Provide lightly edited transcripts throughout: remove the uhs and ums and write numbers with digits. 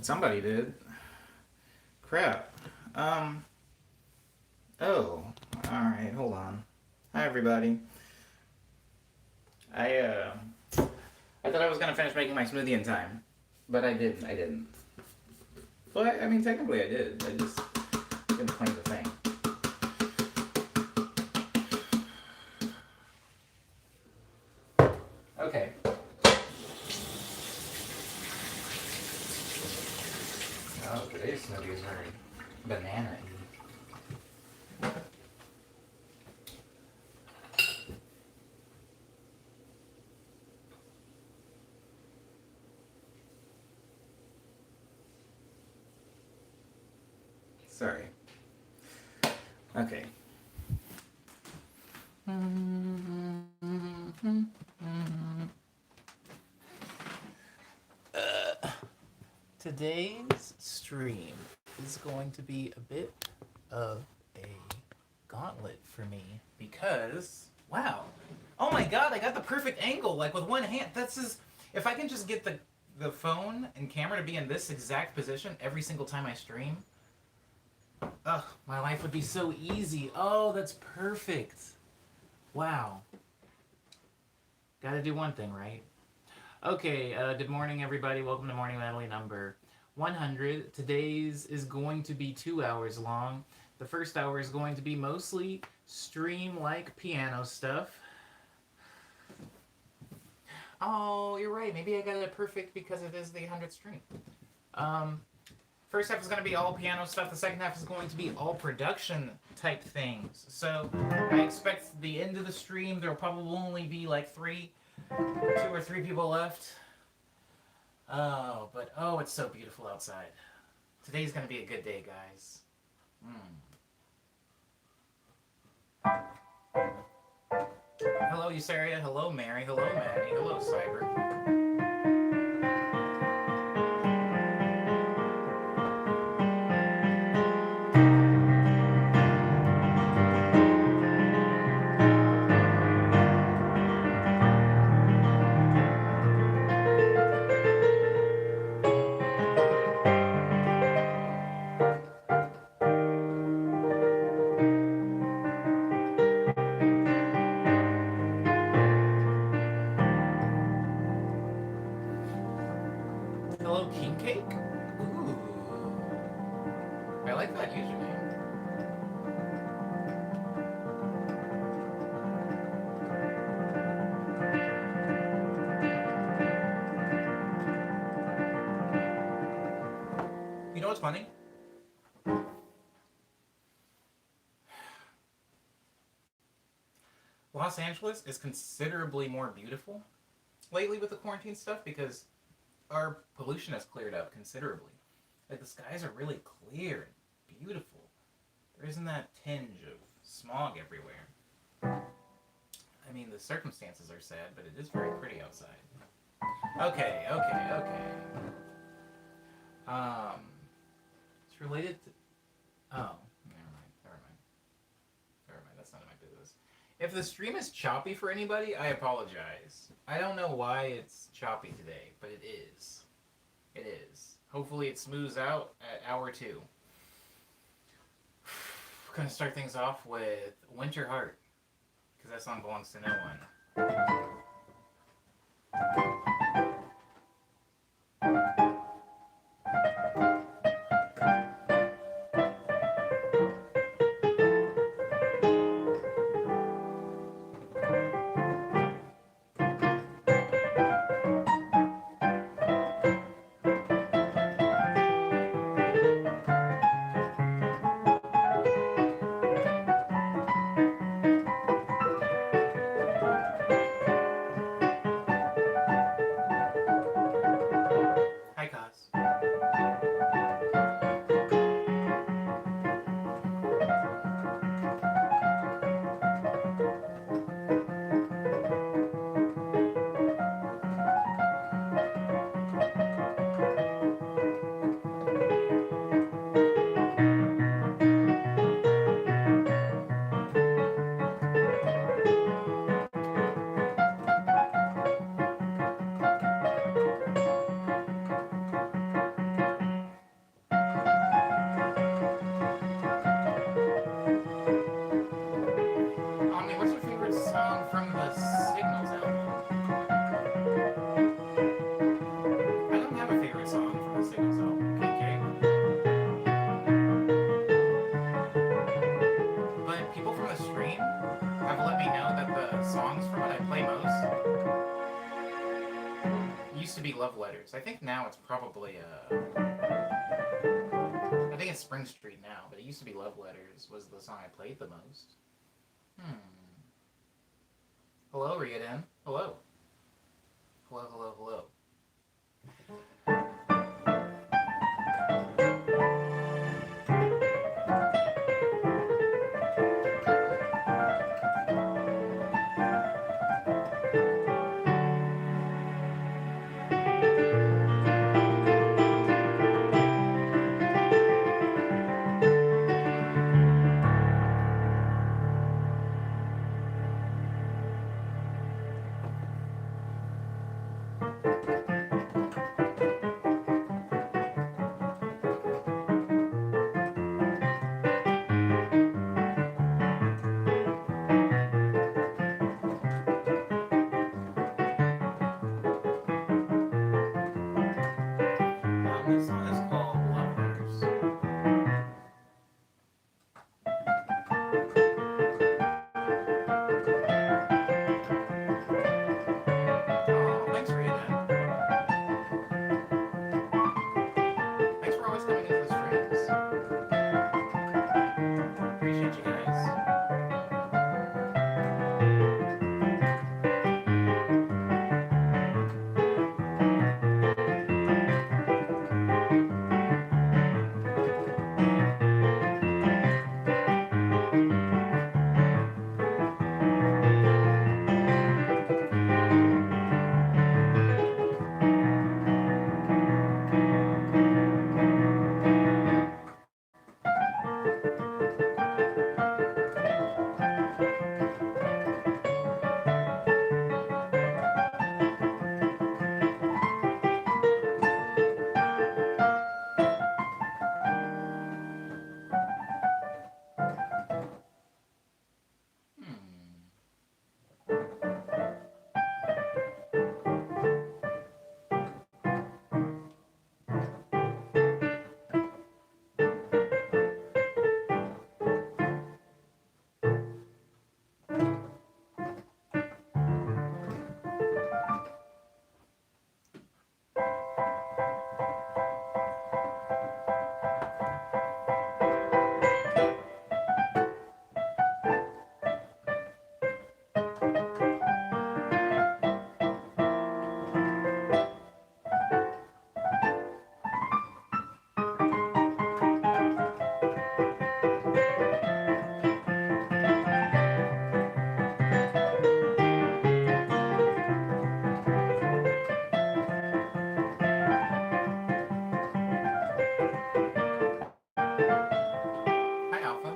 Somebody did. Crap. Um. Oh. All right. Hold on. Hi, everybody. I I thought I was gonna finish making my smoothie in time, but I didn't. I didn't. But I mean, technically, I did. I just didn't claim the thing. Okay. Oh, today's smoothie is very banana-y. Sorry. Okay. Today's stream is going to be a bit of a gauntlet for me because, wow. Oh my god, I got the perfect angle, like with one hand. That's just, if I can just get the phone and camera to be in this exact position every single time I stream, ugh, my life would be so easy. Oh, that's perfect. Wow. Gotta do one thing, right? Okay, good morning, everybody. Welcome to Morning Medley number 100. Today's is going to be 2 hours long. The first hour is going to be mostly stream-like piano stuff. Oh, you're right. Maybe I got it perfect because it is the 100th stream. First half is going to be all piano stuff. The second half is going to be all production type things. So I expect the end of the stream, there will probably only be like 2 or 3 people left. Oh, but oh, it's so beautiful outside. Today's going to be a good day, guys. Hello, Eusaria. Hello, Mary. Hello, Maddie. Hello, Cyber. Hello, King Cake? Ooh. I like that username. You know what's funny? Los Angeles is considerably more beautiful lately with the quarantine stuff because our pollution has cleared up considerably. Like, the skies are really clear and beautiful. There isn't that tinge of smog everywhere. I mean, the circumstances are sad, but it is very pretty outside. Okay. It's related to... Oh, never mind. That's none of my business. If the stream is choppy for anybody, I apologize. I don't know why it's choppy today, but it is. It is. Hopefully it smooths out at hour 2. We're going to start things off with Winter Heart, because that song belongs to no one. letters. I think now it's probably I think it's Spring Street now, but it used to be Love Letters was the song I played the most. Hmm. Hello, Riordan. Hello. Hello, hello, hello. This song is called Love Letters. Oh, thanks, Riordan. Thanks for always coming into the streams. Appreciate you guys. Hi, Alpha.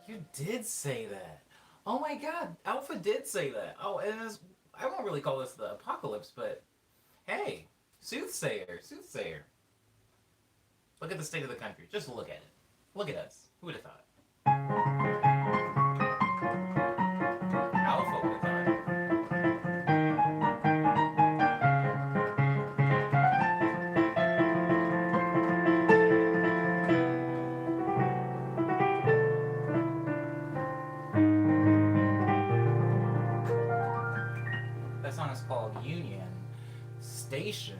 You did say that. Oh my god, Alpha did say that. Oh, and I won't really call this the apocalypse, but hey, soothsayer, soothsayer. Look at the state of the country. Just look at it. Look at us. Who would have thought? Alpha would have thought. That song is called Union Station.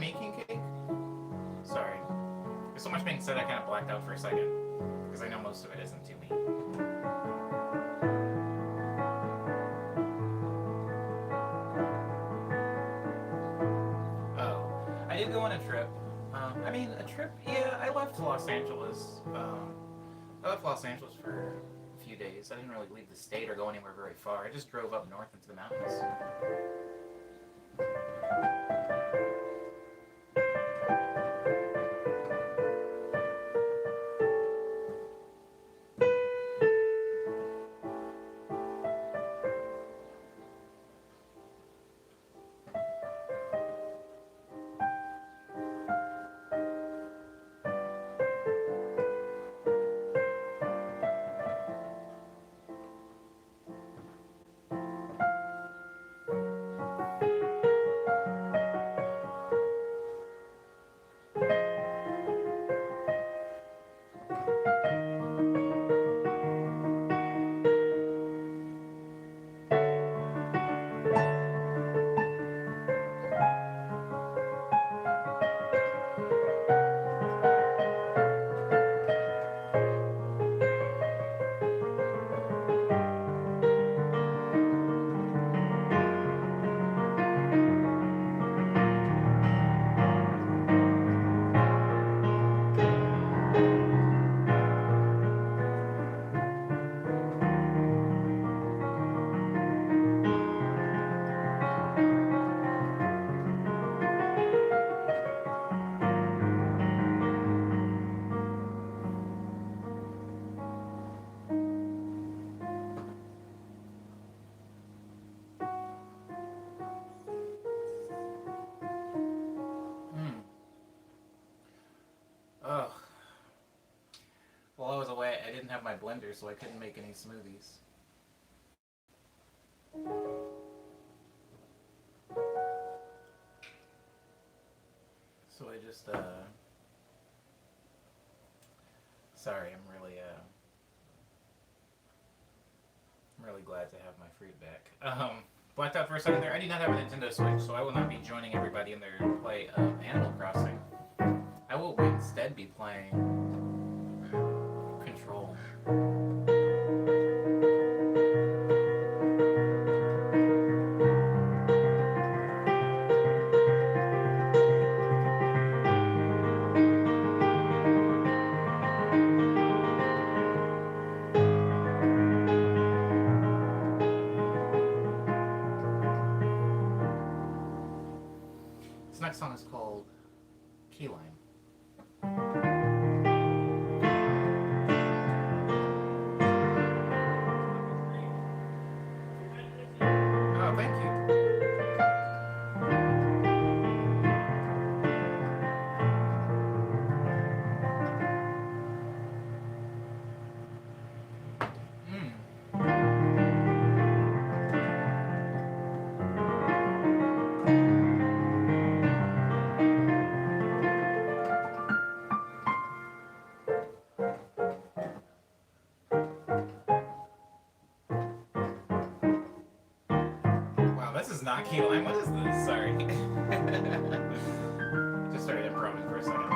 making cake? Sorry. There's so much being said I kind of blacked out for a second. Because I know most of it isn't to me. Oh. I did go on a trip. I mean, a trip? Yeah, I left Los Angeles. I left Los Angeles for a few days. I didn't really leave the state or go anywhere very far. I just drove up north into the mountains. Hmm. Ugh. While I was away, I didn't have my blender, so I couldn't make any smoothies. So I just, sorry, I'm really glad to have my fruit back. Blacked out for a second there. I do not have a Nintendo Switch, so I will not be joining everybody in their play of Animal Crossing. I will instead be playing Control. This next song is called Key Lime. Oh, thank you. Wow, this is not key lime. What is this? Sorry. Just started improvising for a second.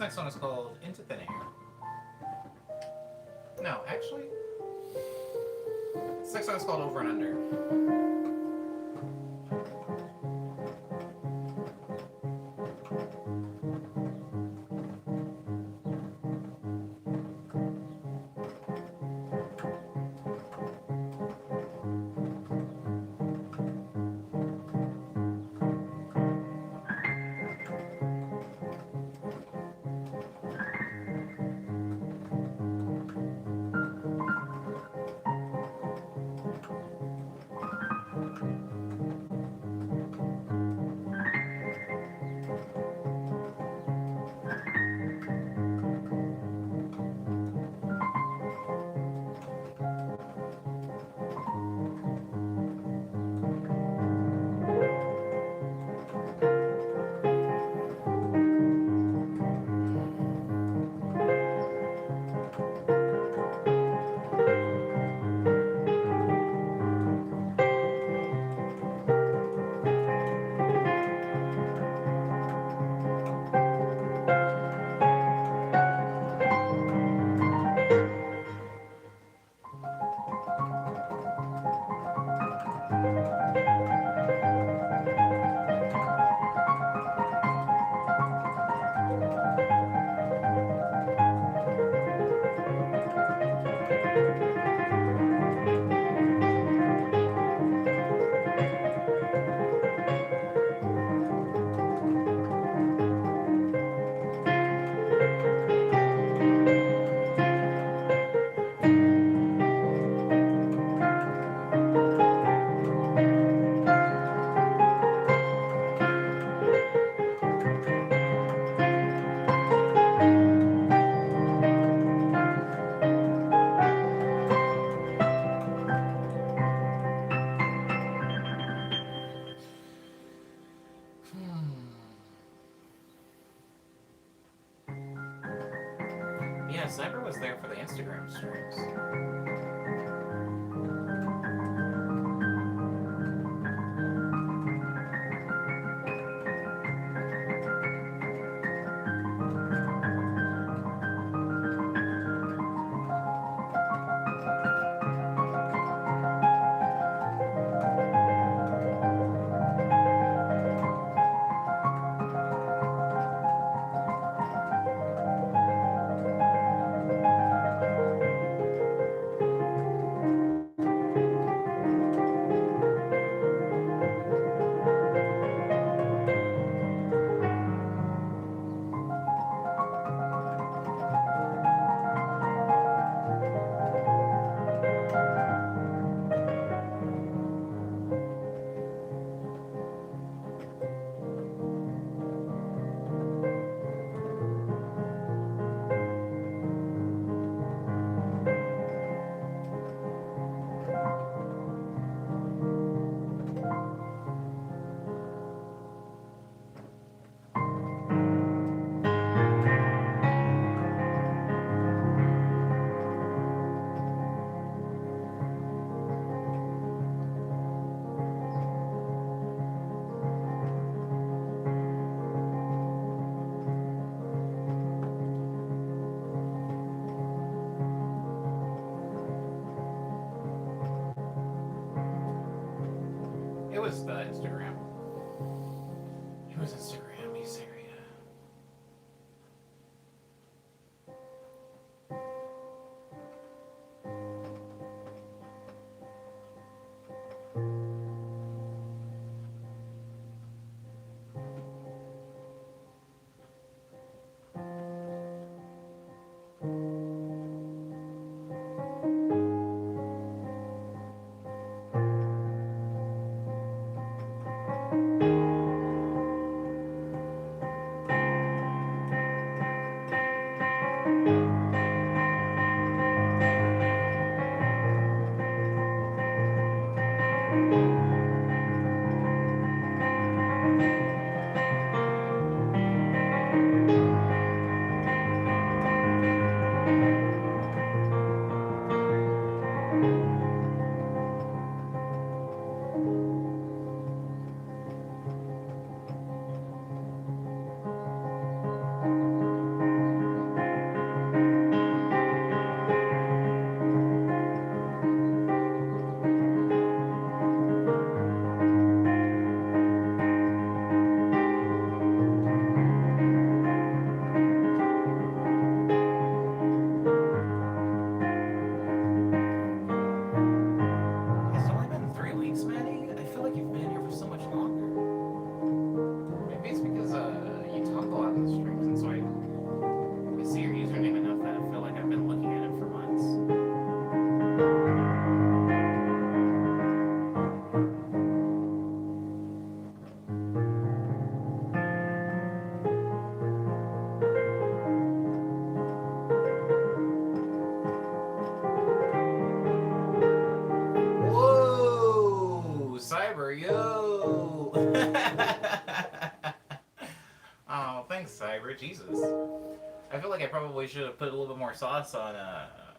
This next one is called Into Thin Air. No, actually, this next one is called Over and Under. Yeah, Cyber was there for the Instagram streams. It was the Instagram. It was Instagram, you Syria. for it. Jesus. I feel like I probably should have put a little bit more sauce on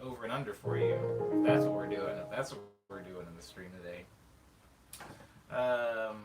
over and under for you. That's what we're doing. That's what we're doing in the stream today. Um,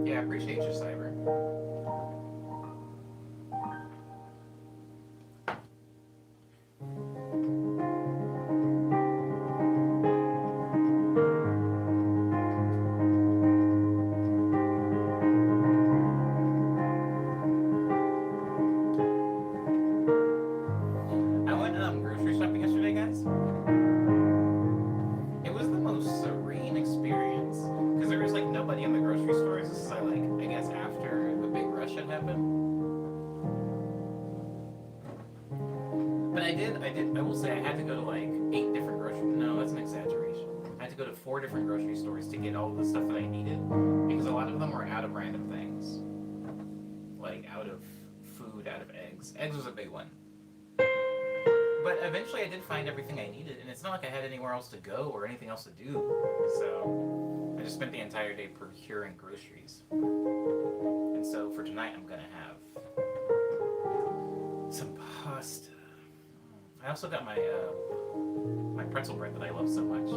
yeah, I appreciate you, Cyber. I went grocery shopping yesterday, guys. It was the most serene experience because there was like nobody in the grocery stores. This is like I guess after the big rush had happened. But I will say I had to go to like 8 different grocery. No, that's an exaggeration. I had to go to 4 different grocery stores to get all of the stuff that I needed because a lot of them were out of random things, like out of food, out of eggs. Eggs was a big one. But eventually I did find everything I needed, and it's not like I had anywhere else to go or anything else to do. So I just spent the entire day procuring groceries. And so for tonight I'm gonna have some pasta. I also got my my pretzel bread that I love so much.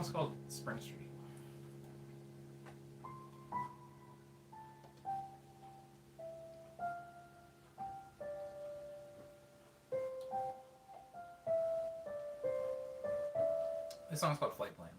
song's called Spring Street. This song's called Flight Plan.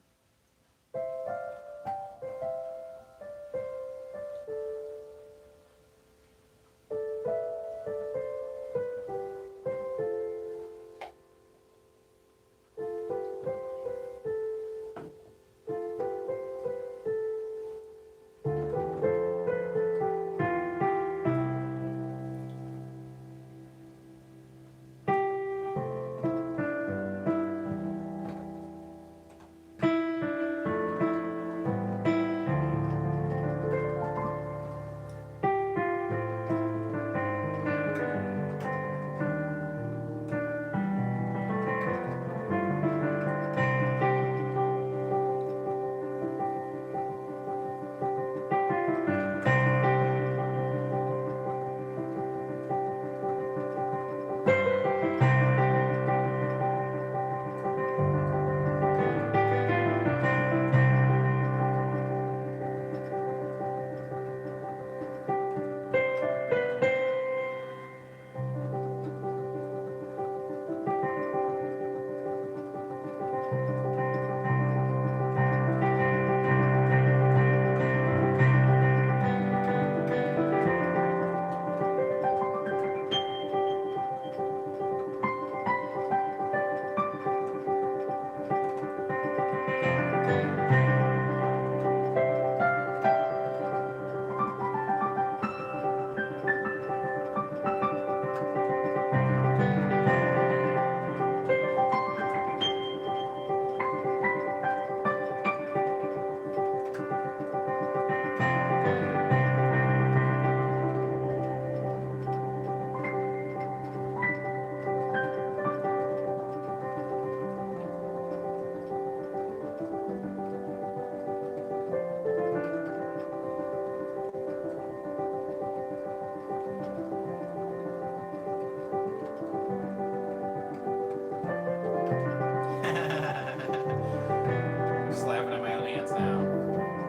Just laughing at my own hands now.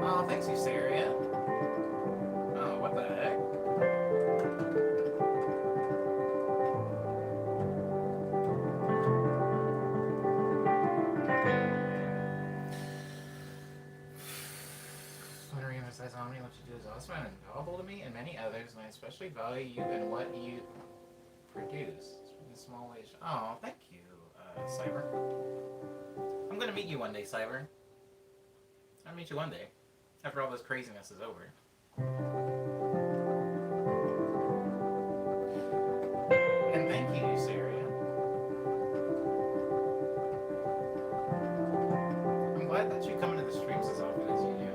Oh, thanks, you, Saria. Oh, what the heck? Wondering if says how many what you do is awesome and valuable to me and many others, and I especially value you and what you produce. In small ways. Oh, thank you, Cyber. I'm gonna meet you one day, Cyber. I'll meet you one day. After all this craziness is over. And thank you, Saria. I'm glad that you come into the streams as often as you do.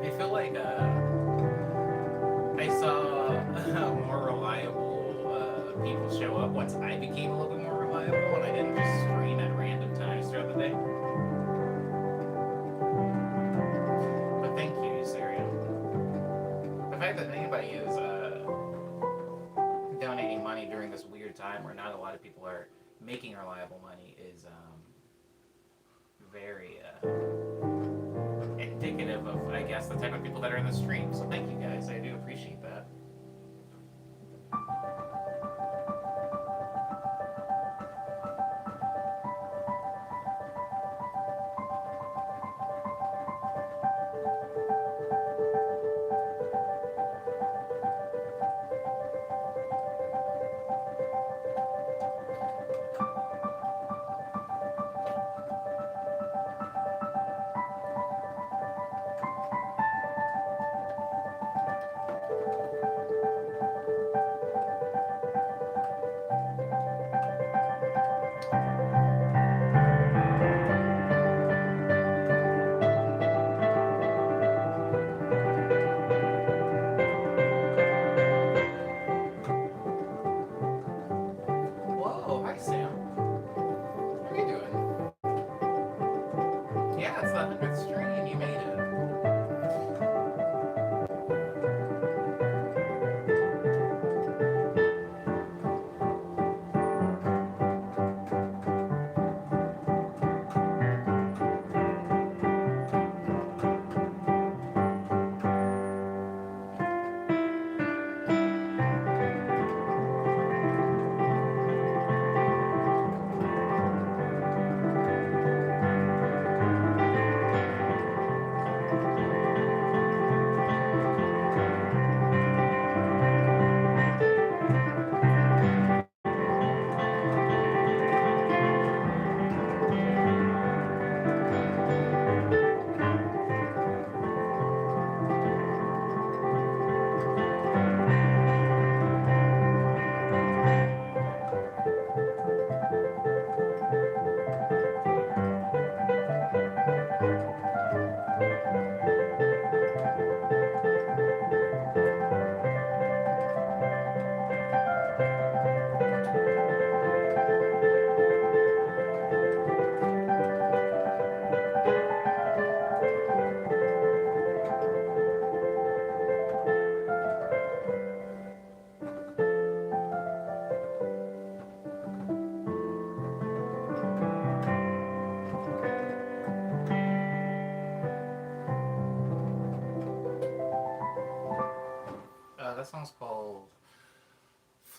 I feel like I saw more reliable people show up once I became a little bit more reliable and I didn't just stream at random times throughout the day. But thank you, Saria. The fact that anybody is donating money during this weird time where not a lot of people are making reliable money is very indicative of, I guess, the type of people that are in the stream. So thank you guys. I do appreciate that. Whoa, hi Sam. How are you doing? Yeah, it's the 100th stream. You made it.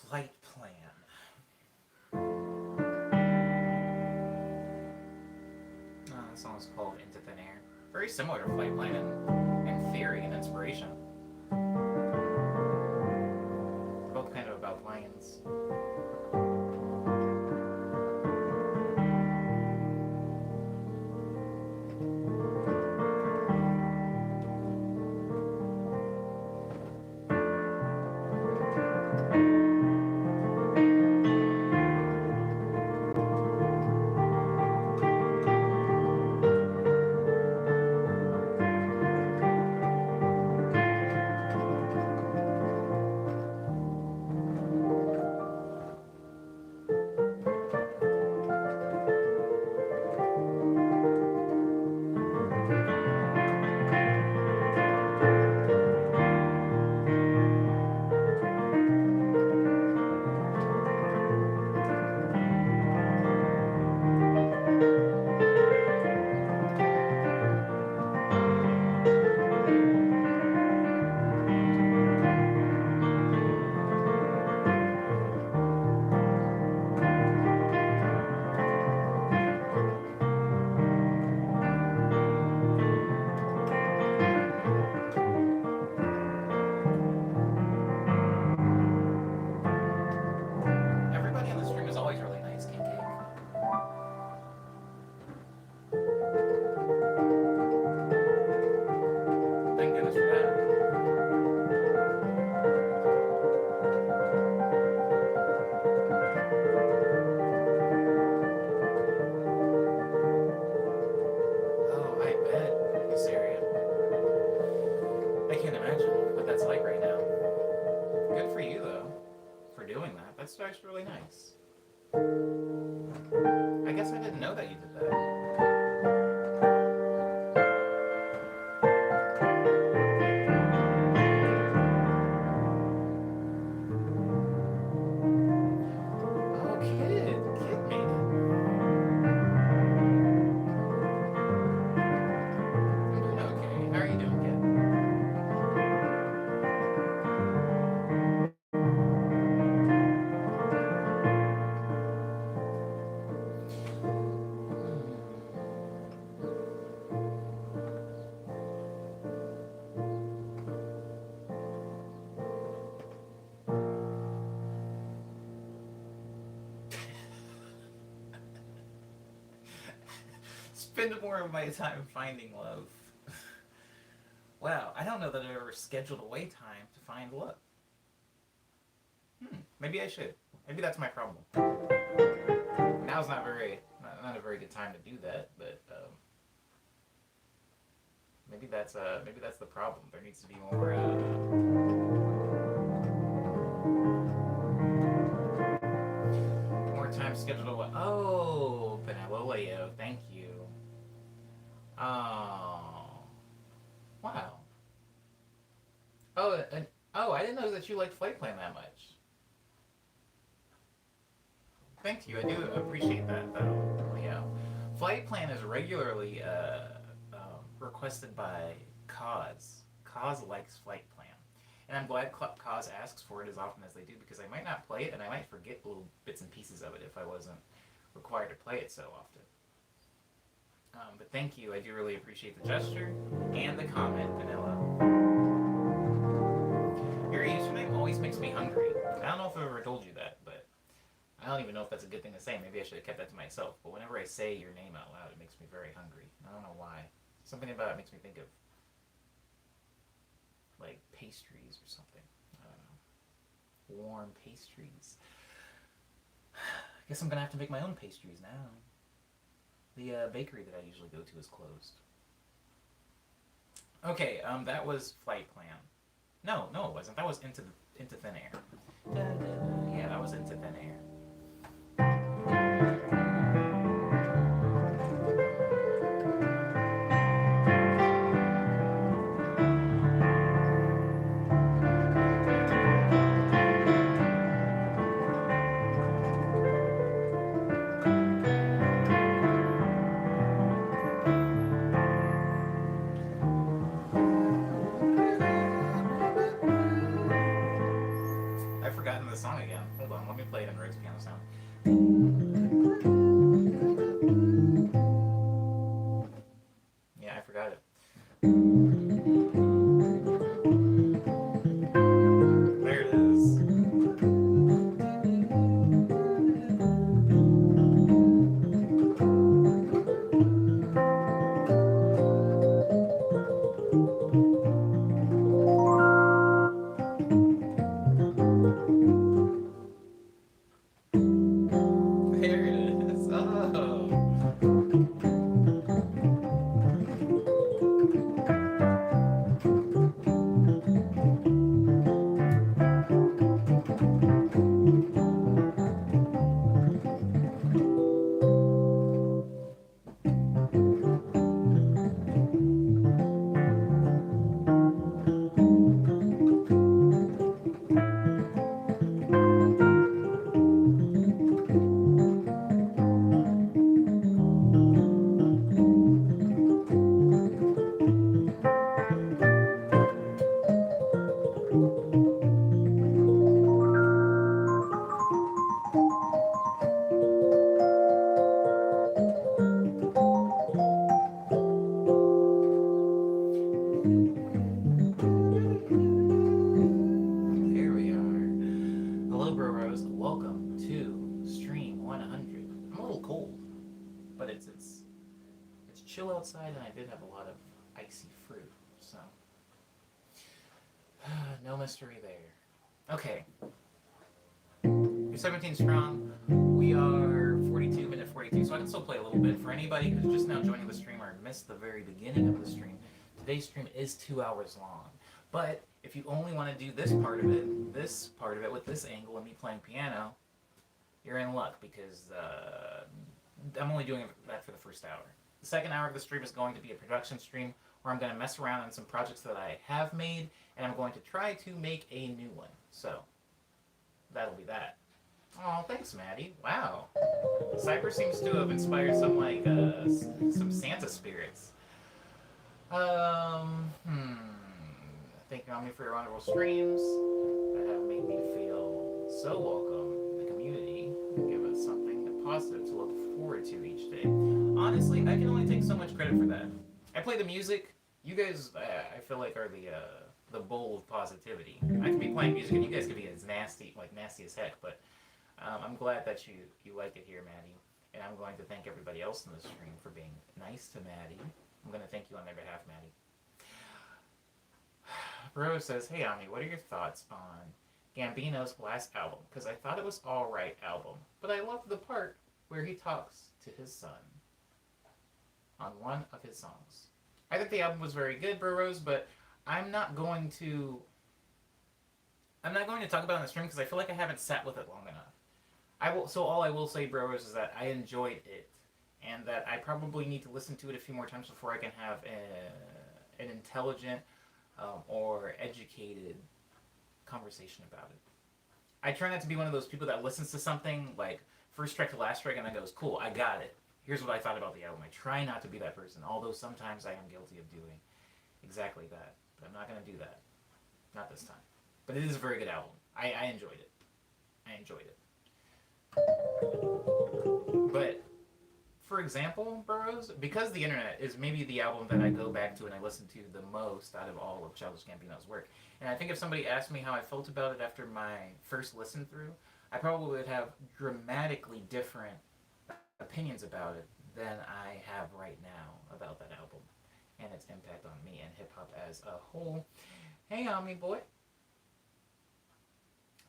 Flight plan. This song's called Into Thin Air. Very similar to Flight Plan in theory and inspiration. They're both kind of about planes. Everybody on the stream is always really nice, King Cake. Thank goodness for that. Oh, I bet. Syria. I can't imagine what that's like right now. Good for you, though, for doing that. That's actually really nice. I guess I didn't know that you did that. Oh, kid. Kid made it. I'm doing okay. How are you doing, kid? Spend more of my time finding love. Wow, I don't know that I ever scheduled away time to find love. Maybe I should. Maybe that's my problem. Now's not a very good time to do that, but maybe that's the problem. There needs to be more time scheduled away. Oh, Benevolio, thank you. Oh, wow. I didn't know that you liked Flight Plan that much. Thank you, I do appreciate that, though, Leo. Flight Plan is regularly requested by Cause. Cause likes Flight Plan. And I'm glad Cause asks for it as often as they do, because I might not play it, and I might forget little bits and pieces of it if I wasn't required to play it so often. But thank you, I do really appreciate the gesture and the comment, Vanilla. Your username always makes me hungry. I don't know if I've ever told you that, but I don't even know if that's a good thing to say. Maybe I should have kept that to myself. But whenever I say your name out loud, it makes me very hungry. I don't know why. Something about it makes me think of, like, pastries or something. I don't know. Warm pastries. I guess I'm going to have to make my own pastries now. The bakery that I usually go to is closed. Okay, that was Flight Plan. No, it wasn't. That was Into Thin Air. Yeah, that was Into Thin Air. I I've forgotten the song again. Hold on, let me play it in Rogue's piano sound. Yeah, I forgot it. There it is. There it is. Oh. Here we are. Hello, Bro Rose. Welcome to Stream 100. I'm a little cold, but it's chill outside, and I did have a lot of icy fruit, so no mystery there. Okay, you're 17 strong. We are 42, minute 42, so I can still play a little bit. For anybody who's just now joining the stream or missed the very beginning of the stream, today's stream is 2 hours long. But if you only want to do this part of it with this angle and me playing piano, you're in luck because I'm only doing that for the first hour. The second hour of the stream is going to be a production stream where I'm going to mess around on some projects that I have made, and I'm going to try to make a new one. So, that'll be that. Oh, thanks, Maddie. Wow. Cyber seems to have inspired some Santa spirits. Thank you, Omni, for your wonderful streams that have made me feel so welcome in the community and give us something positive to look forward to each day. Honestly, I can only take so much credit for that. I play the music. You guys, I feel like, are the bowl of positivity. I can be playing music and you guys can be as nasty as heck, but I'm glad that you like it here, Maddie. And I'm going to thank everybody else in the stream for being nice to Maddie. I'm going to thank you on their behalf, Maddie. Bro says, hey Ami, what are your thoughts on Gambino's last album? Because I thought it was alright album, but I loved the part where he talks to his son on one of his songs. I think the album was very good, Bro Rose, but I'm not going to talk about it in the stream because I feel like I haven't sat with it long enough. So all I will say, Bro Rose, is that I enjoyed it, and that I probably need to listen to it a few more times before I can have an intelligent or educated conversation about it. I try not to be one of those people that listens to something like first strike to last strike and then goes, cool, I got it. Here's what I thought about the album. I try not to be that person, although sometimes I am guilty of doing exactly that. But I'm not going to do that. Not this time. But it is a very good album. I enjoyed it. But, for example, Burroughs, because the internet is maybe the album that I go back to and I listen to the most out of all of Childish Gambino's work. And I think if somebody asked me how I felt about it after my first listen through, I probably would have dramatically different opinions about it than I have right now about that album and its impact on me and hip-hop as a whole. Hey, Omni Boy. It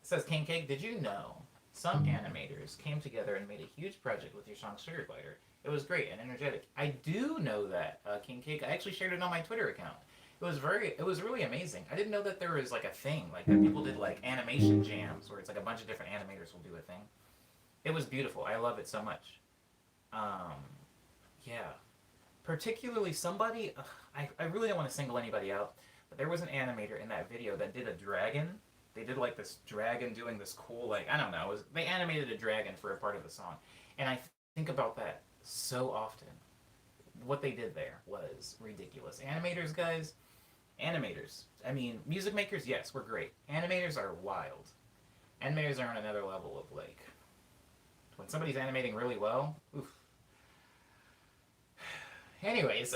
says, King Cake, did you know some animators came together and made a huge project with your song Sugar Glider? It was great and energetic. I do know that, King Cake. I actually shared it on my Twitter account. It was really amazing. I didn't know that there was like a thing, like that people did like animation jams where it's like a bunch of different animators will do a thing. It was beautiful. I love it so much. Yeah. Particularly somebody, I really don't want to single anybody out, but there was an animator in that video that did a dragon. They did like this dragon doing this cool, like, I don't know, they animated a dragon for a part of the song. And I think about that so often. What they did there was ridiculous. Animators, guys, animators. I mean, music makers, yes, we're great. Animators are wild. Animators are on another level of like when somebody's animating really well. Oof. Anyways,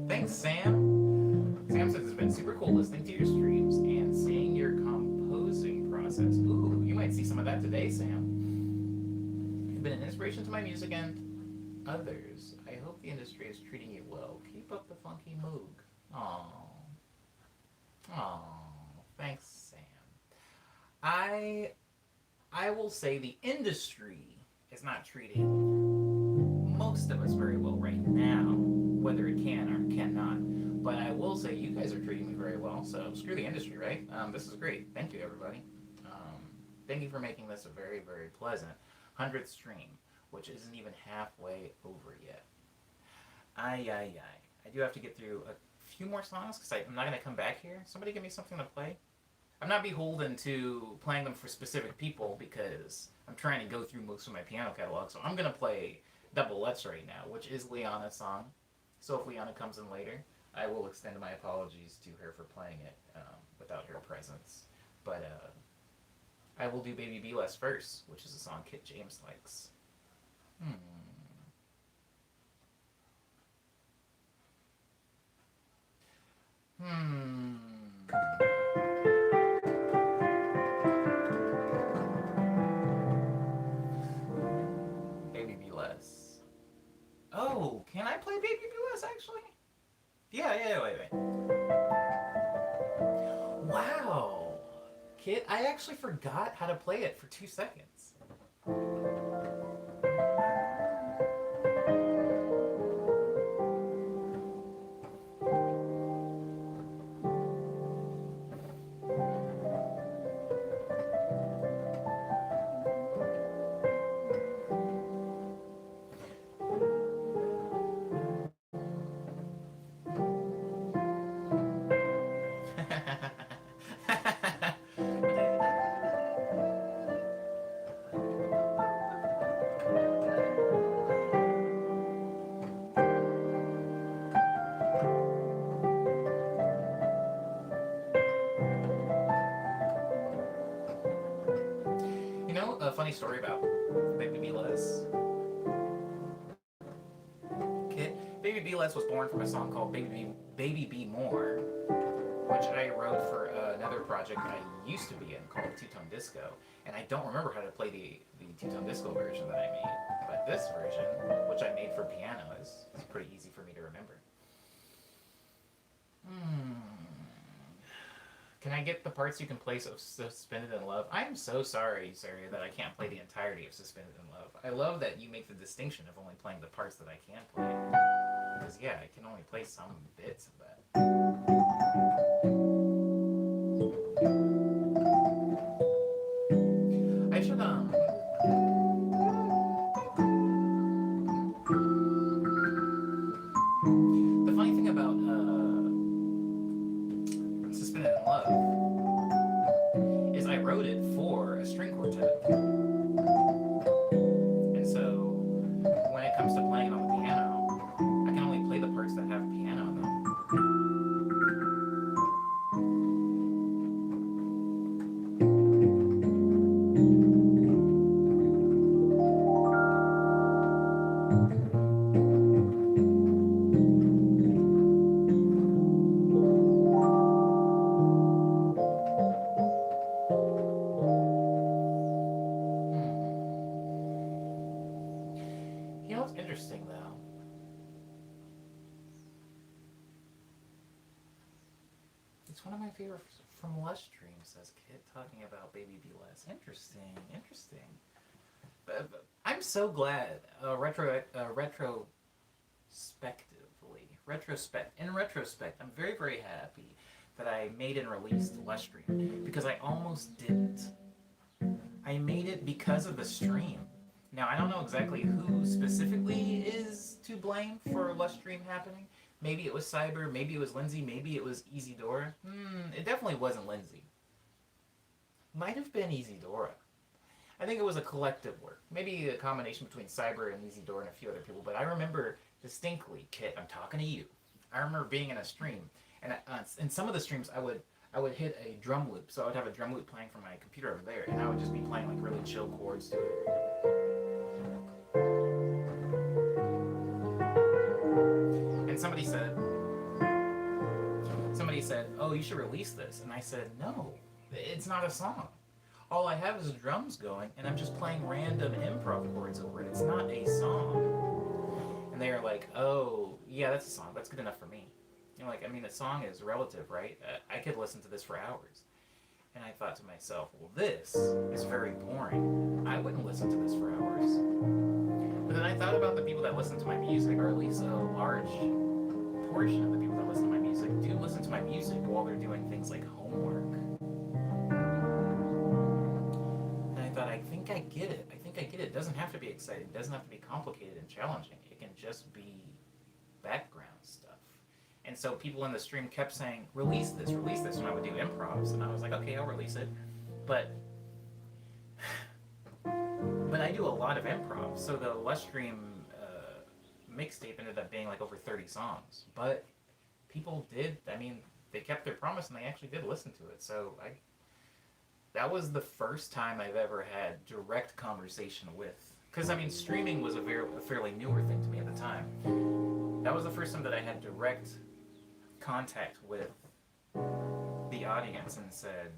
thanks, Sam. Sam says it's been super cool listening to your streams and seeing your composing process. Ooh, you might see some of that today, Sam. You've been an inspiration to my music and others. I hope the industry is treating you well. Keep up the funky moog. Aww. Aww. Thanks, Sam. I I will say the industry is not treating most of us very well right now, whether it can or cannot. But I will say you guys are treating me very well, so screw the industry, right? This is great. Thank you, everybody. Thank you for making this a very, very pleasant 100th stream, which isn't even halfway over yet. Ay, ay, ay. I do have to get through a few more songs because I'm not going to come back here. Somebody give me something to play. I'm not beholden to playing them for specific people because I'm trying to go through most of my piano catalog. So I'm going to play Double Let's right now, which is Liana's song. So if Liana comes in later, I will extend my apologies to her for playing it without her presence. But I will do Baby Be Less first, which is a song Kit James likes. Baby Be Less. Oh, can I play Baby Be Less actually? Yeah, wait. Wow. Kit, I actually forgot how to play it for 2 seconds. You know, a funny story about Baby Be Less. Kit, Baby Be Less was born from a song called Baby Be More, which I wrote for another project I used to be in called Two Tone Disco. And I don't remember how to play the Two Tone Disco version that I made. But this version, which I made for piano, is pretty easy for me to remember. Can I get the parts you can play of Suspended in Love? I am so sorry, Saria, that I can't play the entirety of Suspended in Love. I love that you make the distinction of only playing the parts that I can play. Because, yeah, I can only play some bits of that. I should, the funny thing about, Suspended in Love is I wrote it for a string quartet. And so when it comes to playing it on the piano, I can only play the parts that have piano in them. You know what's interesting though? It's one of my favorites from Lush Dreams, says Kit, talking about Baby Be Less. Interesting. But I'm so glad, in retrospect, I'm very, very happy that I made and released Lush Dream because I almost didn't. I made it because of the stream. Now, I don't know exactly who specifically is to blame for Lush Dream happening. Maybe it was Cyber, maybe it was Lindsay, maybe it was Easy-Dora. It definitely wasn't Lindsay. Might have been Easy-Dora. I think it was a collective work. Maybe a combination between Cyber and Easy-Dora and a few other people. But I remember distinctly, Kit, I'm talking to you. I remember being in a stream. And in some of the streams, I would hit a drum loop. So I would have a drum loop playing from my computer over there, and I would just be playing like really chill chords to it. And somebody said, "Oh, you should release this." And I said, "No, it's not a song. All I have is drums going, and I'm just playing random improv chords over it. It's not a song." And they are like, "Oh, yeah, that's a song. That's good enough for me." You know, like, I mean, a song is relative, right? I could listen to this for hours. And I thought to myself, well, this is very boring. I wouldn't listen to this for hours. But then I thought about the people that listen to my music, or at least a large portion of the people that listen to my music do listen to my music while they're doing things like homework. And I thought, I think I get it. I think I get it. It doesn't have to be exciting. It doesn't have to be complicated and challenging. It can just be background stuff. And so people in the stream kept saying, release this, when I would do improvs. And I was like, okay, I'll release it. But I do a lot of improv. So the Lush Stream mixtape ended up being like over 30 songs. But people did, I mean, they kept their promise and they actually did listen to it. So that was the first time I've ever had direct conversation with. Because, I mean, streaming was a fairly newer thing to me at the time. That was the first time that I had direct contact with the audience and said,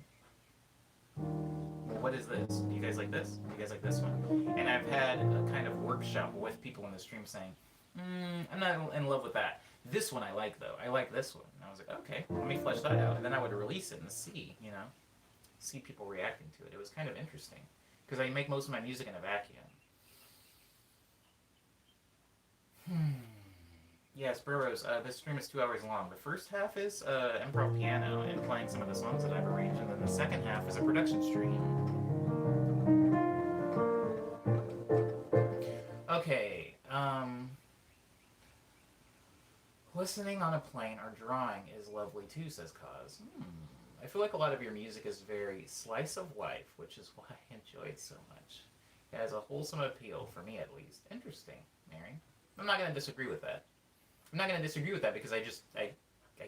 well, what is this? Do you guys like this? Do you guys like this one? And I've had a kind of workshop with people in the stream saying, I'm not in love with that. This one I like, though. I like this one. And I was like, okay, let me flesh that out. And then I would release it and see people reacting to it. It was kind of interesting because I make most of my music in a vacuum. Yes, Burroughs, this stream is 2 hours long. The first half is improv piano and playing some of the songs that I've arranged, and then the second half is a production stream. Okay, listening on a plane or drawing is lovely too, says Kaz. I feel like a lot of your music is very slice of life, which is why I enjoy it so much. It has a wholesome appeal, for me at least. Interesting, Mary. I'm not going to disagree with that. I'm not going to disagree with that because I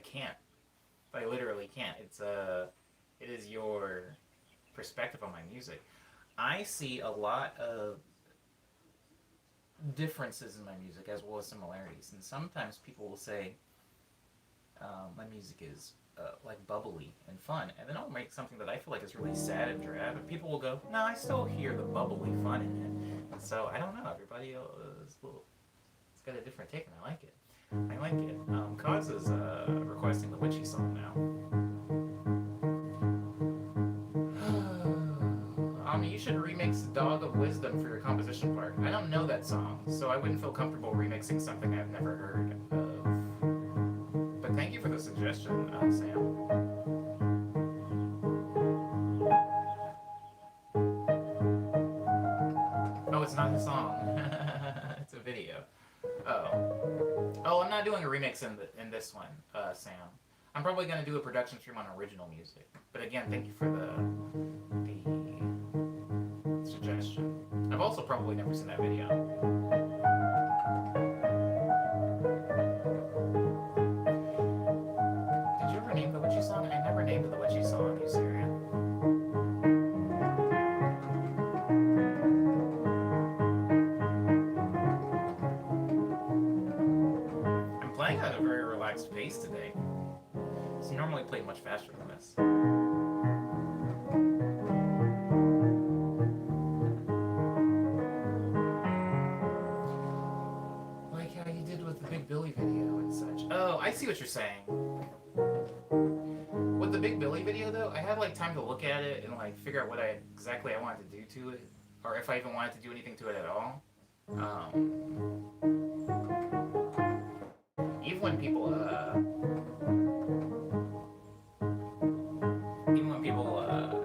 can't. I literally can't. It is your perspective on my music. I see a lot of differences in my music as well as similarities. And sometimes people will say my music is like bubbly and fun. And then I'll make something that I feel like is really sad and drab. And people will go, no, I still hear the bubbly fun in it. And so, I don't know. Everybody is it's got a different take and I like it. I like it. Kaz is requesting the Witchy song now. You should remix Dog of Wisdom for your composition part. I don't know that song, so I wouldn't feel comfortable remixing something I've never heard of. But thank you for the suggestion, Sam. Oh, it's not the song. It's a video. Oh, I'm not doing a remix in this one, Sam. I'm probably going to do a production stream on original music. But again, thank you for the suggestion. I've also probably never seen that video. Did you ever name the Witchy song? I never named the Witchy song, you serious? At a very relaxed pace today. It's normally played much faster than this. Like how you did with the Big Billy video and such. Oh, I see what you're saying. With the Big Billy video though, I had like time to look at it and like figure out what exactly I wanted to do to it, or if I even wanted to do anything to it at all. Even when people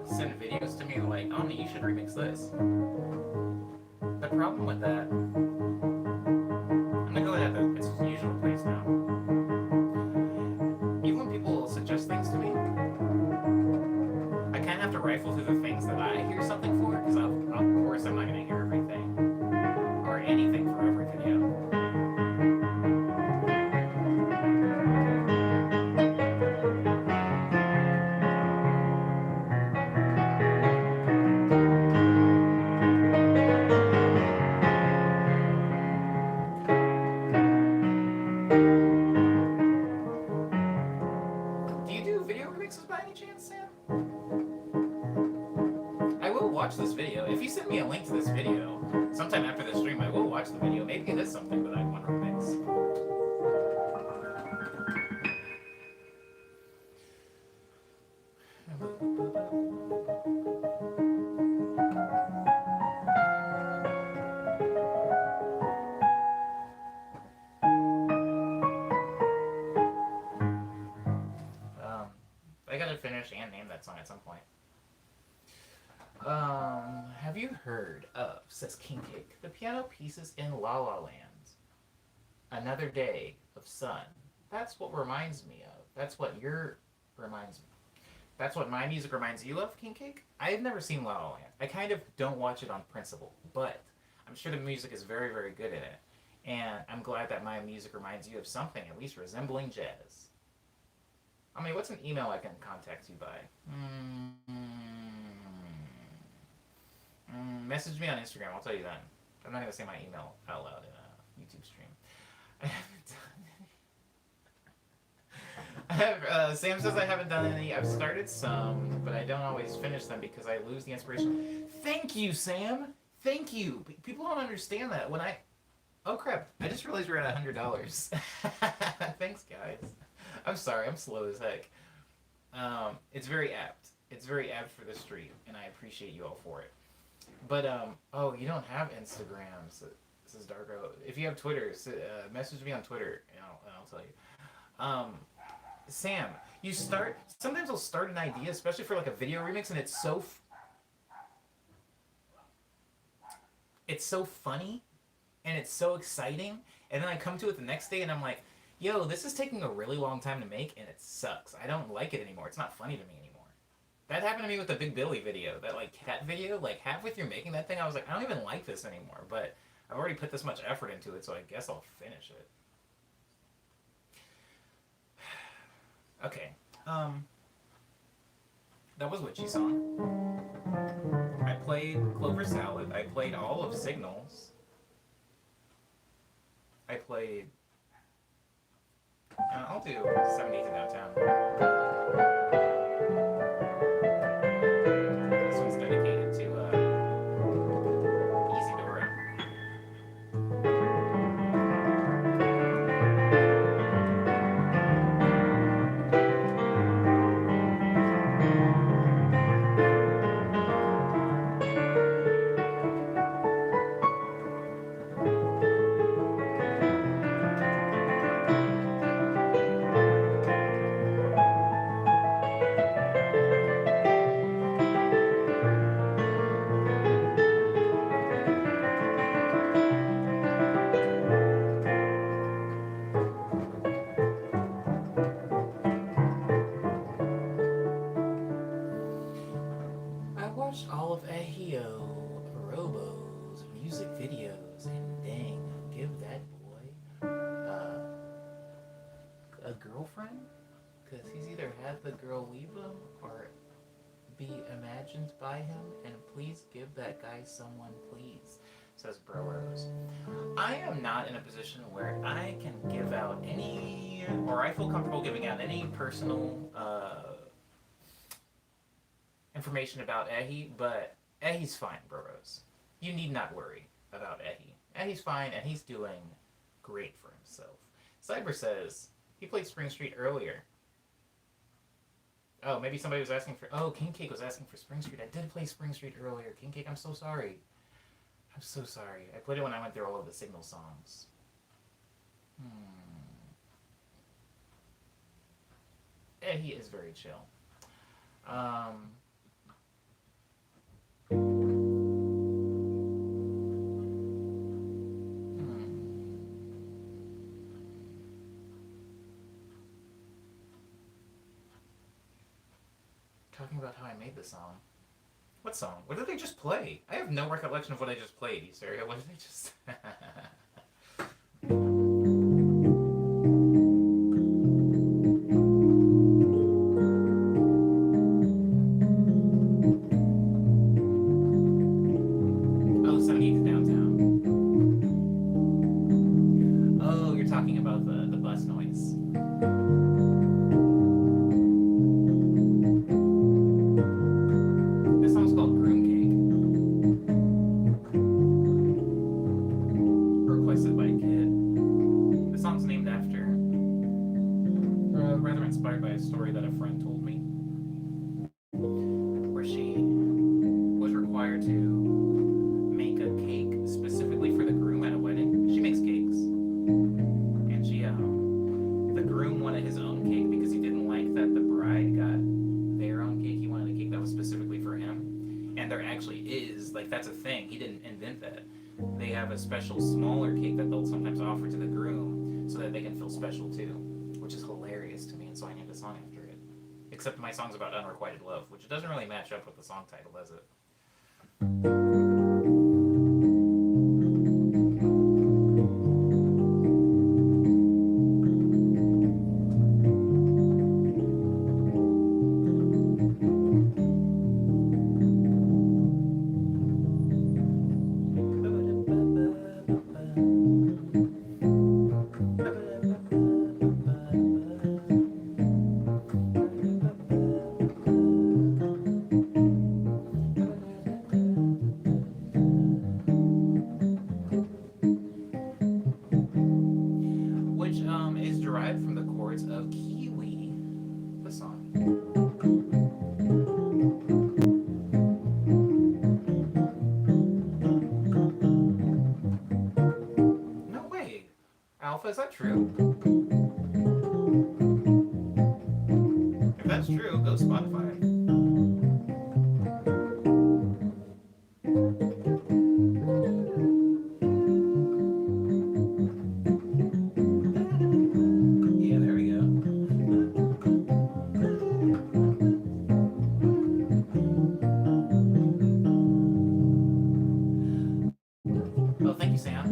send videos to me like, Omni, you should remix this. The problem with that, I'm gonna go ahead at its usual place now. Even when people suggest things to me, I kind of have to rifle through the things that I hear something for, because of course I'm not gonna hear everything or anything for every video. watch this video. If you send me a link to this video, sometime after the stream, I will watch the video. Maybe it is something that I want to remix. I gotta finish and name that song at some point. Have you heard of, says King Cake, the piano pieces in La La Land? Another day of sun. That's what reminds me of. That's what reminds me. That's what my music reminds you of, King Cake? I have never seen La La Land. I kind of don't watch it on principle, but I'm sure the music is very, very good in it. And I'm glad that my music reminds you of something at least resembling jazz. I mean, what's an email I can contact you by? Message me on Instagram, I'll tell you then. I'm not going to say my email out loud in a YouTube stream. I haven't done any. Sam says I haven't done any. I've started some, but I don't always finish them because I lose the inspiration. Thank you, Sam! Thank you! People don't understand that. When I... Oh, crap. I just realized we're at $100. Thanks, guys. I'm sorry, I'm slow as heck. It's very apt. It's very apt for the stream, and I appreciate you all for it. But, oh, you don't have Instagram, so this is Darko. If you have Twitter, message me on Twitter, and I'll tell you. Sam, sometimes I'll start an idea, especially for like a video remix, and it's so funny, and it's so exciting, and then I come to it the next day, and I'm like, yo, this is taking a really long time to make, and it sucks. I don't like it anymore. It's not funny to me anymore. That happened to me with the Big Billy video, that like cat video. Like halfway through making that thing, I was like, I don't even like this anymore. But I've already put this much effort into it, so I guess I'll finish it. Okay. That was Witchy Song. I played Clover Salad. I played all of Signals. I played... I'll do 78 to Downtown. This one's dedicated to Easy Dora. All of Ahio Robo's music videos, and dang, give that boy a girlfriend, because he's either had the girl leave him or be imagined by him, and please give that guy someone, please, says Bro Rose. I am not in a position where I can give out any, or I feel comfortable giving out any personal information about Ehi, but Ehi's fine, Burrows. You need not worry about Ehi. Ehi's fine, and he's doing great for himself. Cyber says he played Spring Street earlier. Oh, maybe somebody was asking for... Oh, King Cake was asking for Spring Street. I did play Spring Street earlier. King Cake, I'm so sorry. I'm so sorry. I played it when I went through all of the Signal songs. Ehi is very chill. Talking about how I made the song. What song? What did they just play? I have no recollection of what I just played, Easteria. What did they just... Oh, 78 to Downtown. Oh, you're talking about the bus noise. This song's called Groom Cake. her to make a cake specifically for the groom at a wedding. She makes cakes, and the groom wanted his own cake because he didn't like that the bride got their own cake. He wanted a cake that was specifically for him, and there actually is, like, that's a thing. He didn't invent that. They have a special smaller cake that they'll sometimes offer to the groom so that they can feel special too, which is hilarious to me, and so I named a song after it. Except my song's about unrequited love, which doesn't really match up with the song title, does it? Which is derived from the chords of Kiwi, the song. No way. Alpha, is that true? If that's true, go Spotify. Yeah, there we go. Oh, thank you, Sam.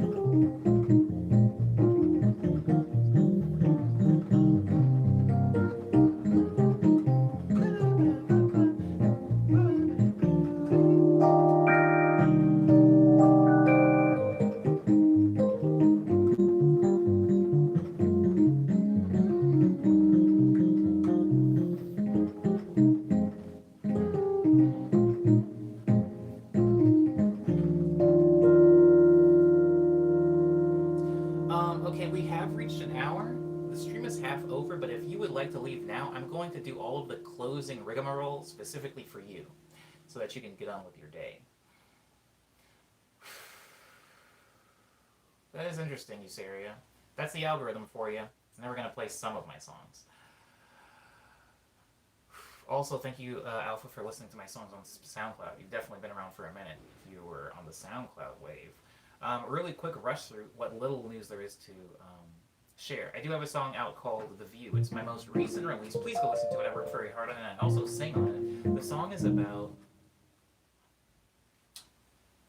Okay, we have reached an hour. The stream is half over, but if you would like to leave now, I'm going to do all of the closing rigmarole specifically for you, so that you can get on with your day. That is interesting, Eusaria. That's the algorithm for you. It's never going to play some of my songs. Also, thank you, Alpha, for listening to my songs on SoundCloud. You've definitely been around for a minute if you were on the SoundCloud wave. Really quick rush through what little news there is to share. I do have a song out called The View. It's my most recent release. Please go listen to it. I worked very hard on it and I also sing on it. The song is about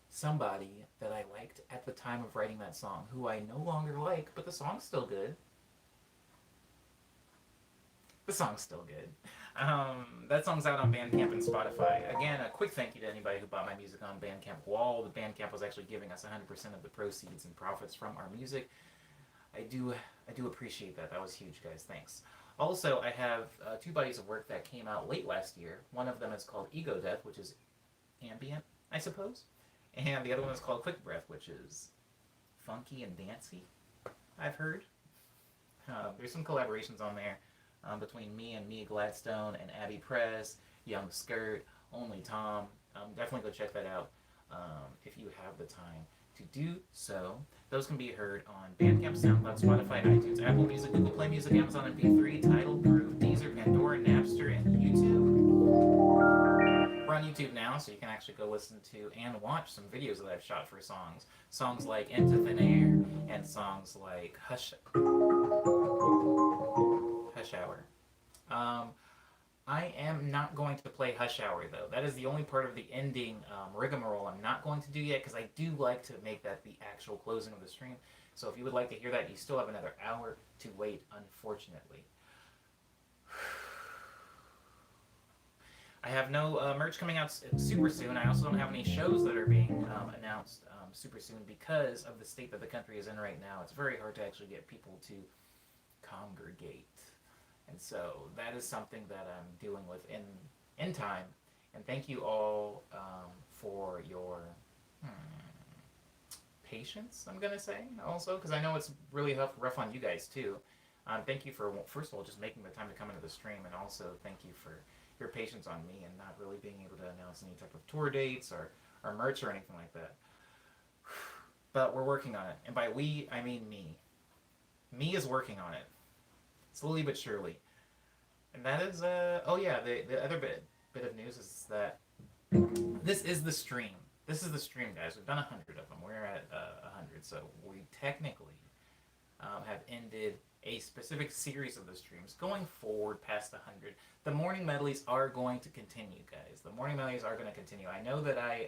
somebody that I liked at the time of writing that song, who I no longer like, but the song's still good. The song's still good. That song's out on Bandcamp and Spotify. Again, a quick thank you to anybody who bought my music on Bandcamp. While the Bandcamp was actually giving us 100% of the proceeds and profits from our music, I do appreciate that. That was huge, guys. Thanks. Also, I have two bodies of work that came out late last year. One of them is called Ego Death, which is ambient, I suppose. And the other one is called Quick Breath, which is funky and dancey, I've heard. There's some collaborations on there between me and Mia Gladstone and Abby Press, Young Skirt, Only Tom. Definitely go check that out if you have the time to do so. Those can be heard on Bandcamp, SoundCloud, Spotify, iTunes, Apple Music, Google Play Music, Amazon MP3, Tidal, Groove, Deezer, Pandora, Napster, and YouTube. We're on YouTube now, so you can actually go listen to and watch some videos that I've shot for songs. Songs like Into Thin Air and songs like Hush Hour. I am not going to play Hush Hour, though. That is the only part of the ending rigmarole I'm not going to do yet, because I do like to make that the actual closing of the stream. So if you would like to hear that, you still have another hour to wait, unfortunately. I have no merch coming out super soon. I also don't have any shows that are being announced super soon because of the state that the country is in right now. It's very hard to actually get people to congregate. And so that is something that I'm dealing with in time. And thank you all for your patience, I'm going to say, also, because I know it's really rough on you guys, too. Thank you for, first of all, just making the time to come into the stream, and also thank you for your patience on me and not really being able to announce any type of tour dates or or merch or anything like that. But we're working on it. And by we, I mean me. Me is working on it. Slowly but surely. And that is, oh yeah, the other bit of news is that this is the stream. This is the stream, guys. We've done 100 of them. We're at 100, so we technically have ended a specific series of the streams. Going forward past 100, the morning medleys are going to continue, guys. The morning medleys are going to continue. I know that I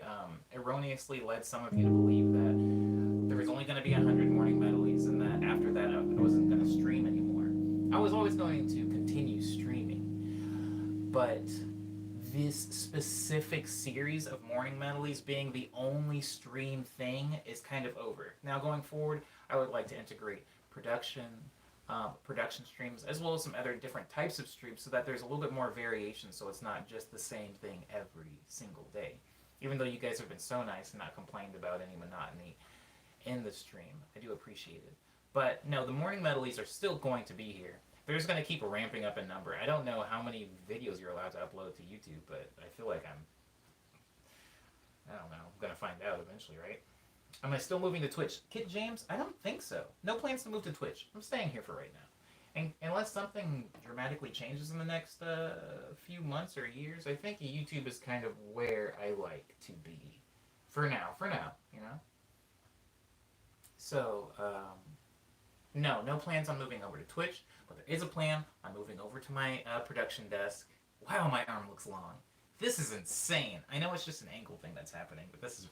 erroneously led some of you to believe that there was only going to be 100 morning medleys, and that after that I wasn't going to stream anymore. I was always going to continue streaming, but this specific series of morning medleys being the only stream thing is kind of over. Now going forward, I would like to integrate production streams, as well as some other different types of streams, so that there's a little bit more variation, so it's not just the same thing every single day. Even though you guys have been so nice and not complained about any monotony in the stream, I do appreciate it. But no, the morning medleys are still going to be here. They're just going to keep ramping up in number. I don't know how many videos you're allowed to upload to YouTube, but I feel like I don't know, I'm going to find out eventually, right? Am I still moving to Twitch? Kid James, I don't think so. No plans to move to Twitch. I'm staying here for right now. And unless something dramatically changes in the next few months or years, I think YouTube is kind of where I like to be. For now, you know? So, no plans on moving over to Twitch, but there is a plan on moving over to my production desk. Wow, my arm looks long. This is insane. I know it's just an angle thing that's happening, but this is...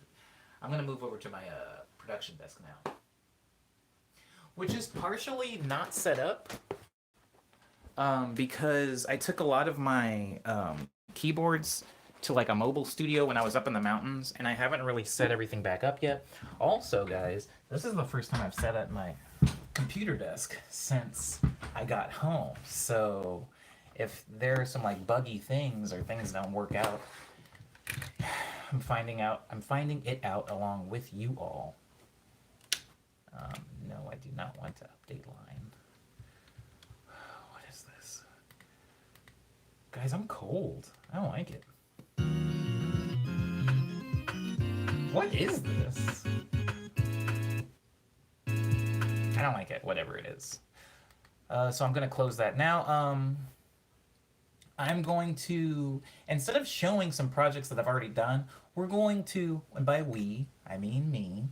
I'm going to move over to my production desk now, which is partially not set up because I took a lot of my keyboards to like a mobile studio when I was up in the mountains, and I haven't really set everything back up yet. Also, guys, this is the first time I've sat at my computer desk since I got home, so if there are some like buggy things or things don't work out, I'm finding it out along with you all. No, I do not want to update line. What is this? Guys, I'm cold. I don't like it. What is this? I don't like it, whatever it is. So I'm going to close that now. I'm going to, instead of showing some projects that I've already done, we're going to, and by we, I mean me,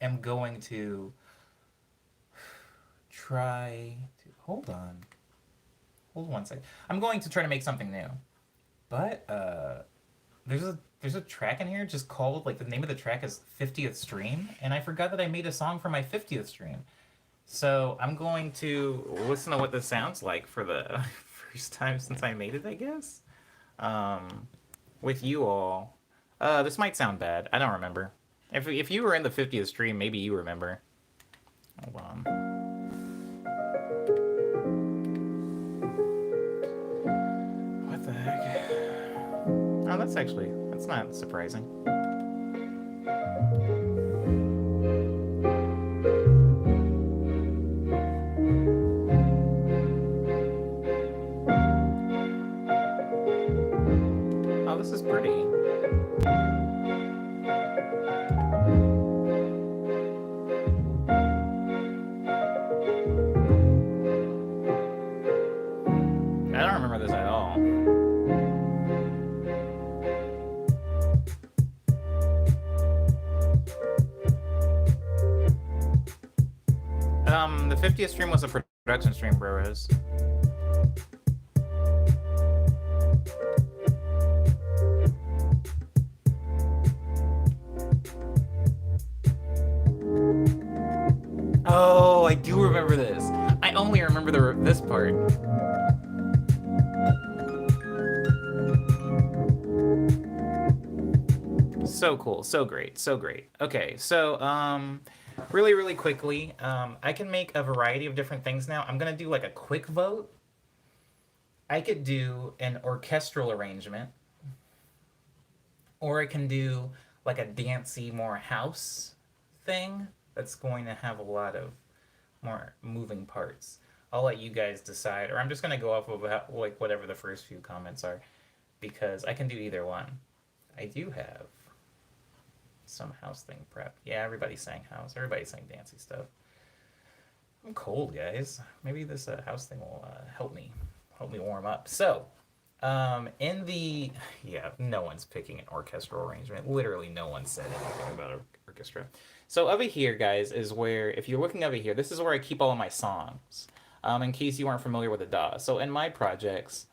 am going to try to, hold one second. I'm going to try to make something new. But, there's a track in here just called, like the name of the track is 50th Stream, and I forgot that I made a song for my 50th stream. So I'm going to listen to what this sounds like for the first time since I made it, I guess. With you all. This might sound bad. I don't remember. If you were in the 50th stream, maybe you remember. Hold on. What the heck? Oh, that's not surprising. Oh, this is pretty. I don't remember this at all. The 50th stream was a production stream, bros. Oh, I do remember this. I only remember this part. So cool, so great, so great. Okay, so really quickly, I can make a variety of different things now. I'm gonna do like a quick vote. I could do an orchestral arrangement, or I can do like a dancey, more house thing that's going to have a lot of more moving parts. I'll let you guys decide, or I'm just gonna go off of like whatever the first few comments are, because I can do either one. I do have some house thing prep. Yeah, everybody sang house. Everybody sang dancey stuff. I'm cold, guys. Maybe this house thing will help me warm up. So, in the yeah, no one's picking an orchestral arrangement. Literally, no one said anything about an orchestra. So over here, guys, is where if you're looking over here, this is where I keep all of my songs. In case you aren't familiar with the DAW. So in my projects,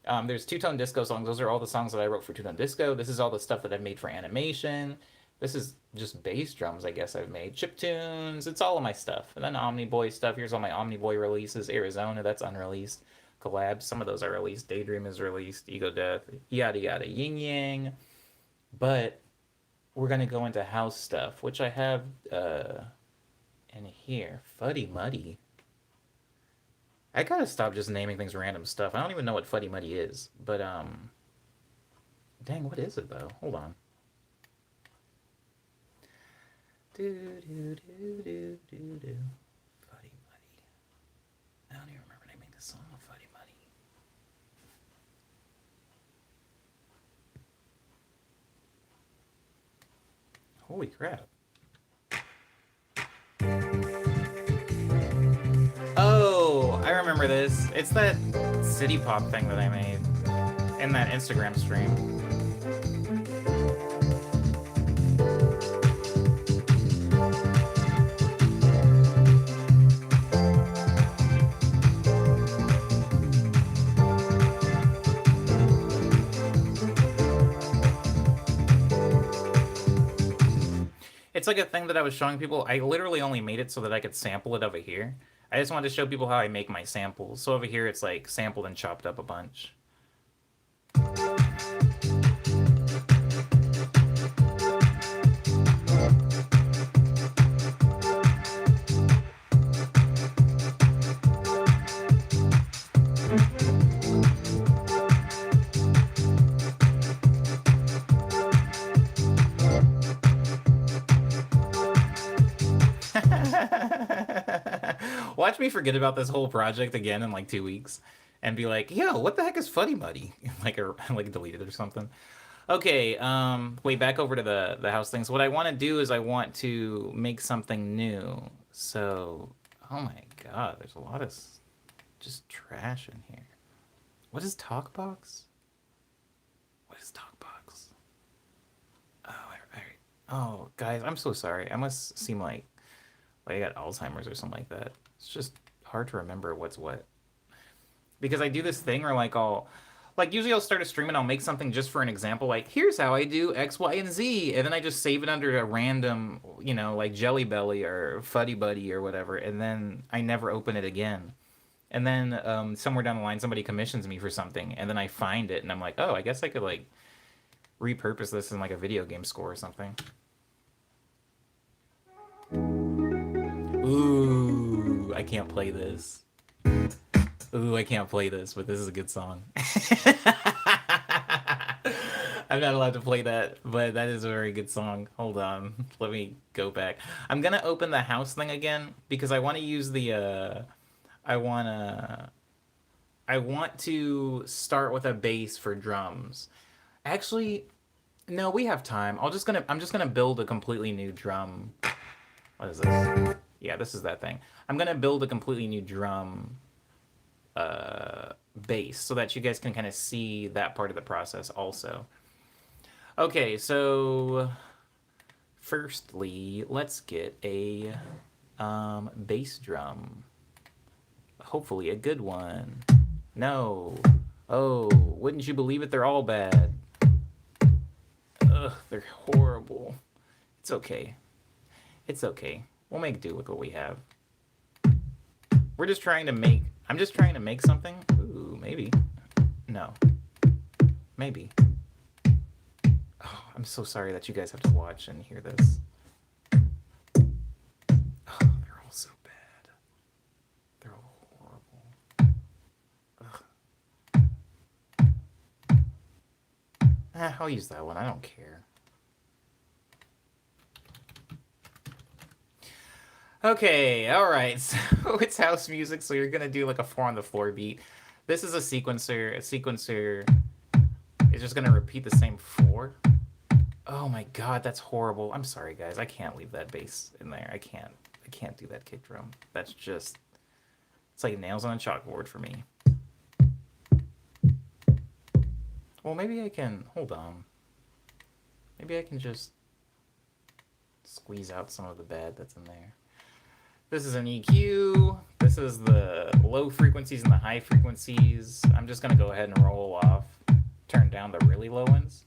there's two-tone disco songs. Those are all the songs that I wrote for two-tone disco. This is all the stuff that I've made for animation. This is just bass drums, I guess I've made. Chip tunes. It's all of my stuff. And then Omniboy stuff. Here's all my Omniboy releases. Arizona, that's unreleased. Collabs, some of those are released. Daydream is released. Ego Death, yada yada. Yin Yang. But we're going to go into house stuff, which I have in here. Fuddy Muddy. I gotta stop just naming things random stuff. I don't even know what Fuddy Muddy is. But, dang, what is it, though? Hold on. Do, do, do, do, do, do. Fuddy Muddy. I don't even remember naming this song Fuddy Muddy. Holy crap. Oh, I remember this. It's that city pop thing that I made in that Instagram stream. It's like a thing that I was showing people. I literally only made it so that I could sample it over here. I just wanted to show people how I make my samples. So over here, it's like sampled and chopped up a bunch. Watch me forget about this whole project again in like 2 weeks and be like, yo, what the heck is Fuddy Muddy? like delete it or something. Okay, wait, back over to the house things. What I want to do is I want to make something new. So, oh my god, there's a lot of just trash in here. What is Talkbox? What is Talkbox? Oh, guys, I'm so sorry. I must seem like I got Alzheimer's or something like that. It's just hard to remember what's what. Because I do this thing where usually I'll start a stream and I'll make something just for an example, like, here's how I do X, Y, and Z, and then I just save it under a random, like Jelly Belly or Fuddy Buddy or whatever, and then I never open it again. And then somewhere down the line, somebody commissions me for something, and then I find it, and I'm like, oh, I guess I could, repurpose this in, a video game score or something. Ooh, I can't play this. Ooh, I can't play this, but this is a good song. I'm not allowed to play that, but that is a very good song. Hold on. Let me go back. I'm going to open the house thing again because I want to use the... I want to start with a bass for drums. Actually, no, we have time. I'm just gonna build a completely new drum. What is this? Yeah, this is that thing. I'm gonna build a completely new drum bass so that you guys can kind of see that part of the process also. Okay, so firstly, let's get a bass drum. Hopefully a good one. No. Oh, wouldn't you believe it? They're all bad. Ugh, they're horrible. It's okay. It's okay. We'll make do with what we have. I'm just trying to make something. Ooh, maybe. No. Maybe. Oh, I'm so sorry that you guys have to watch and hear this. Oh, they're all so bad. They're all horrible. I'll use that one. I don't care. Okay, alright, so it's house music, so you're gonna do like a 4 on the floor beat. This is a sequencer. A sequencer is just gonna repeat the same 4. Oh, Oh my god, that's horrible. I'm sorry, guys. I can't leave that bass in there. I can't. I can't do that kick drum. That's just... It's like nails on a chalkboard for me. Well, maybe I can... Hold on. Maybe I can just squeeze out some of the bad that's in there. This is an EQ. This is the low frequencies and the high frequencies. I'm just going to go ahead and roll off. Turn down the really low ones.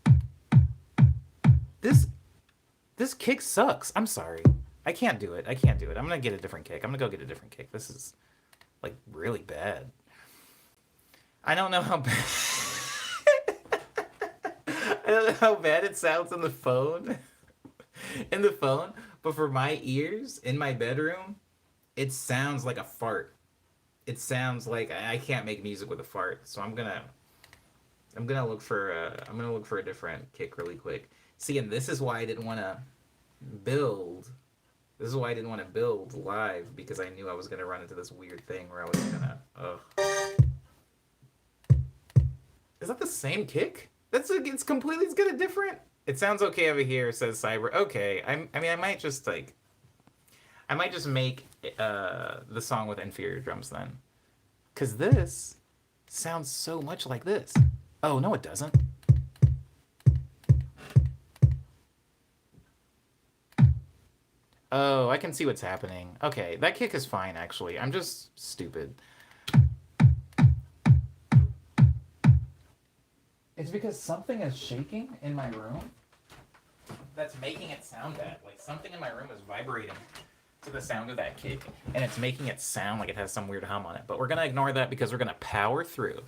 This kick sucks. I'm sorry. I can't do it. I can't do it. I'm going to get a different kick. I'm going to go get a different kick. This is, like, really bad. I don't know how bad... I don't know how bad it sounds on the phone. In the phone. But for my ears, in my bedroom, it sounds like a fart. It sounds like... I can't make music with a fart. So I'm gonna look for a different kick really quick. See, and this is why I didn't want to build. This is why I didn't want to build live, because I knew I was gonna run into this weird thing where I was gonna. Is that the same kick? It's completely. It's got a different. It sounds okay over here, says Cyber. Okay, I mean, I might just make the song with inferior drums then, because this sounds so much like this. Oh no, it doesn't. Oh, I can see what's happening. Okay, that kick is fine, actually. I'm just stupid. It's because something is shaking in my room that's making it sound bad. Like, something in my room is vibrating to the sound of that kick, and it's making it sound like it has some weird hum on it. But we're going to ignore that because we're going to power through.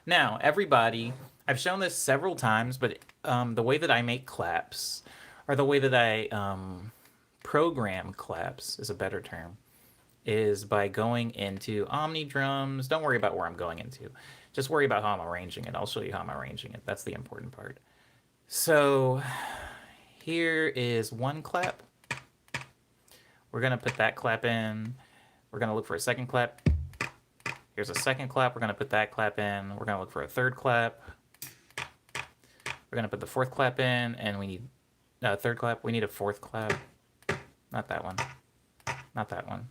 Now, everybody, I've shown this several times, but the way that I make claps, or the way that I... program claps is a better term, is by going into Omni drums. Don't worry about where I'm going into. Just worry about how I'm arranging it. I'll show you how I'm arranging it. That's the important part. So here is one clap. We're going to put that clap in. We're going to look for a second clap. Here's a second clap. We're going to put that clap in. We're going to look for a third clap. We're going to put the fourth clap in, and we need a third clap. We need a fourth clap. Not that one. Not that one.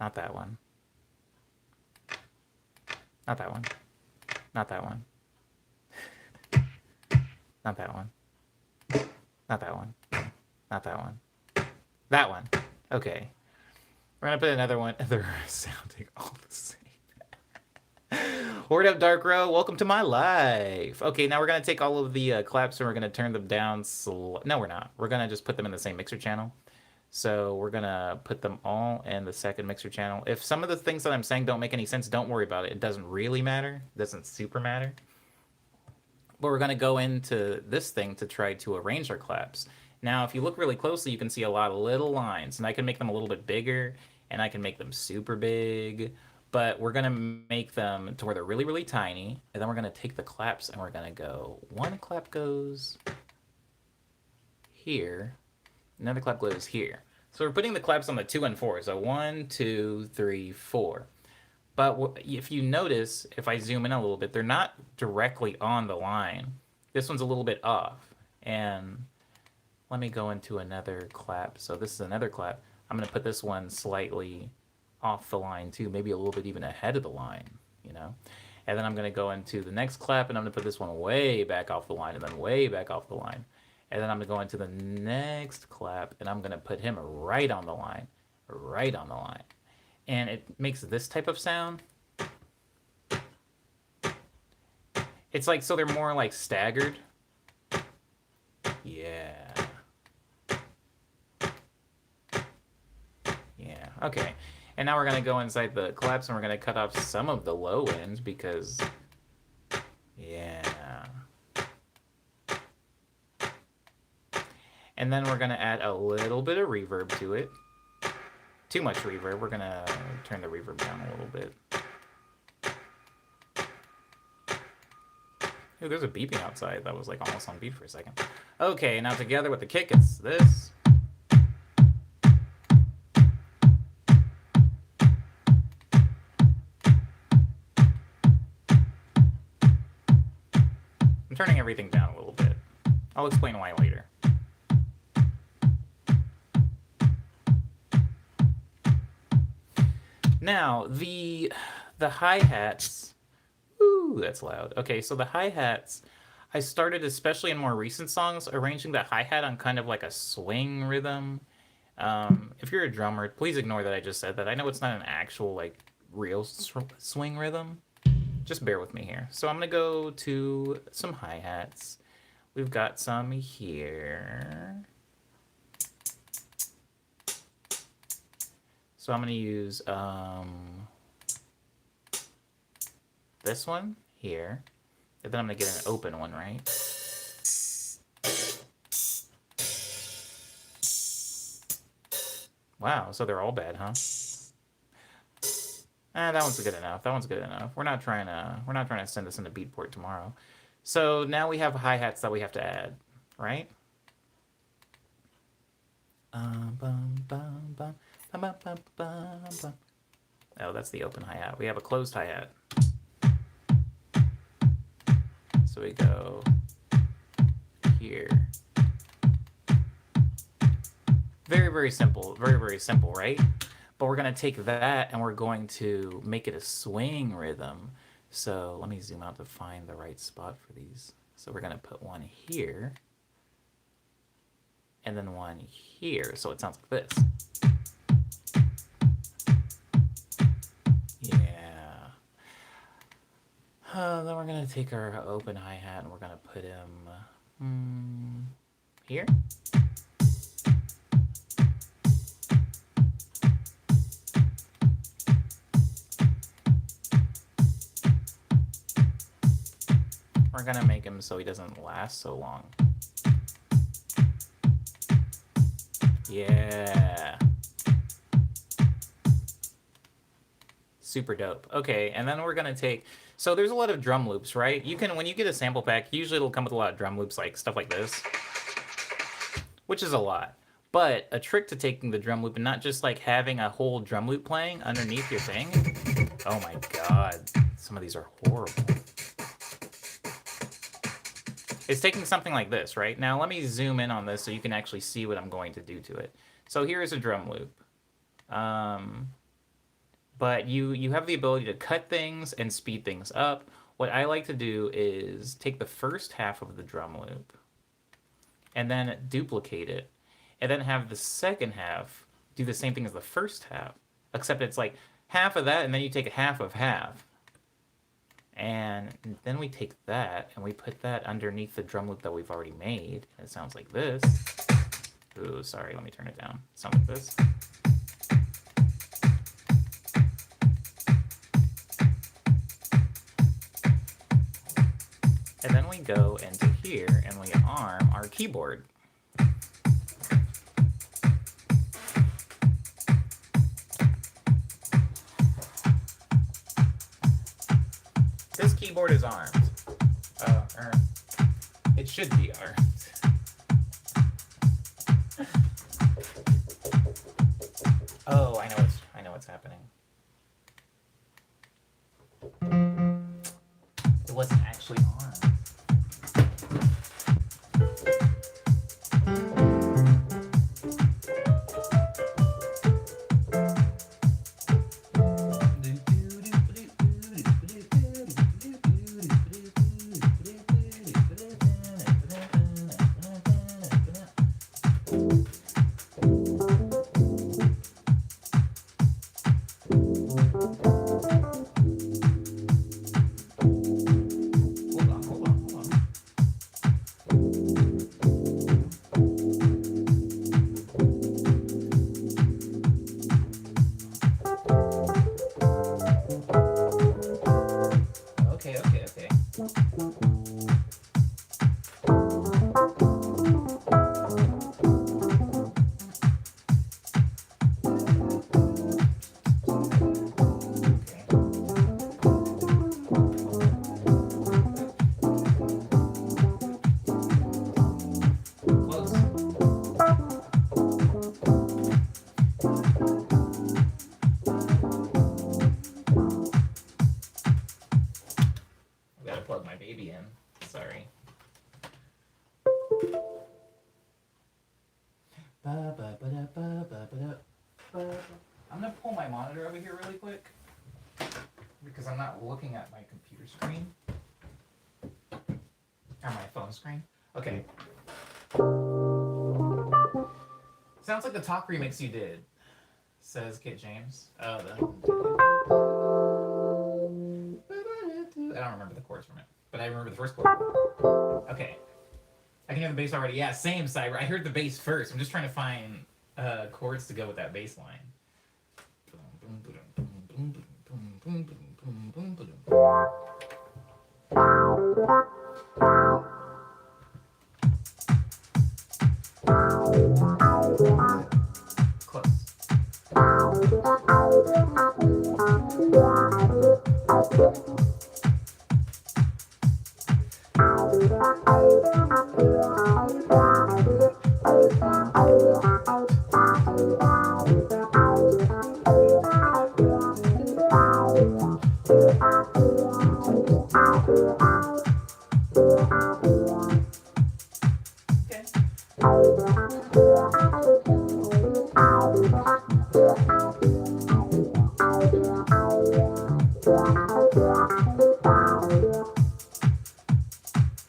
Not that one. Not that one. Not that one. Not that one. Not that one. Not that one. That one. Okay. We're gonna put another one. They're sounding all the same. Word up, Dark Row. Welcome to my life. Okay, now we're going to take all of the claps and we're going to turn them down slow. No, we're not. We're going to just put them in the same mixer channel. So we're going to put them all in the second mixer channel. If some of the things that I'm saying don't make any sense, don't worry about it. It doesn't really matter. It doesn't super matter. But we're going to go into this thing to try to arrange our claps. Now, if you look really closely, you can see a lot of little lines. And I can make them a little bit bigger, and I can make them super big. But we're going to make them to where they're really, really tiny. And then we're going to take the claps and we're going to go, one clap goes here. Another clap goes here. So we're putting the claps on the 2 and 4. So 1, 2, 3, 4. But if you notice, if I zoom in a little bit, they're not directly on the line. This one's a little bit off. And let me go into another clap. So this is another clap. I'm going to put this one slightly off the line too, maybe a little bit even ahead of the line, you know. And then I'm going to go into the next clap and I'm going to put this one way back off the line and then way back off the line. And then I'm going to go into the next clap and I'm going to put him right on the line, right on the line. And it makes this type of sound. It's like, so they're more like staggered. Yeah. Yeah, okay. And now we're going to go inside the claps and we're going to cut off some of the low ends because, yeah. And then we're going to add a little bit of reverb to it. Too much reverb. We're going to turn the reverb down a little bit. Ooh, there's a beeping outside. That was like almost on beat for a second. Okay, now together with the kick, it's this. turning everything down a little bit. I'll explain why later. Now, the hi-hats... Ooh, that's loud. Okay, so the hi-hats, I started, especially in more recent songs, arranging the hi-hat on kind of like a swing rhythm. If you're a drummer, please ignore that I just said that. I know it's not an actual, like, real swing rhythm. Just bear with me here. So I'm going to go to some hi-hats. We've got some here. So I'm going to use this one here. And then I'm going to get an open one, right? Wow, so they're all bad, huh? That one's good enough. That one's good enough. We're not trying to send this into Beatport tomorrow. So now we have hi-hats that we have to add, right? Oh, that's the open hi-hat. We have a closed hi-hat. So we go here. Very, very simple. Very, very simple, right? But we're going to take that and we're going to make it a swing rhythm. So let me zoom out to find the right spot for these. So we're going to put one here. And then one here. So it sounds like this. Yeah. Then we're going to take our open hi-hat and we're going to put him here. We're going to make him so he doesn't last so long. Yeah. Super dope. Okay, and then we're going to take... So there's a lot of drum loops, right? You can, when you get a sample pack, usually it'll come with a lot of drum loops, like stuff like this. Which is a lot. But a trick to taking the drum loop and not just like having a whole drum loop playing underneath your thing. Oh my god. Some of these are horrible. It's taking something like this, right? Now let me zoom in on this so you can actually see what I'm going to do to it. So here is a drum loop. But you have the ability to cut things and speed things up. What I like to do is take the first half of the drum loop and then duplicate it, and then have the second half do the same thing as the first half, except it's like half of that and then you take a half of half. And then we take that and we put that underneath the drum loop that we've already made. It sounds like this. Ooh, sorry, let me turn it down. It sounds like this. And then we go into here and we arm our keyboard. This keyboard is armed. It should be armed. Oh, I know what's happening. It wasn't actually armed. I'm not looking at my computer screen. Or my phone screen. Okay. Sounds like the talk remix you did, says Kit James. Oh, I don't remember the chords from it, but I remember the first chord. Okay. I can hear the bass already. Yeah, same, Cyber. I heard the bass first. I'm just trying to find chords to go with that bass line. Close.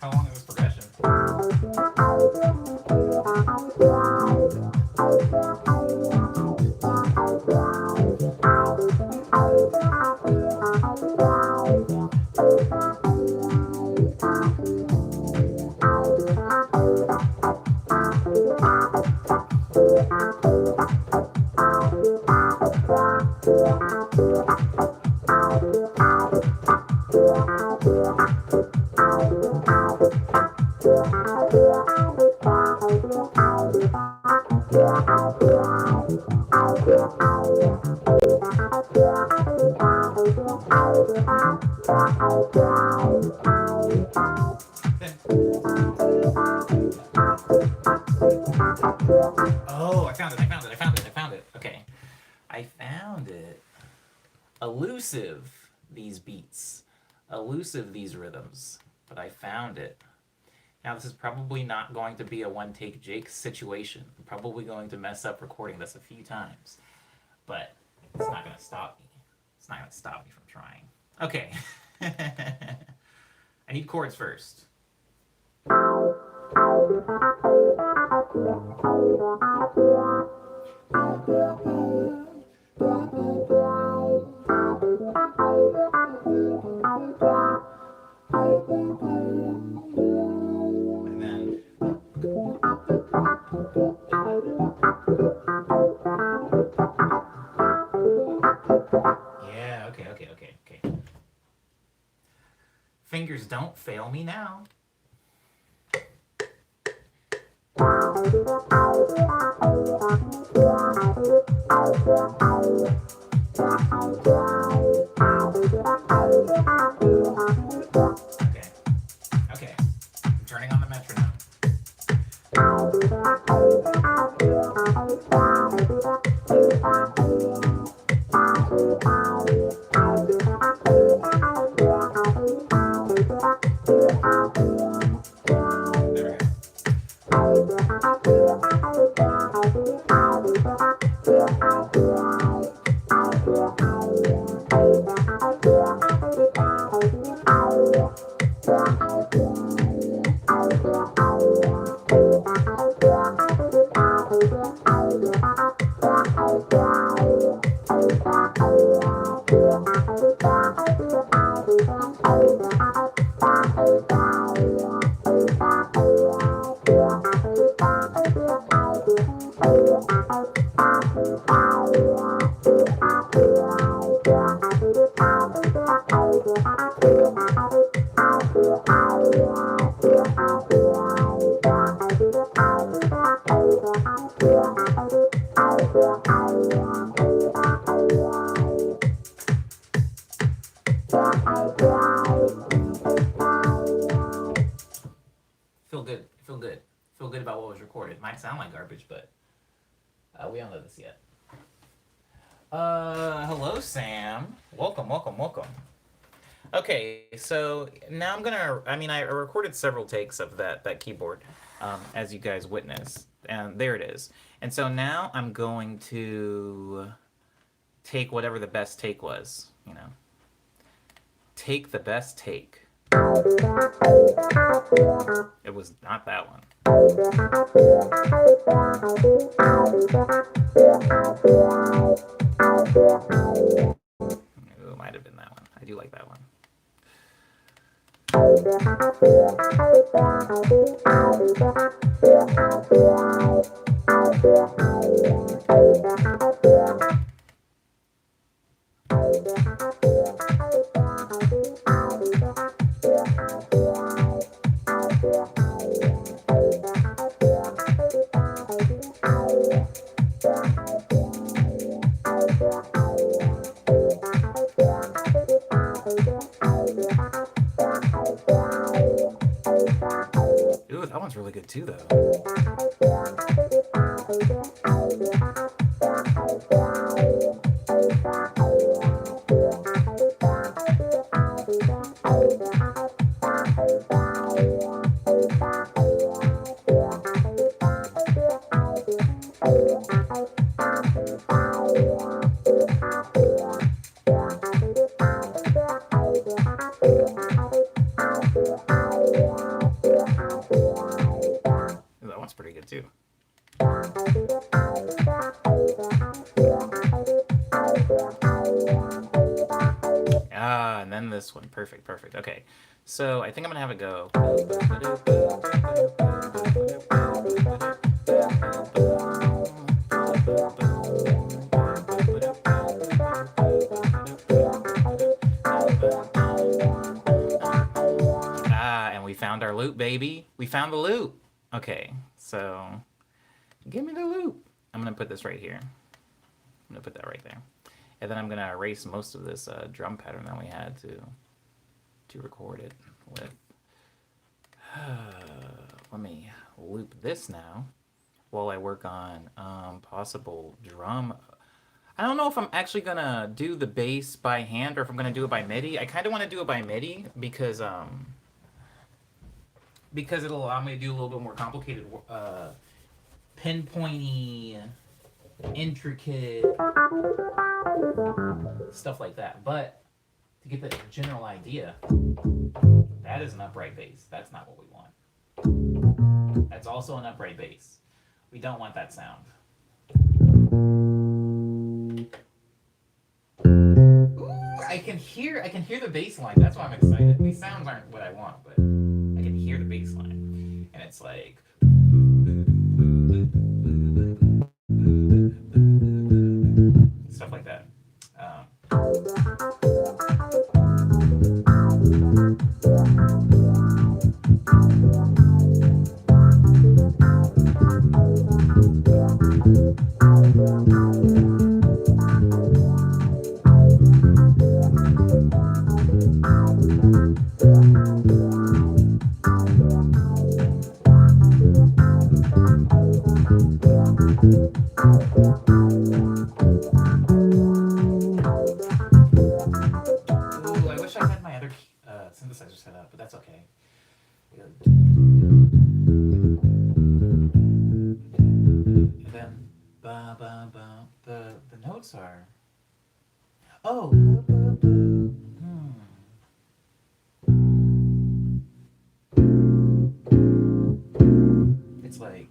How long is this progression? Oh, I found it. Okay. I found it. Elusive, these beats. Elusive, these rhythms. But I found it. Now, this is probably not going to be a one-take Jake situation. I'm probably going to mess up recording this a few times. But it's not going to stop me. It's not going to stop me from trying. Okay. I need chords first. And then yeah, okay. Fingers don't fail me now. Okay. I'm turning on the metronome. Feel good about what was recorded. Might sound like garbage, but we don't know this yet. Hello, Sam. Welcome. Okay, so now I recorded several takes of that keyboard, as you guys witnessed, and there it is. And so now I'm going to take whatever the best take was, take the best take. It was not that one. It might have been that one. I do like that one. Ooh, that one's really good too, though. That one's pretty good too. And then this one. Perfect, perfect. Okay, so I think I'm gonna have it go. And we found our loop, baby. We found the loop. Okay, so give me the loop. I'm gonna put this right here. I'm gonna put that right there. And then I'm gonna erase most of this drum pattern that we had to record it with. Let me loop this now while I work on possible drum. I don't know if I'm actually gonna do the bass by hand or if I'm gonna do it by MIDI. I kind of want to do it by MIDI because it'll allow me to do a little bit more complicated, pinpointy, intricate stuff like that. But to get the general idea, that is an upright bass. That's not what we want. That's also an upright bass. We don't want that sound. Ooh, I can hear the bass line. That's why I'm excited. These sounds aren't what I want, but I can hear the bass line. And it's like stuff like that. Ooh, I wish I had my other synthesizer set up, but that's okay. And then ba ba ba. The notes are. Oh. It's like.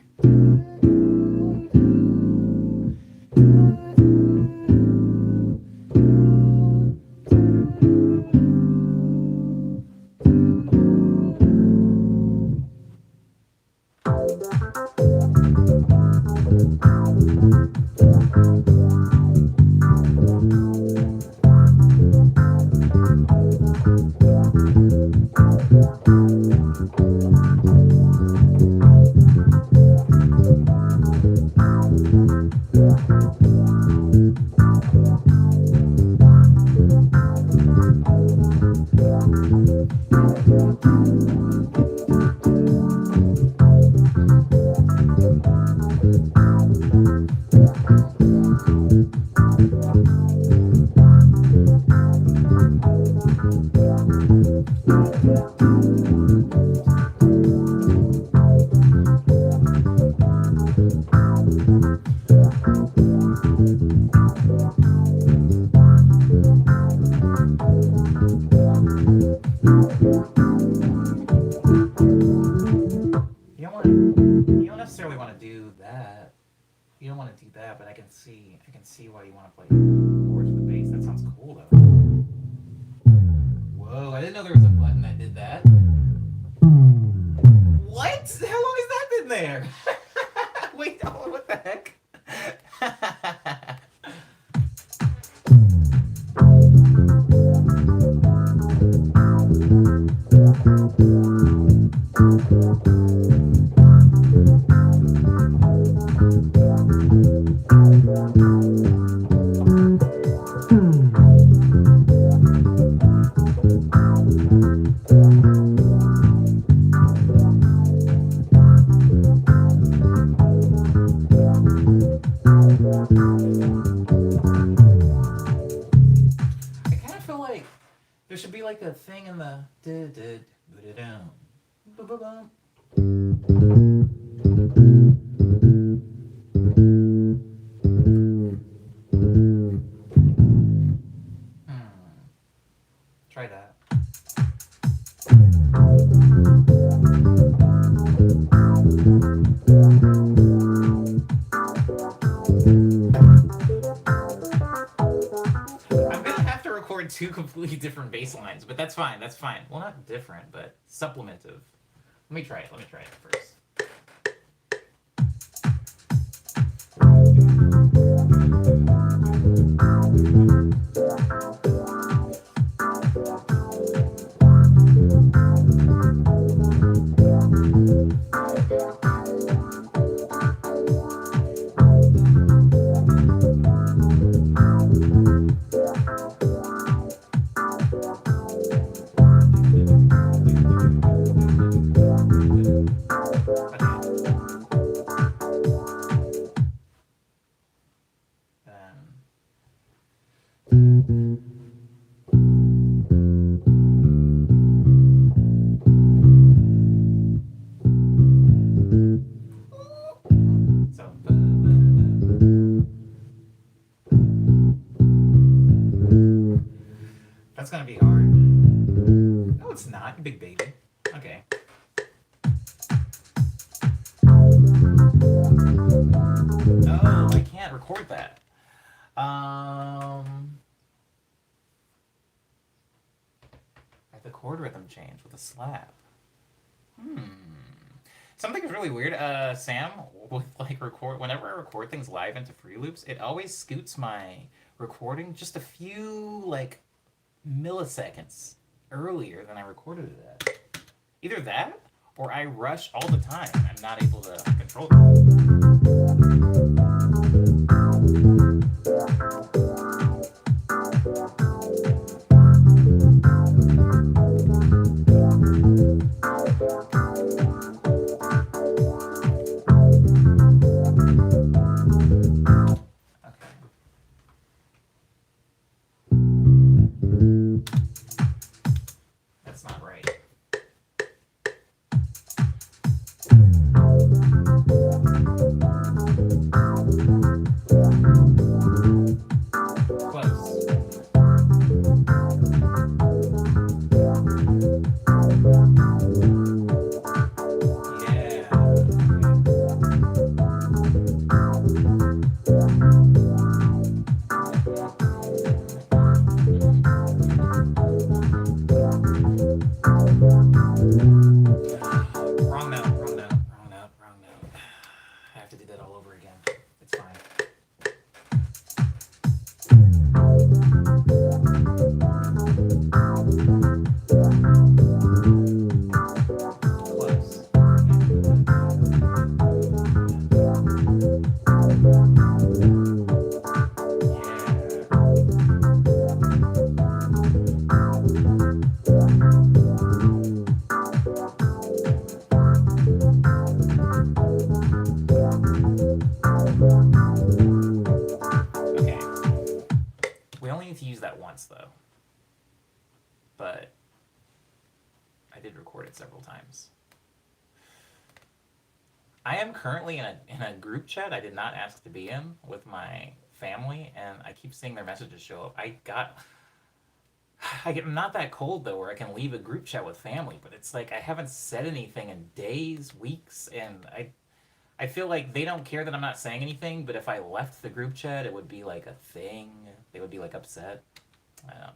that. You don't want to do that, but I can see why you want to play chords with the bass. That sounds cool though. Whoa, I didn't know there was a button that did that. What? How long has that been there? Wait, oh, what the heck? I kind of feel like there should be like a thing in the Try that. I'm gonna have to record two completely different bass lines, but that's fine. That's fine. Well, not different, but supplementive. Let me try it. Let me try it first. So, that's gonna be hard. No, it's not, you big baby. Okay. Oh, I can't record that. I have the chord rhythm change with a slap. Something is really weird, Sam, with like whenever I record things live into Free Loops, it always scoots my recording just a few like milliseconds earlier than I recorded it at. Either that or I rush all the time. I'm not able to control That's not right. Close. Yeah. Wrong note, wrong note, wrong note, wrong note. I have to do that all over again. It's fine. Close. Okay. We only need to use that once though. But I did record it several times. I am currently in a group chat I did not ask to be in with my family, and I keep seeing their messages show up. I'm not that cold though where I can leave a group chat with family, but it's like I haven't said anything in days, weeks, and I feel like they don't care that I'm not saying anything, but if I left the group chat, it would be like a thing. They would be like upset. I don't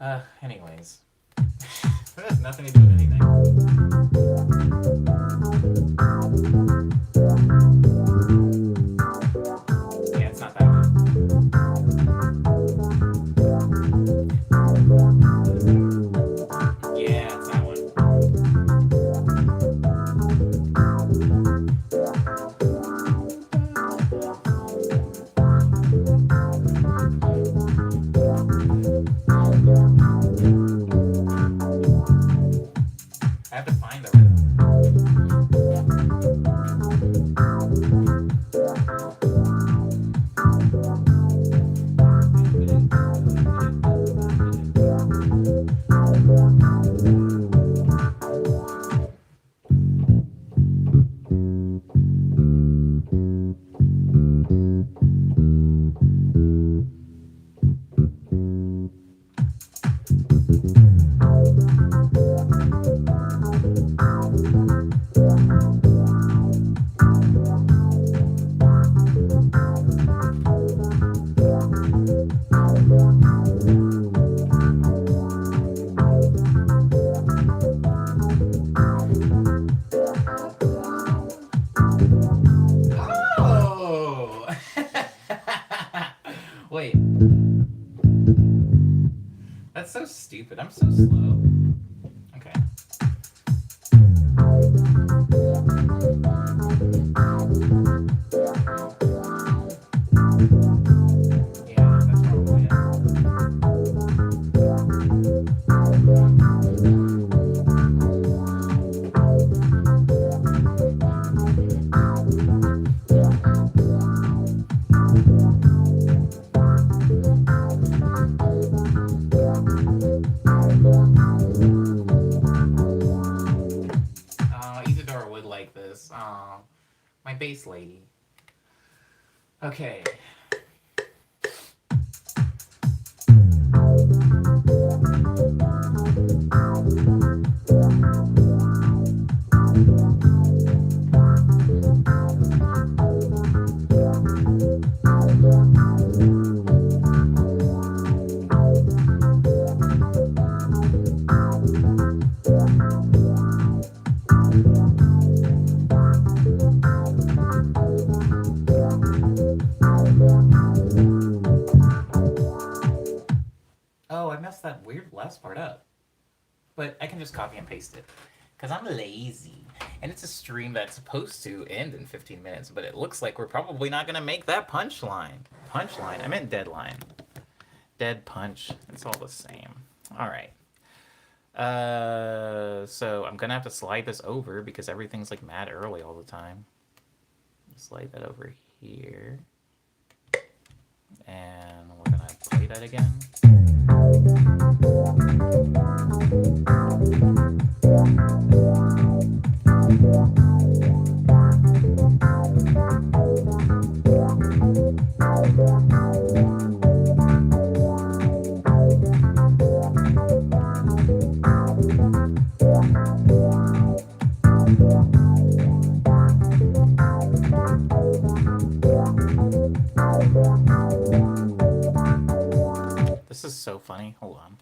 know. Anyways. That has nothing to do with anything. Yeah, it's not that one. Yeah, it's that one. I have to find the rhythm. Oh! Wait. That's so stupid. I'm so slow. Okay. Yeah, that's probably it. Isadora would like this. Aw, my bass lady. Okay. Oh, I messed that weird last part up. But I can just copy and paste it. Because I'm lazy. And it's a stream that's supposed to end in 15 minutes, but it looks like we're probably not going to make that punchline. Punchline? I meant deadline. Dead punch. It's all the same. Alright. So I'm going to have to slide this over because everything's like mad early all the time. Slide that over here. And we're going to play that again. This is so funny. Hold on.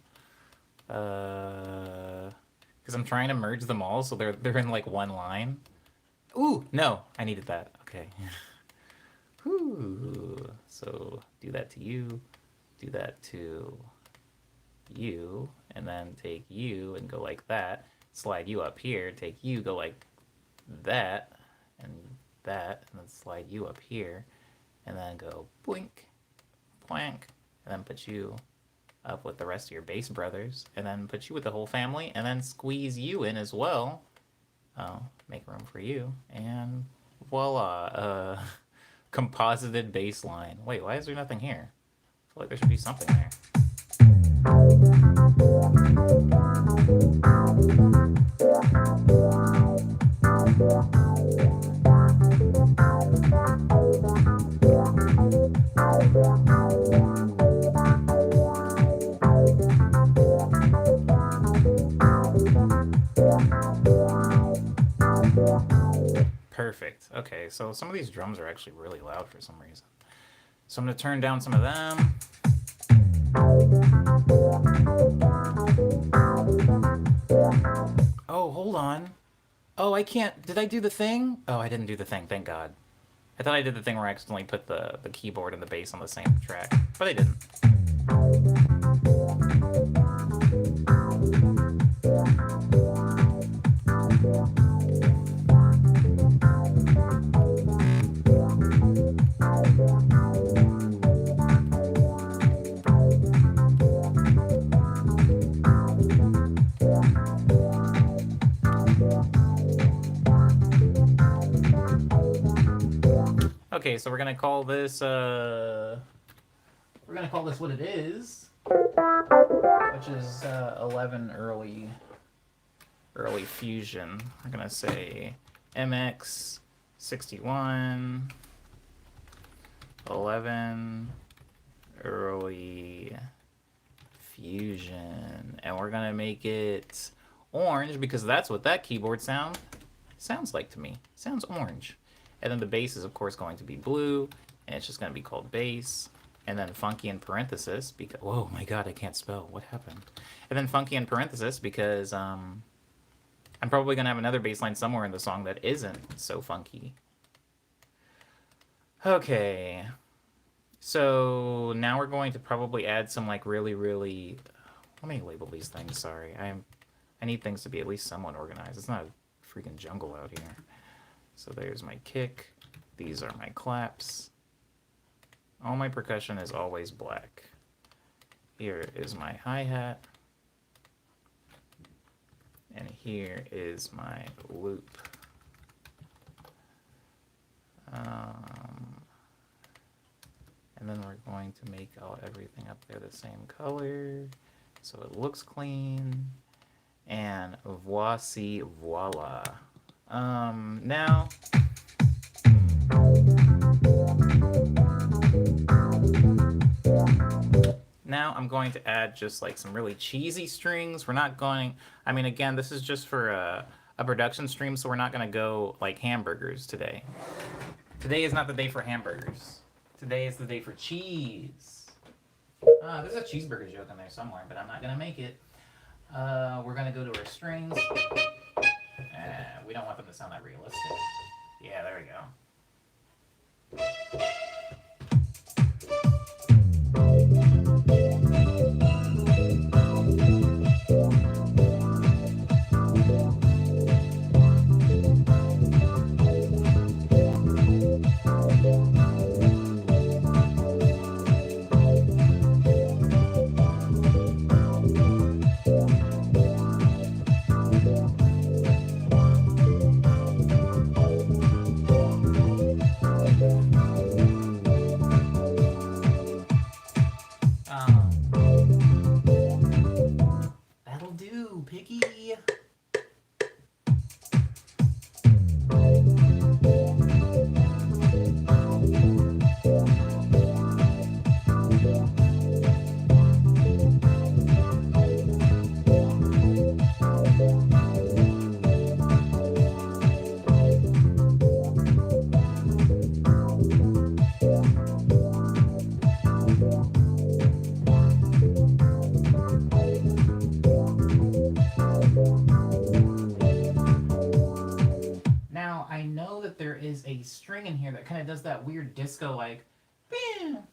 Because I'm trying to merge them all so they're in like one line. Ooh, no, I needed that. Okay. Whew. So do that to you, do that to you, and then take you and go like that. Slide you up here, take you, go like that, and then slide you up here, and then go boink, plank, and then put you up with the rest of your bass brothers, and then put you with the whole family, and then squeeze you in as well. Oh, make room for you, and voila, composited bass line. Wait, why is there nothing here? I feel like there should be something there. perfect. Okay, so some of these drums are actually really loud for some reason. So I'm going to turn down some of them. Oh, hold on. Oh, I can't... Did I do the thing? Oh, I didn't do the thing, thank God. I thought I did the thing where I accidentally put the keyboard and the bass on the same track, but I didn't. Okay, so we're gonna call this what it is, which is 11 early fusion. We're gonna say MX 61 11 early fusion, and we're gonna make it orange because that's what that keyboard sounds like to me. Sounds orange. And then the bass is, of course, going to be blue, and it's just going to be called bass. And then funky in parenthesis, because... Whoa, my God, I can't spell. What happened? And then funky in parenthesis, because I'm probably going to have another bass line somewhere in the song that isn't so funky. Okay. So now we're going to probably add some, like, really... Let me label these things, sorry. I need things to be at least somewhat organized. It's not a freaking jungle out here. So there's my kick, these are my claps. All my percussion is always black. Here is my hi-hat. And here is my loop. And then we're going to make everything up there the same color, so it looks clean. And voici, voila. Now I'm going to add just like some really cheesy strings. We're not going, I mean, again, this is just for a production stream, so we're not going to go like hamburgers today. Today is not the day for hamburgers. Today is the day for cheese. There's a cheeseburger joke in there somewhere, but I'm not going to make it. We're going to go to our strings. We don't want them to sound that realistic. Yeah, there we go. That'll do, Piggy. A string in here that kind of does that weird disco like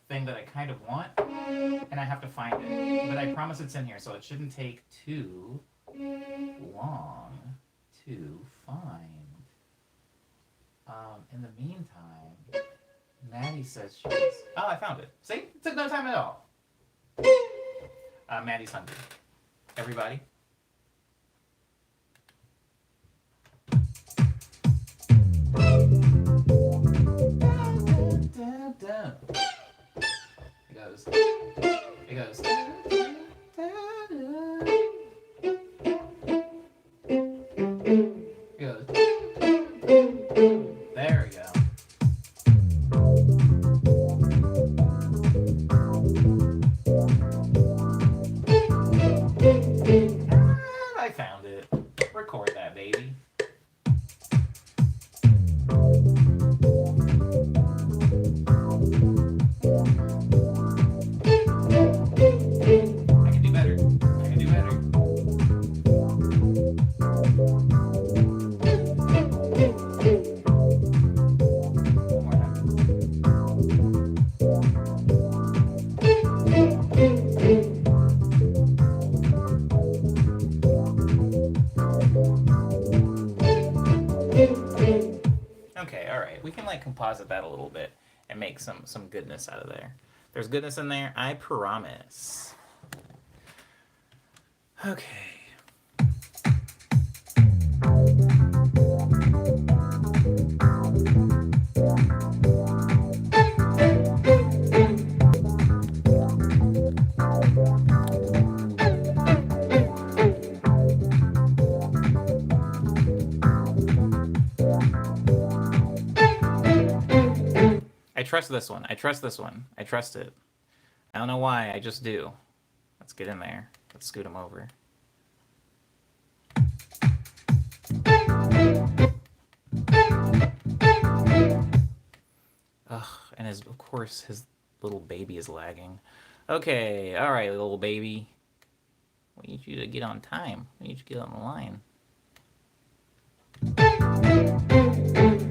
thing that I kind of want, and I have to find it, but I promise it's in here, so it shouldn't take too long to find. In the meantime, Maddie says she's... Oh, I found it. See? It took no time at all. Maddie's hungry. Everybody? It goes. There we go. I found it. Record that, baby. Okay, all right. We can like composite that a little bit and make some goodness out of there. There's goodness in there, I promise. Okay. I trust this one. I trust this one. I trust it. I don't know why. I just do. Let's get in there. Let's scoot him over. Ugh, and of course, his little baby is lagging. Okay, all right, little baby. We need you to get on time. We need you to get on the line.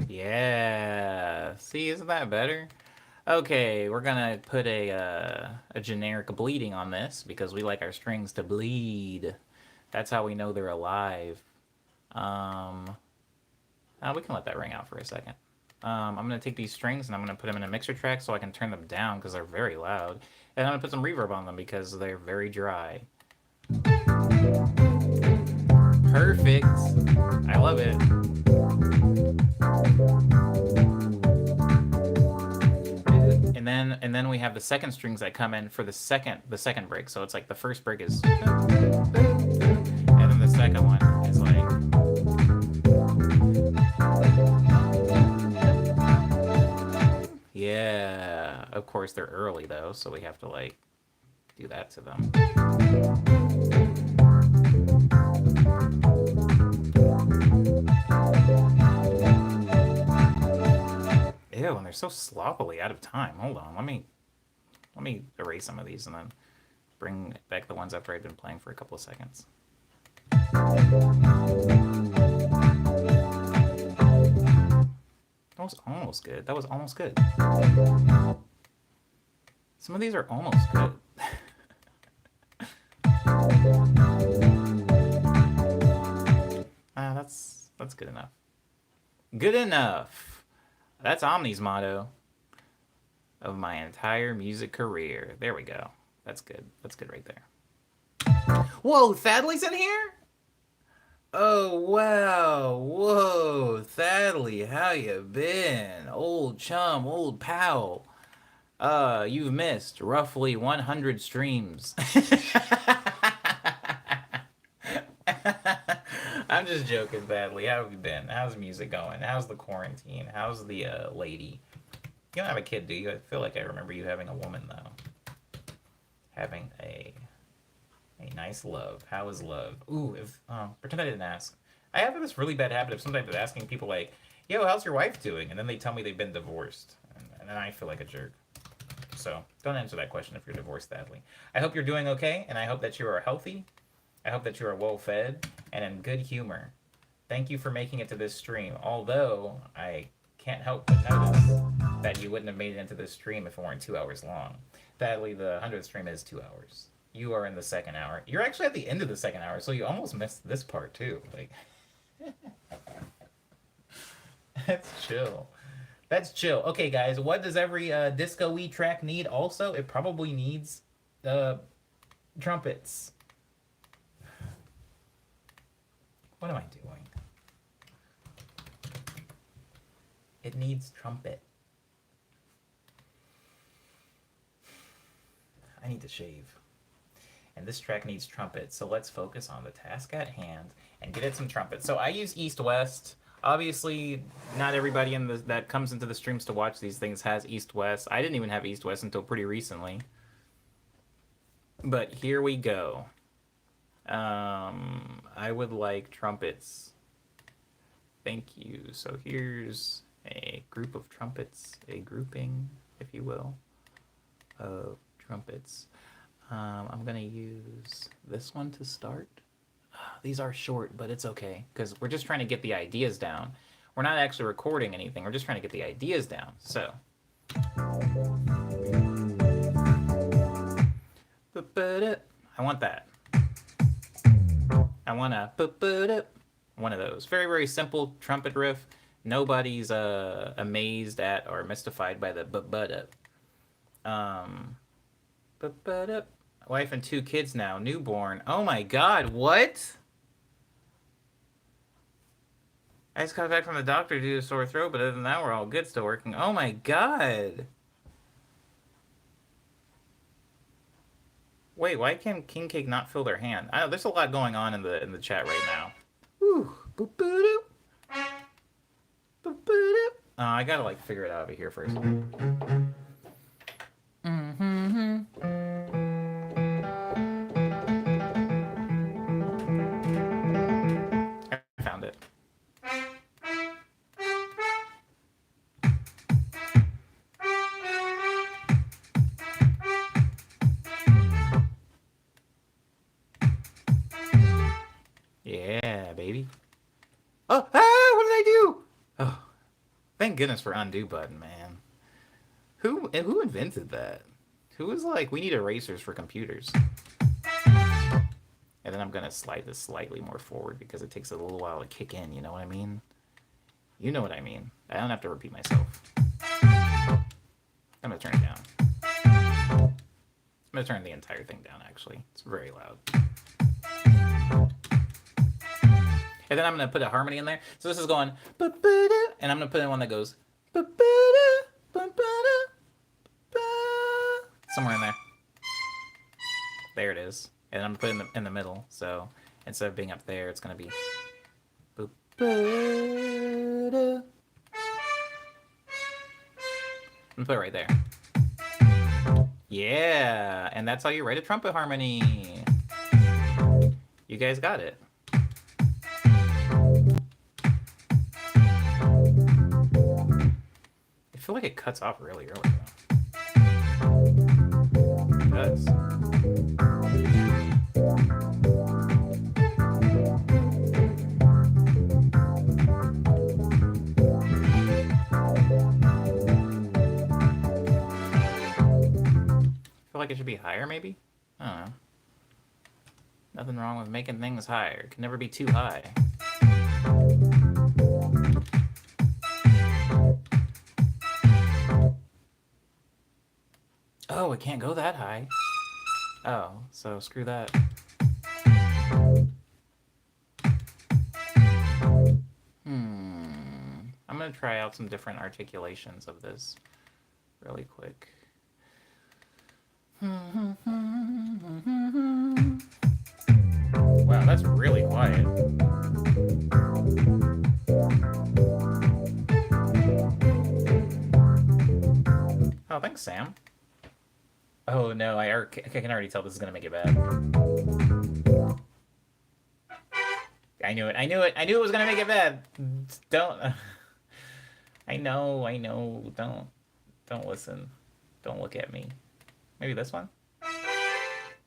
Yeah. See, isn't that better? Okay, we're gonna put a generic bleeding on this because we like our strings to bleed. That's how we know they're alive. We can let that ring out for a second. I'm gonna take these strings and I'm gonna put them in a mixer track so I can turn them down because they're very loud. And I'm gonna put some reverb on them because they're very dry. Perfect. I love it. And then we have the second strings that come in for the second break. So it's like the first break is, and then the second one is like. Yeah, of course they're early though, so we have to like do that to them. Ew, and they're so sloppily out of time. Hold on, let me erase some of these and then bring back the ones after I've been playing for a couple of seconds. That was almost good. That was almost good. Some of these are almost good. That's good enough. Good enough. That's Omni's motto of my entire music career. There we go. That's good. That's good right there. Whoa, Thadley's in here? Oh, wow. Whoa, Thadley, how you been? Old chum, old pal. You've missed roughly 100 streams. I'm just joking, Thadley. How have you been? How's music going? How's the quarantine? How's the lady? You don't have a kid, do you? I feel like I remember you having a woman, though. Having a nice love. How is love? Ooh, pretend I didn't ask. I have this really bad habit of sometimes asking people like, yo, how's your wife doing? And then they tell me they've been divorced. And then I feel like a jerk. So don't answer that question if you're divorced, Thadley. I hope you're doing okay, and I hope that you are healthy. I hope that you are well-fed and in good humor. Thank you for making it to this stream, although I can't help but notice that you wouldn't have made it into this stream if it weren't 2 hours long. Thadley, the 100th stream is 2 hours. You are in the second hour. You're actually at the end of the second hour, so you almost missed this part, too. Like, that's chill. That's chill. Okay, guys, what does every disco-y track need also? It probably needs trumpets. What am I doing? It needs trumpet. I need to shave. And this track needs trumpet, so let's focus on the task at hand and get it some trumpet. So I use East-West. Obviously, not everybody that comes into the streams to watch these things has East-West. I didn't even have East-West until pretty recently. But here we go. I would like trumpets. Thank you. So here's a group of trumpets, a grouping, if you will, of trumpets. I'm gonna use this one to start. These are short, but it's okay, because we're just trying to get the ideas down. We're not actually recording anything, we're just trying to get the ideas down. So I want that. I want to one of those. Very, very simple trumpet riff. Nobody's amazed at or mystified by the but up. But up. Wife and 2 kids now, newborn. Oh my god, what? I just got back from the doctor due to sore throat, but other than that, we're all good, still working. Oh my god. Wait, why can King Cake not fill their hand? I know there's a lot going on in the chat right now. Woo. I gotta like figure it out over here first. I found it. Yeah, baby. Oh, what did I do? Oh, thank goodness for undo button, man. Who invented that? Who was like, we need erasers for computers? And then I'm gonna slide this slightly more forward because it takes a little while to kick in. You know what I mean? You know what I mean. I don't have to repeat myself. I'm gonna turn it down. I'm gonna turn the entire thing down. Actually, it's very loud. And then I'm gonna put a harmony in there. So this is going, and I'm gonna put in one that goes somewhere in there. There it is. And I'm gonna put it in the middle. So instead of being up there, it's gonna be. I'm gonna put it right there. Yeah, and that's how you write a trumpet harmony. You guys got it. I feel like it cuts off really early though. It does. I feel like it should be higher maybe? I don't know. Nothing wrong with making things higher. It can never be too high. Oh, it can't go that high. Oh, so screw that. I'm gonna try out some different articulations of this really quick. Wow, that's really quiet. Oh, thanks, Sam. Oh no, I can already tell this is gonna make it bad. I knew it. I knew it. I knew it was gonna make it bad. Don't. I know. Don't listen. Don't look at me. Maybe this one?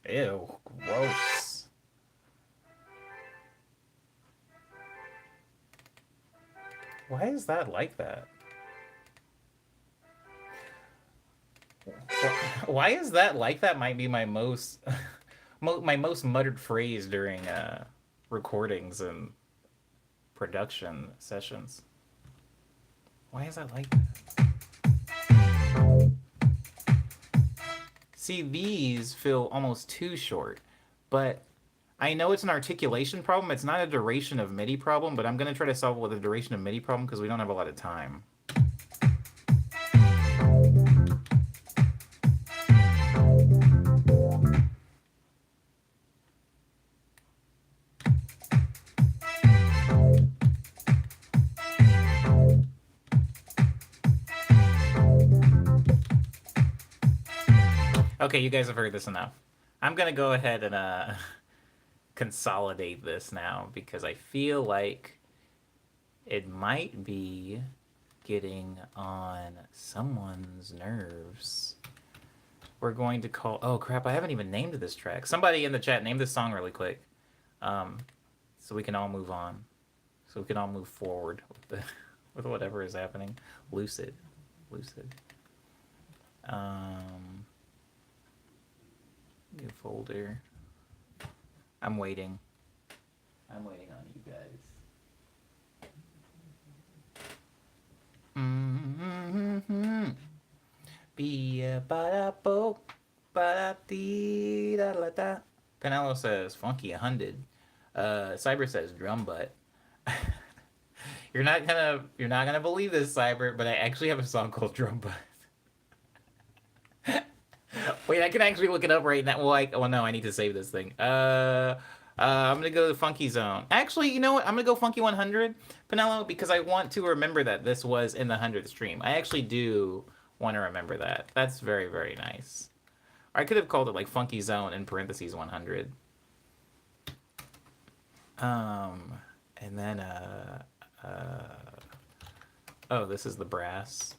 Ew, gross. Why is that like that? Why is that like that? Might be my most my most muttered phrase during recordings and production sessions. Why is that like that? See, these feel almost too short, but I know it's an articulation problem. It's not a duration of MIDI problem, but I'm going to try to solve it with a duration of MIDI problem because we don't have a lot of time. Okay, you guys have heard this enough. I'm going to go ahead and consolidate this now because I feel like it might be getting on someone's nerves. We're going to call... Oh, crap, I haven't even named this track. Somebody in the chat, name this song really quick. So we can all move on. So we can all move forward with whatever is happening. Lucid. New folder. I'm waiting. I'm waiting on you guys. bo ba dee da la da. Penelo says funky 100. Cyber says drum butt. You're not gonna believe this, Cyber, but I actually have a song called Drum Butt. Wait, I can actually look it up right now. Well, no, I need to save this thing. I'm gonna go to Funky Zone. Actually, you know what? I'm gonna go Funky 100, Penelo, because I want to remember that this was in the 100th stream. I actually do want to remember that. That's very, very nice. Or I could have called it like Funky Zone in parentheses 100. And then oh, this is the brass.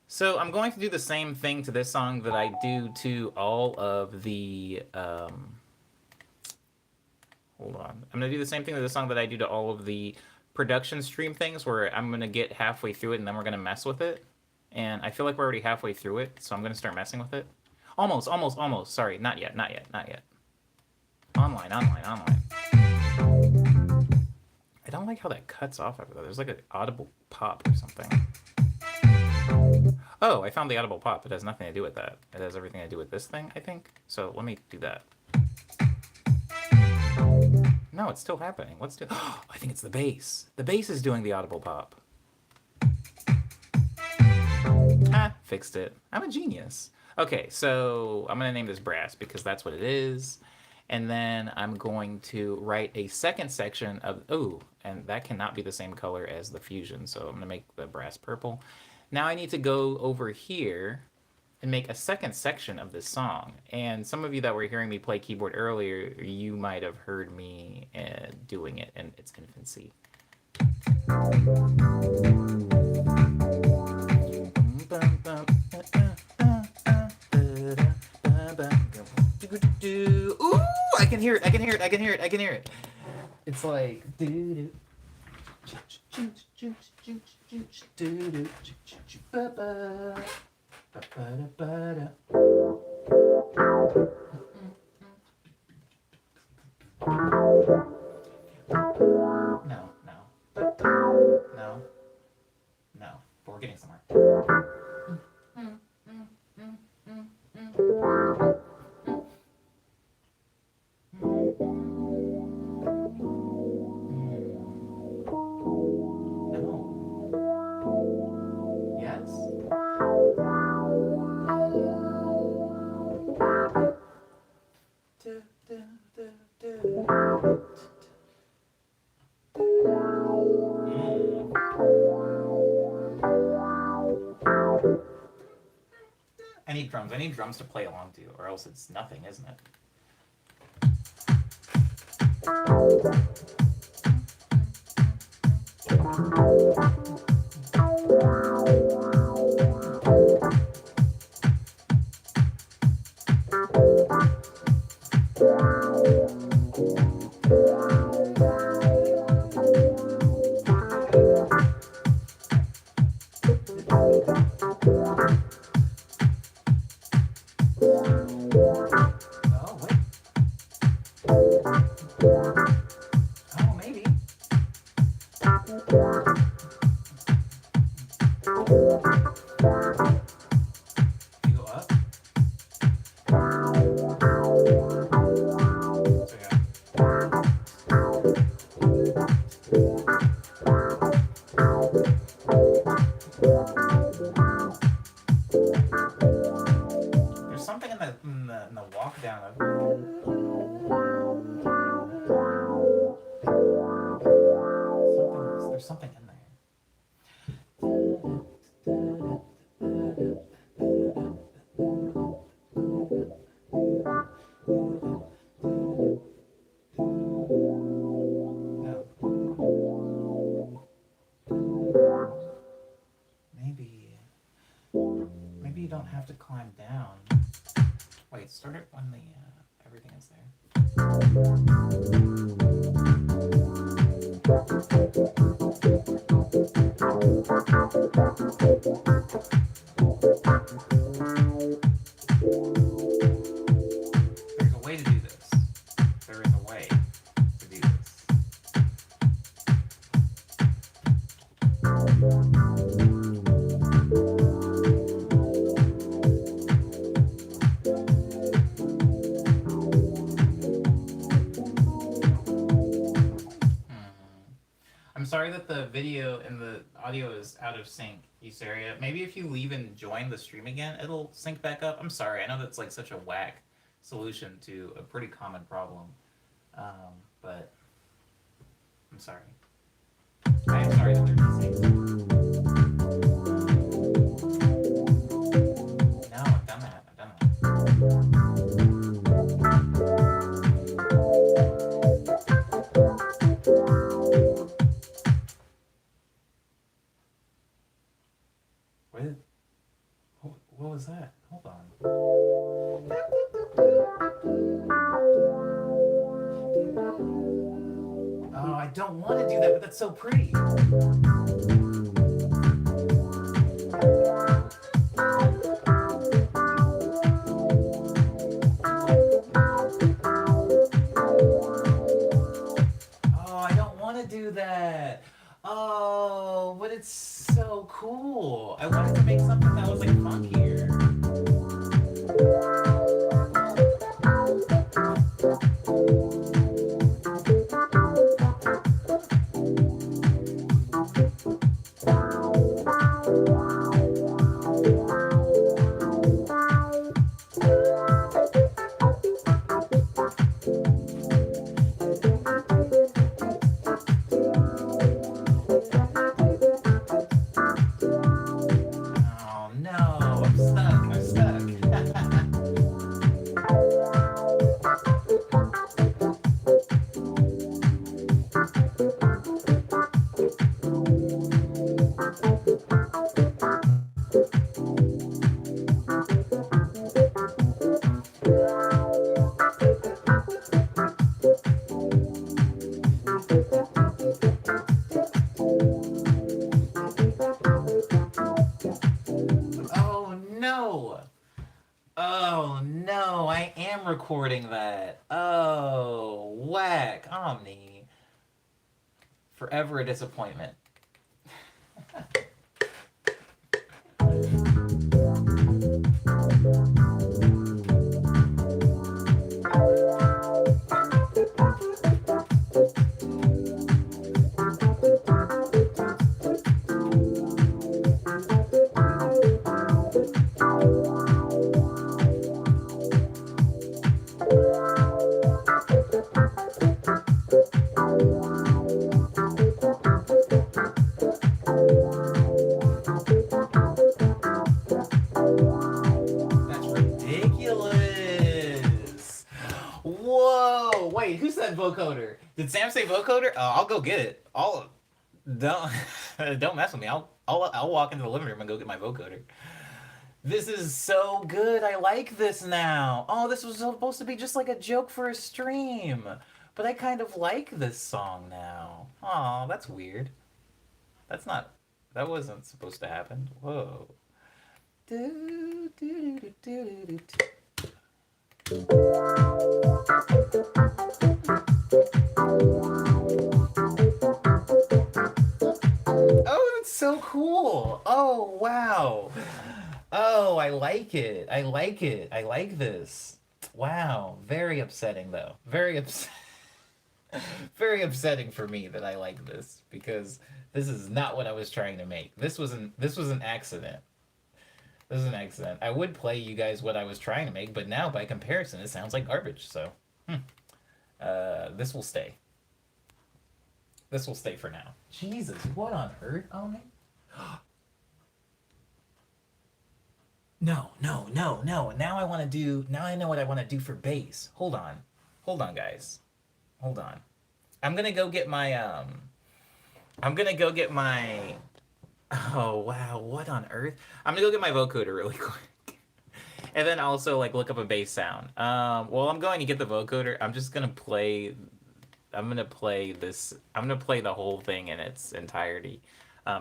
So I'm going to do the same thing to this song that I do to all of the, hold on. I'm going to do the same thing to this song that I do to all of the production stream things, where I'm going to get halfway through it and then we're going to mess with it. And I feel like we're already halfway through it, so I'm going to start messing with it. Almost. Sorry, not yet. Online. I don't like how that cuts off after that. There's like an audible pop or something. Oh, I found the audible pop. It has nothing to do with that. It has everything to do with this thing, I think. So let me do that. No, it's still happening. Oh, I think it's the bass. The bass is doing the audible pop. Fixed it. I'm a genius. Okay, so I'm going to name this brass because that's what it is. And then I'm going to write a second section of... Oh, and that cannot be the same color as the fusion. So I'm going to make the brass purple. Now I need to go over here and make a second section of this song. And some of you that were hearing me play keyboard earlier, you might have heard me doing it in its infancy. Ooh, I can hear it. It's like... No. But we're getting somewhere. I need drums to play along to, or else it's nothing, isn't it? Maybe you don't have to climb down. Wait, start it when everything is there. There's a way to do this. There is a way to do this. that the video and the audio is out of sync, Eusaria. Maybe if you leave and join the stream again, it'll sync back up. I'm sorry. I know that's like such a whack solution to a pretty common problem. But I'm sorry. I am sorry that they're missing. No, I've done that. I've done that. What was that? Hold on. Oh, I don't want to do that, but that's so pretty. Oh, I don't want to do that. Oh, but it's so cool. I wanted to make something that was like funkier. Recording that. Oh, whack. Omni. Forever a disappointment. Vocoder. Did Sam say vocoder? I'll go get it. Don't mess with me. I'll walk into the living room and go get my vocoder. This is so good. I like this now. Oh, this was supposed to be just like a joke for a stream, but I kind of like this song now. Oh, that's weird. That wasn't supposed to happen. Whoa. Do, do, do, do, do, do. Oh, that's so cool. Oh, wow. Oh, I like it. I like it. I like this. Wow. Very upsetting, though. Very upsetting for me that I like this, because this is not what I was trying to make. This was an accident. This is an accident. I would play you guys what I was trying to make, but now by comparison, it sounds like garbage. So, this will stay. This will stay for now. Jesus, what on earth, Omni? No. Now I know what I want to do for bass. Hold on, guys. Hold on. I'm gonna go get my oh wow, what on earth? I'm gonna go get my vocoder really quick. And then also like look up a bass sound. Well, I'm going to get the vocoder. I'm gonna play the whole thing in its entirety.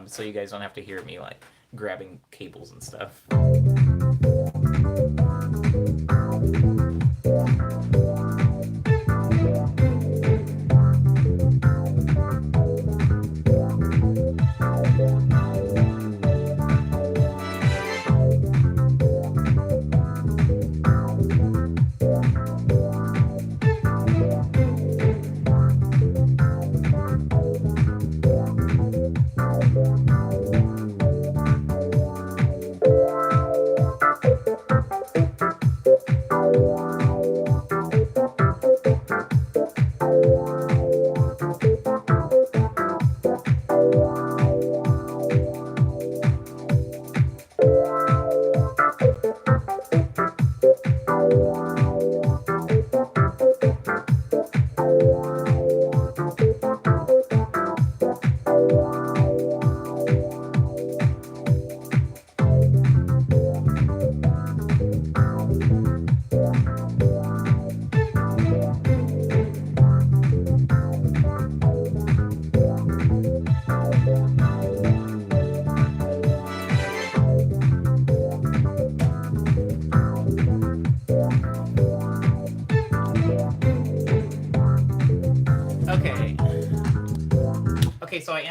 So you guys don't have to hear me like grabbing cables and stuff.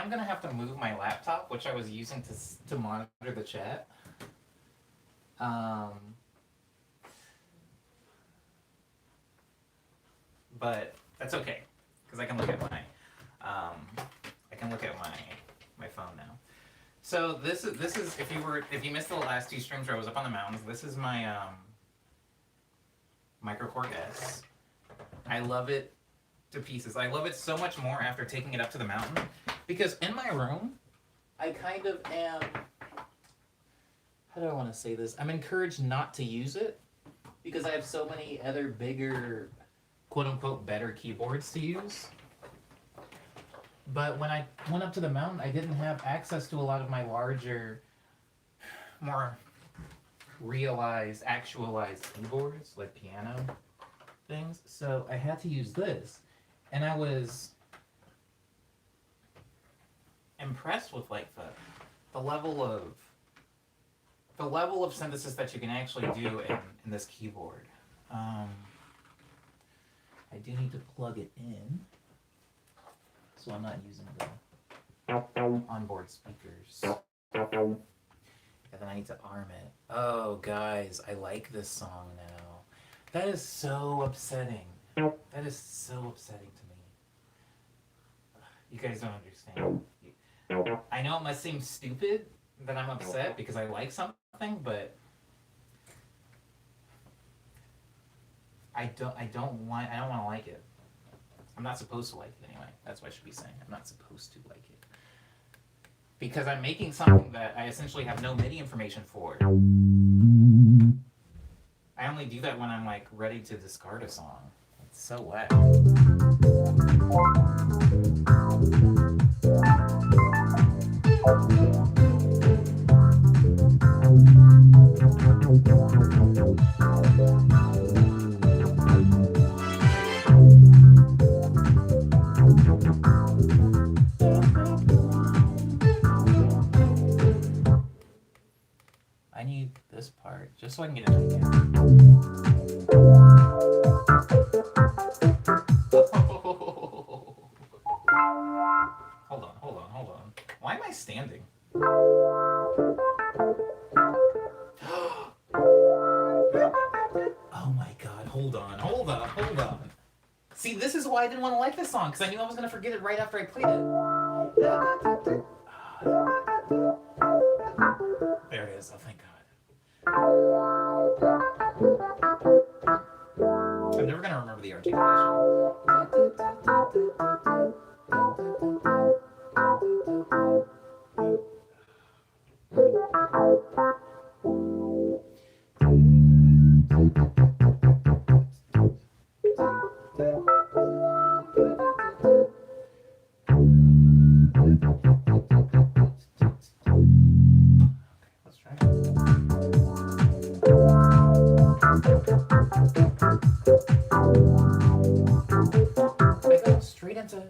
am gonna have to move my laptop, which I was using to monitor the chat. But that's okay, because I can look at my my phone now. So this is if you missed the last two streams where I was up on the mountains, this is my Microcore S. I love it to pieces. I love it so much more after taking it up to the mountain, because in my room, I kind of am, how do I want to say this? I'm encouraged not to use it because I have so many other bigger, quote unquote, better keyboards to use. But when I went up to the mountain, I didn't have access to a lot of my larger, more realized, actualized keyboards, like piano things. So I had to use this. And I was impressed with like the level of synthesis that you can actually do in this keyboard. I do need to plug it in, so I'm not using the onboard speakers. And then I need to arm it. Oh, guys, I like this song now. That is so upsetting. That is so upsetting to me. You guys don't understand. I know it must seem stupid that I'm upset because I like something, but I don't want to like it. I'm not supposed to like it anyway. That's what I should be saying. I'm not supposed to like it. Because I'm making something that I essentially have no MIDI information for. I only do that when I'm like ready to discard a song. It's so whack. I need this part just so I can get it again. Hold on. Why am I standing? Oh my god, hold on. See, this is why I didn't want to like this song, because I knew I was going to forget it right after I played it. There it is, oh thank god. I'm never going to remember the articulation. Let's try it. I go straight into.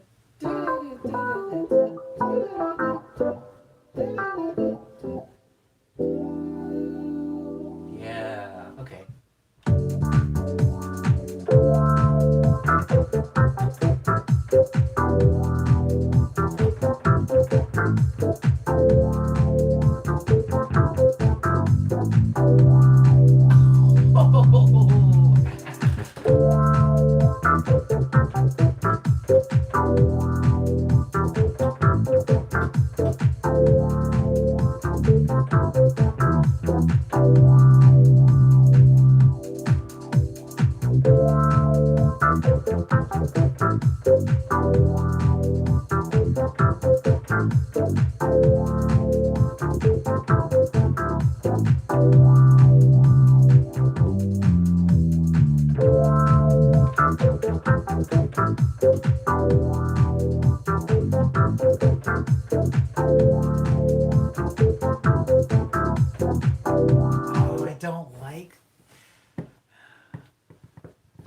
Yeah, okay.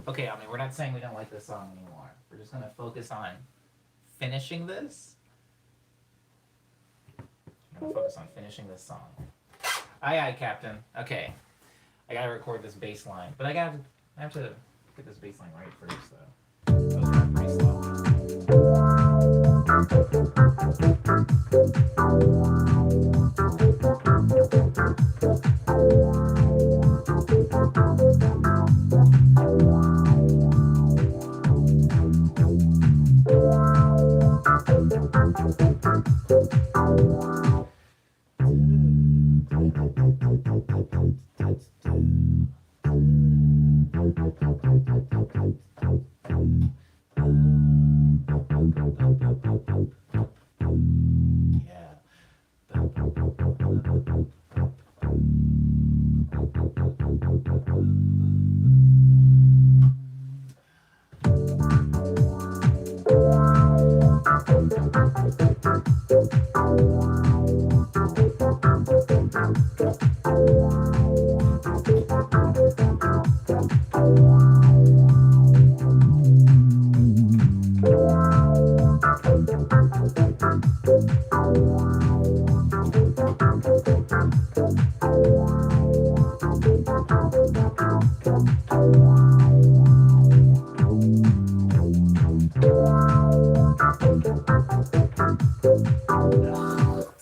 Okay, I mean, we're not saying we don't like this song anymore. We're just going to focus on finishing this. I'm going to focus on finishing this song. Aye, Captain. Okay. I got to record this bass line. But I have to get this bass line right first, though. Those are pretty slow.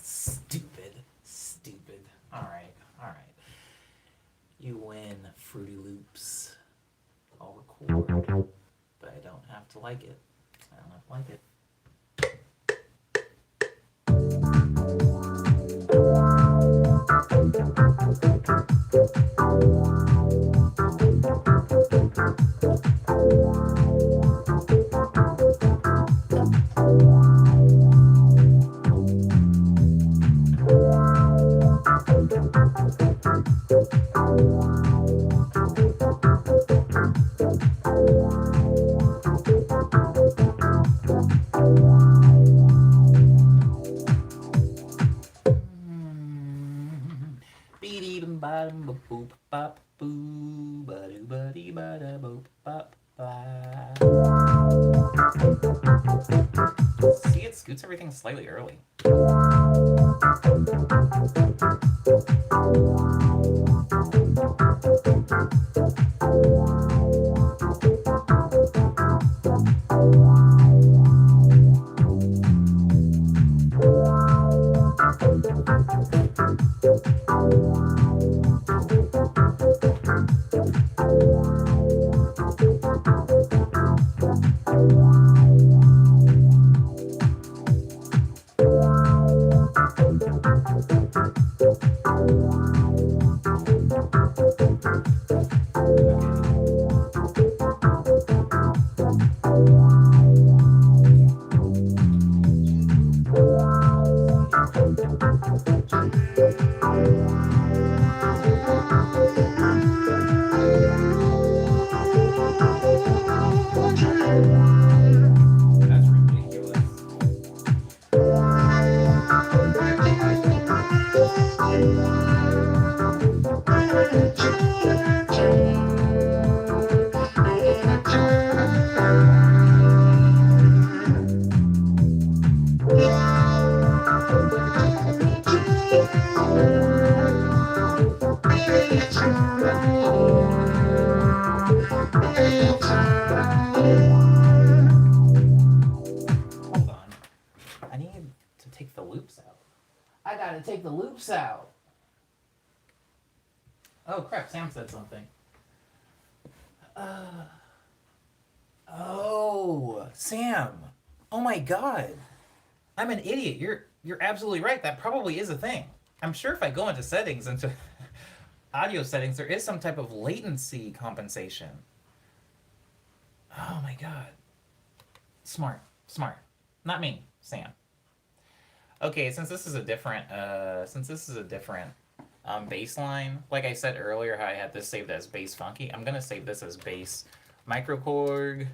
Stupid. Stupid. Alright, alright. You win, Fruity Loops. I'll record, but I don't have to like it. I don't have to like it. See, it scoots everything slightly early. Take the loops out. Oh crap, Sam said something. Oh, Sam. Oh my god. I'm an idiot. You're absolutely right. That probably is a thing. I'm sure if I go into settings, into audio settings, there is some type of latency compensation. Oh my god. Smart. Not me, Sam. Okay, since this is a different bass line, like I said earlier, how I had this saved as bass funky, I'm gonna save this as bass microchord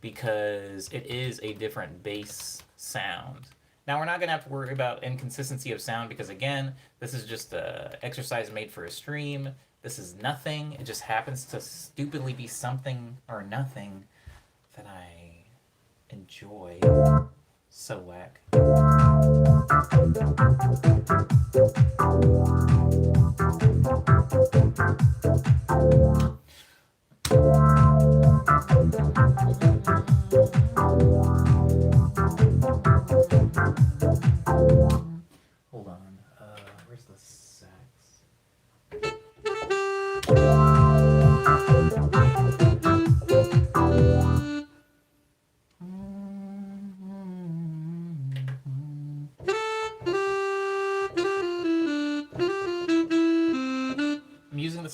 because it is a different bass sound. Now we're not gonna have to worry about inconsistency of sound because again, this is just an exercise made for a stream. This is nothing. It just happens to stupidly be something or nothing that I enjoy. So whack.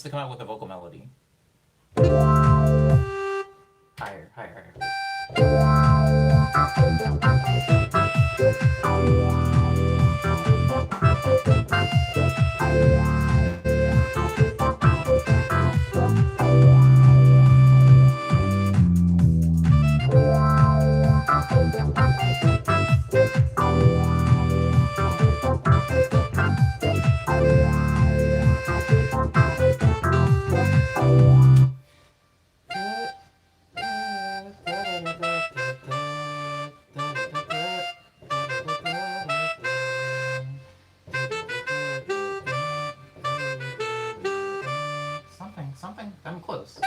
to come out with a vocal melody. Higher, higher, something. I'm close.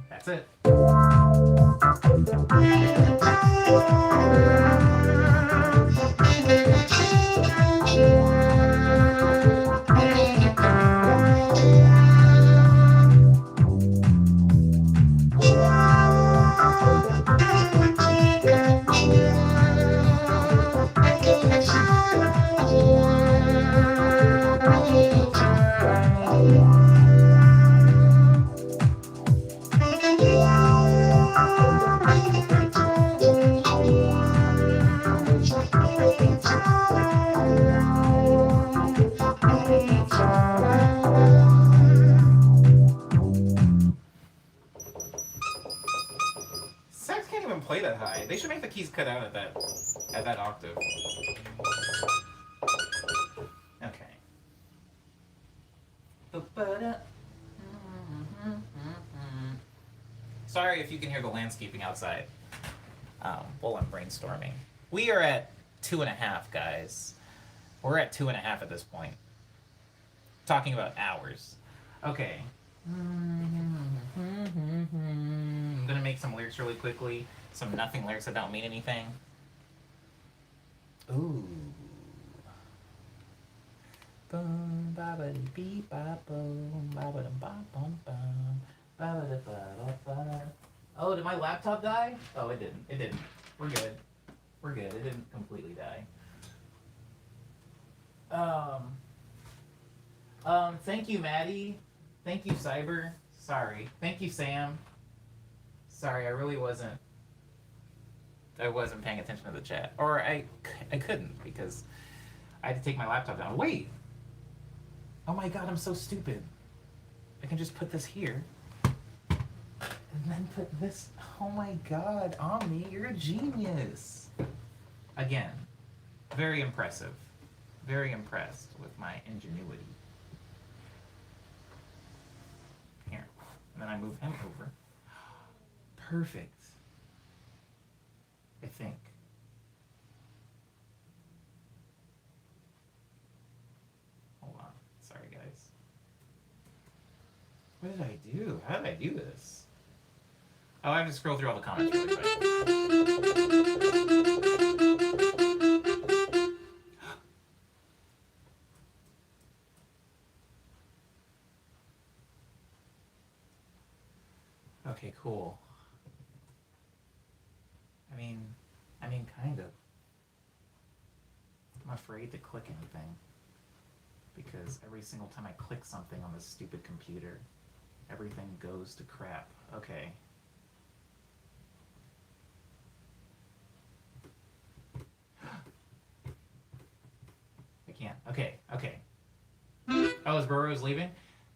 That's it. Sax can't even play that high. They should make the keys cut out at that octave. Okay. Sorry if you can hear the landscaping outside while I'm brainstorming. We are at 2.5, guys. We're at 2.5 at this point. Talking about hours. Okay. I'm gonna make some lyrics really quickly. Some nothing lyrics that don't mean anything. Ooh. Boom, ba ba dee ba boom, ba ba ba bum bum, ba ba ba ba. Oh, did my laptop die? Oh, it didn't. It didn't. We're good. We're good. It didn't completely die. Thank you, Maddie. Thank you, Cyber. Sorry. Thank you, Sam. Sorry, I really wasn't paying attention to the chat. Or I couldn't because I had to take my laptop down. Wait! Oh my god, I'm so stupid. I can just put this here. And then put this... Oh my god, Omni, you're a genius. Again, very impressive. Very impressed with my ingenuity. Here. And then I move him over. Perfect. I think. Hold on. Sorry, guys. What did I do? How did I do this? Oh, I have to scroll through all the comments really quick. Okay, cool. I mean, kind of. I'm afraid to click anything. Because every single time I click something on this stupid computer, everything goes to crap. Okay. I can't. Okay. Oh, is Burroughs leaving?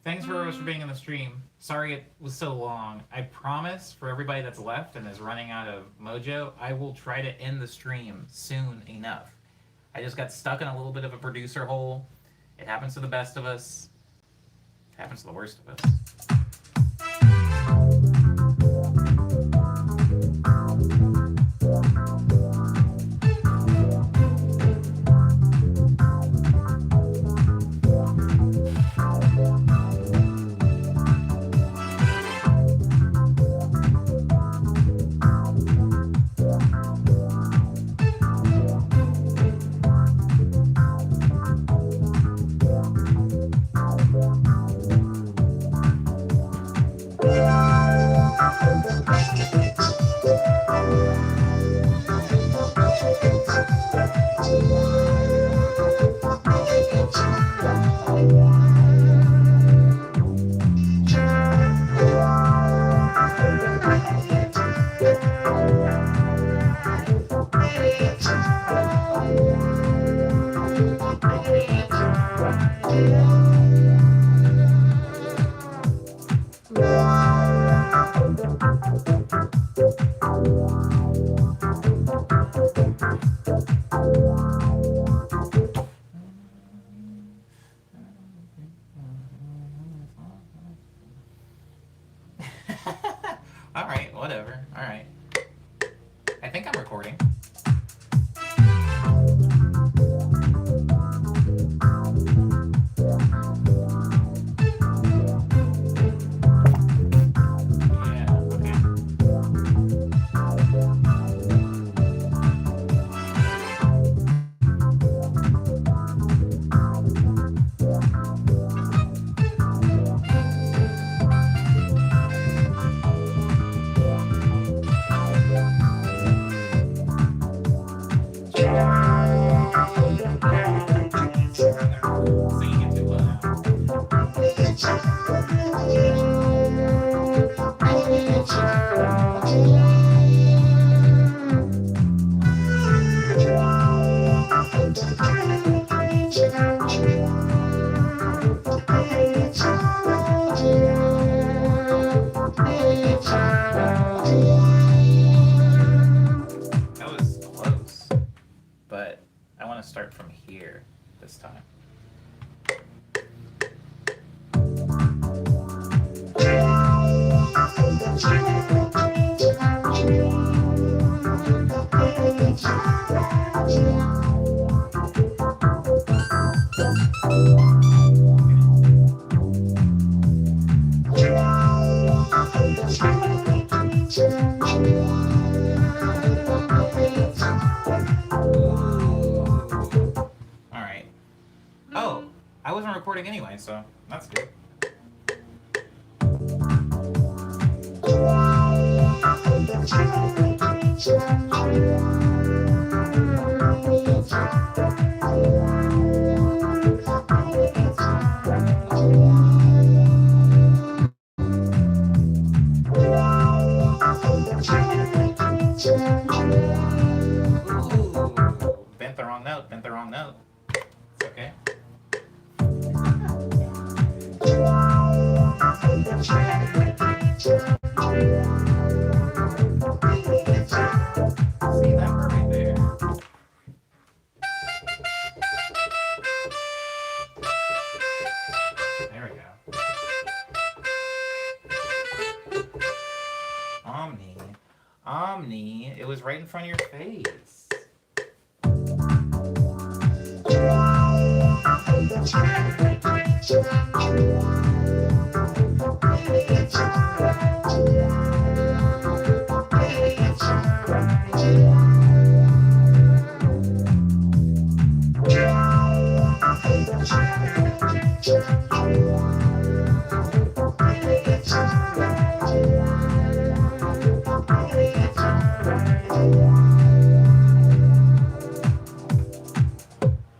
Thanks, Burroughs, for being in the stream. Sorry it was so long. I promise, for everybody that's left and is running out of mojo, I will try to end the stream soon enough. I just got stuck in a little bit of a producer hole. It happens to the best of us. It happens to the worst of us. All right, whatever. All right. I think I'm recording. Yeah, okay. Singing it too loud. That was close, but I want to start from here this time. All right. Oh, I wasn't recording anyway, so that's good. Ooh, bent the wrong note, bent the wrong note. It's okay. See that part right there? There we go. Omni. Omni, it was right in front of your face.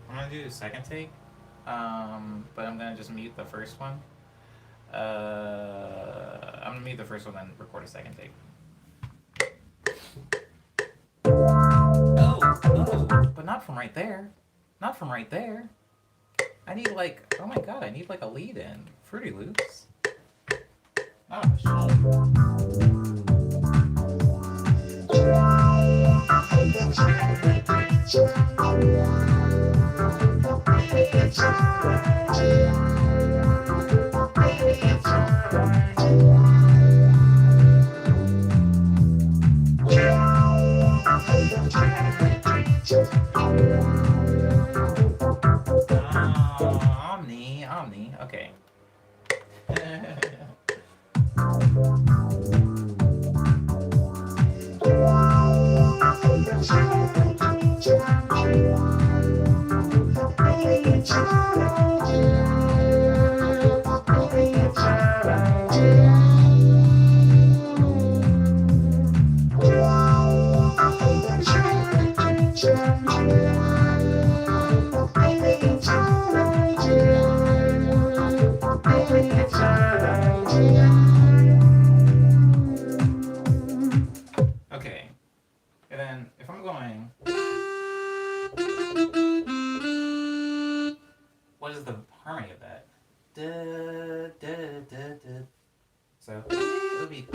I'm gonna do a second take, but I'm gonna just mute the first one. I'm gonna mute the first one and record a second take. Oh, but not from right there. Not from right there. I need like, oh my god, I need like a lead in. Fruity Loops. Not a machine. Omni, Omni, okay. Okay, and then if I'm going, what is the harmony of that? Da, da, da, da. So it would be.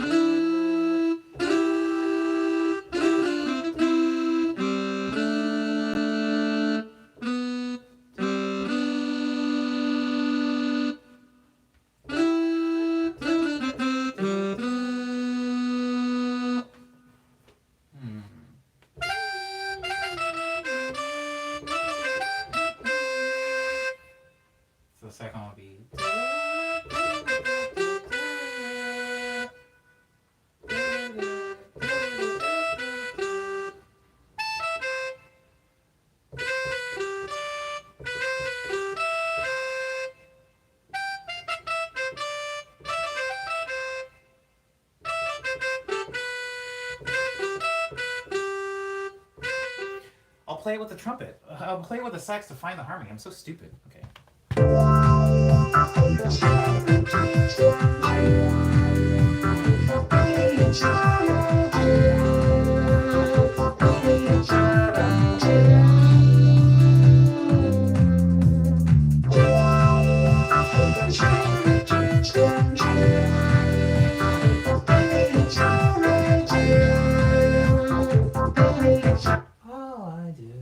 play it with the trumpet. I'll play it with the sax to find the harmony. I'm so stupid. Okay. All I do, baby, it's all I do. Baby, it's all I do.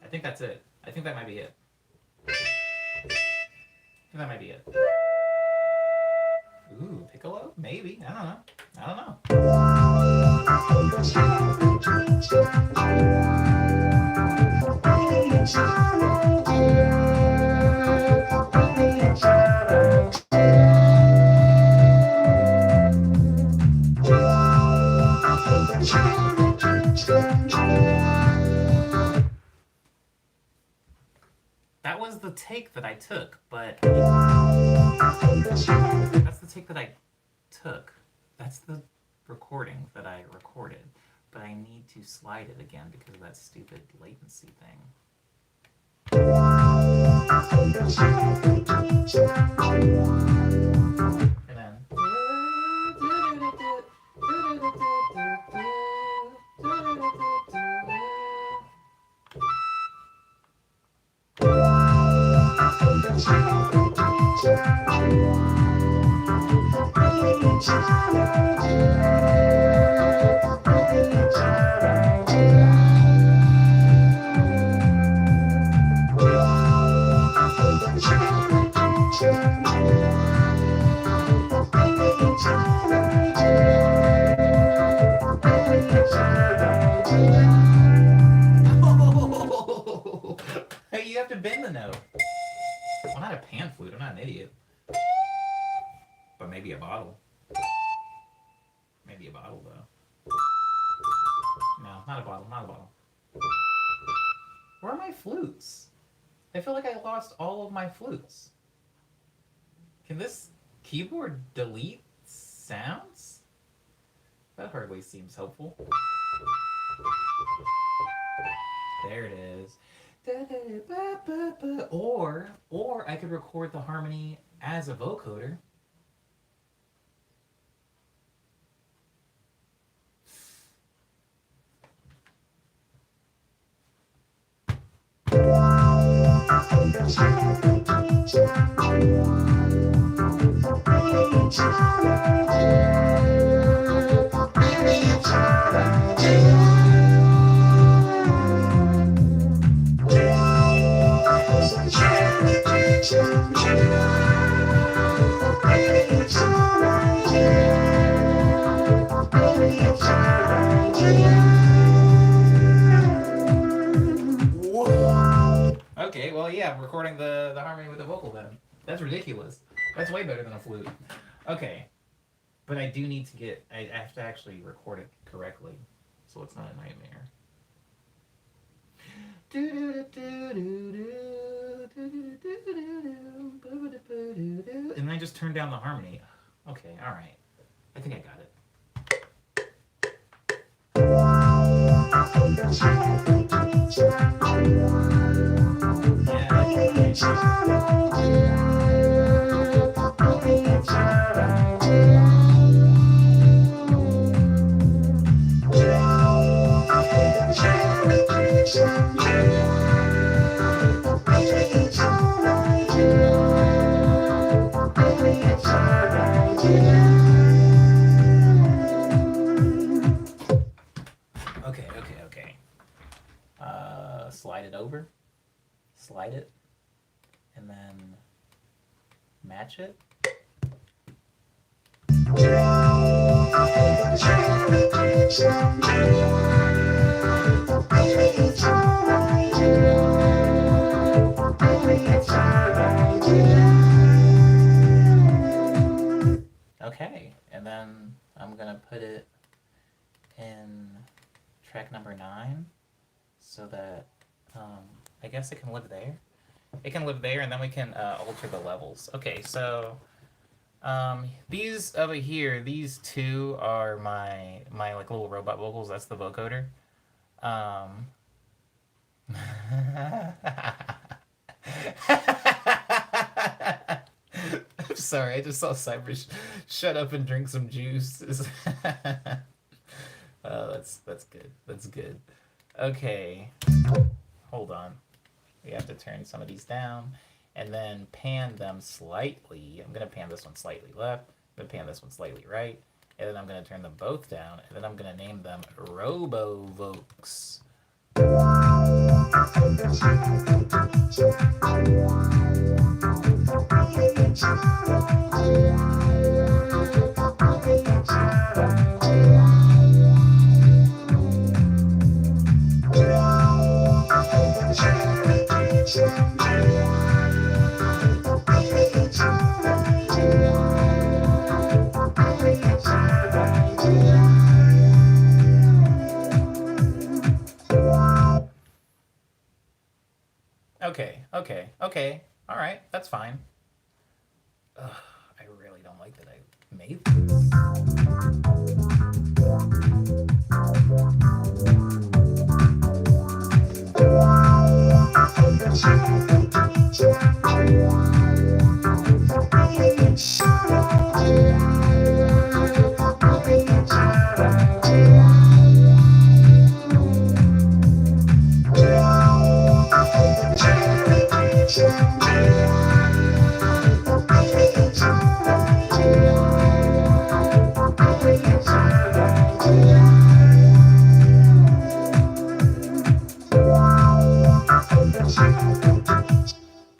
I think that's it. I think that might be it. I think that might be it. Ooh, piccolo? Maybe. I don't know. I don't know. That was the take that I took, but that's the take that I took. That's the recording that I recorded, but I need to slide it again because of that stupid latency thing. And then you have to bend the note. I'm not a pan flute. I'm not an idiot. But maybe a bottle. Maybe a bottle, though. No, not a bottle. Not a bottle. Where are my flutes? I feel like I lost all of my flutes. Can this keyboard delete sounds? That hardly seems helpful. There it is. Or I could record the harmony as a vocoder. Okay, well, yeah, I'm recording the harmony with the vocal then. That's ridiculous. That's way better than a flute. Okay. But I do need to get... I have to actually record it correctly, so it's not a nightmare. And then I just turn down the harmony. Okay, alright. I think I got it. Okay. Slide it over. Slide it. And then match it. I'm gonna put it in track number 9 so that I guess it can live there. It can live there, and then we can alter the levels. Okay, so these over here, these two are my like little robot vocals. That's the vocoder. Um, I'm sorry, I just saw Cyber shut up and drink some juice. Oh, that's good. That's good. Okay, hold on. We have to turn some of these down and then pan them slightly. I'm gonna pan this one slightly left. I'm gonna pan this one slightly right, and then I'm gonna turn them both down, and then I'm gonna name them RoboVokes. Okay. All right, that's fine. Ugh, I really don't like that I made this.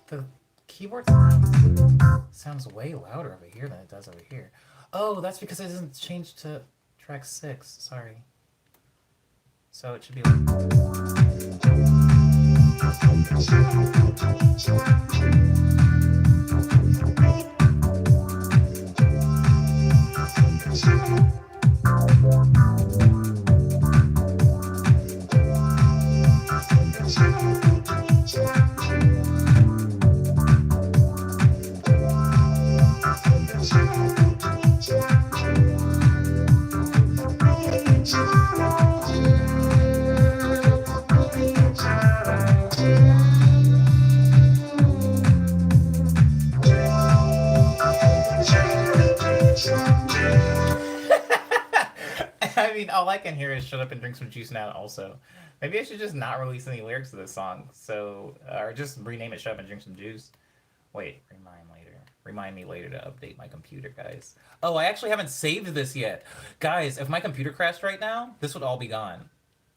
The keyboard sounds way louder over here than it does over here. Oh, that's because it isn't changed to track 6. Sorry. So it should be like... I mean, all I can hear is "shut up and drink some juice" now. Also, maybe I should just not release any lyrics to this song. So, or just rename it "shut up and drink some juice." Wait, remind me later to update my computer, guys. Oh, I actually haven't saved this yet, guys. If my computer crashed right now, this would all be gone.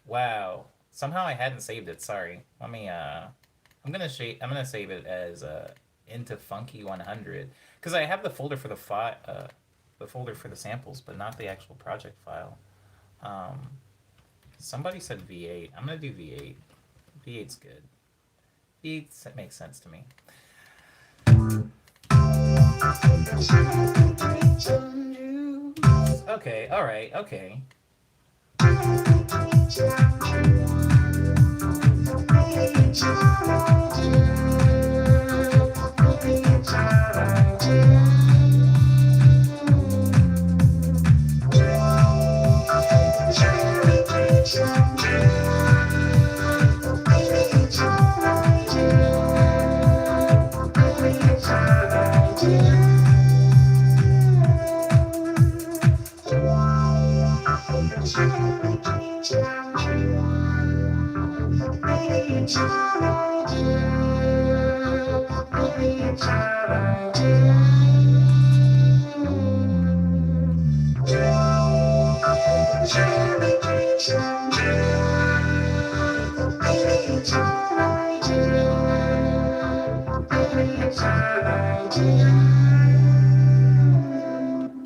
Wow. Somehow I hadn't saved it. Sorry. Let me. I'm gonna save it as into Funky 100 because I have the folder for the folder for the samples, but not the actual project file. Somebody said V8. I'm gonna do V8. V8's good. V8 makes sense to me. Okay, alright, okay.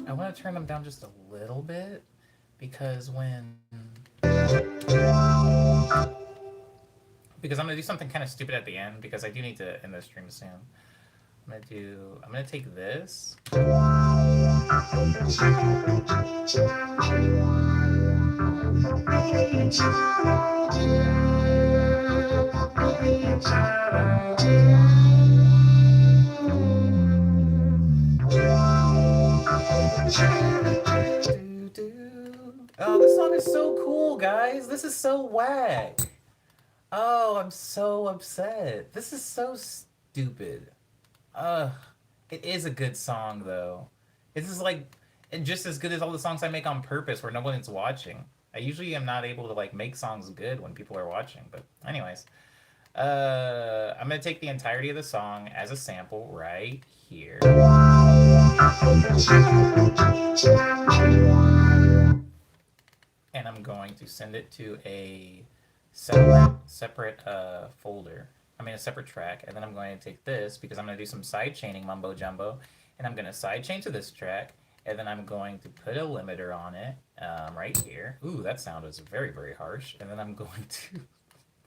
I want to turn them down just a little bit because because I'm going to do something kind of stupid at the end because I do need to end this stream soon. I'm gonna take this. Oh, this song is so cool, guys. This is so whack. Oh, I'm so upset. This is so stupid. Ugh. It is a good song, though. It's just like, and just as good as all the songs I make on purpose where no one's watching. I usually am not able to like make songs good when people are watching, but anyways. I'm gonna take the entirety of the song as a sample right here. And I'm going to send it to a separate folder. I mean a separate track, and then I'm going to take this because I'm going to do some side chaining mumbo jumbo, and I'm going to side chain to this track, and then I'm going to put a limiter on it right here. Ooh, that sound is very, very harsh. And then I'm going to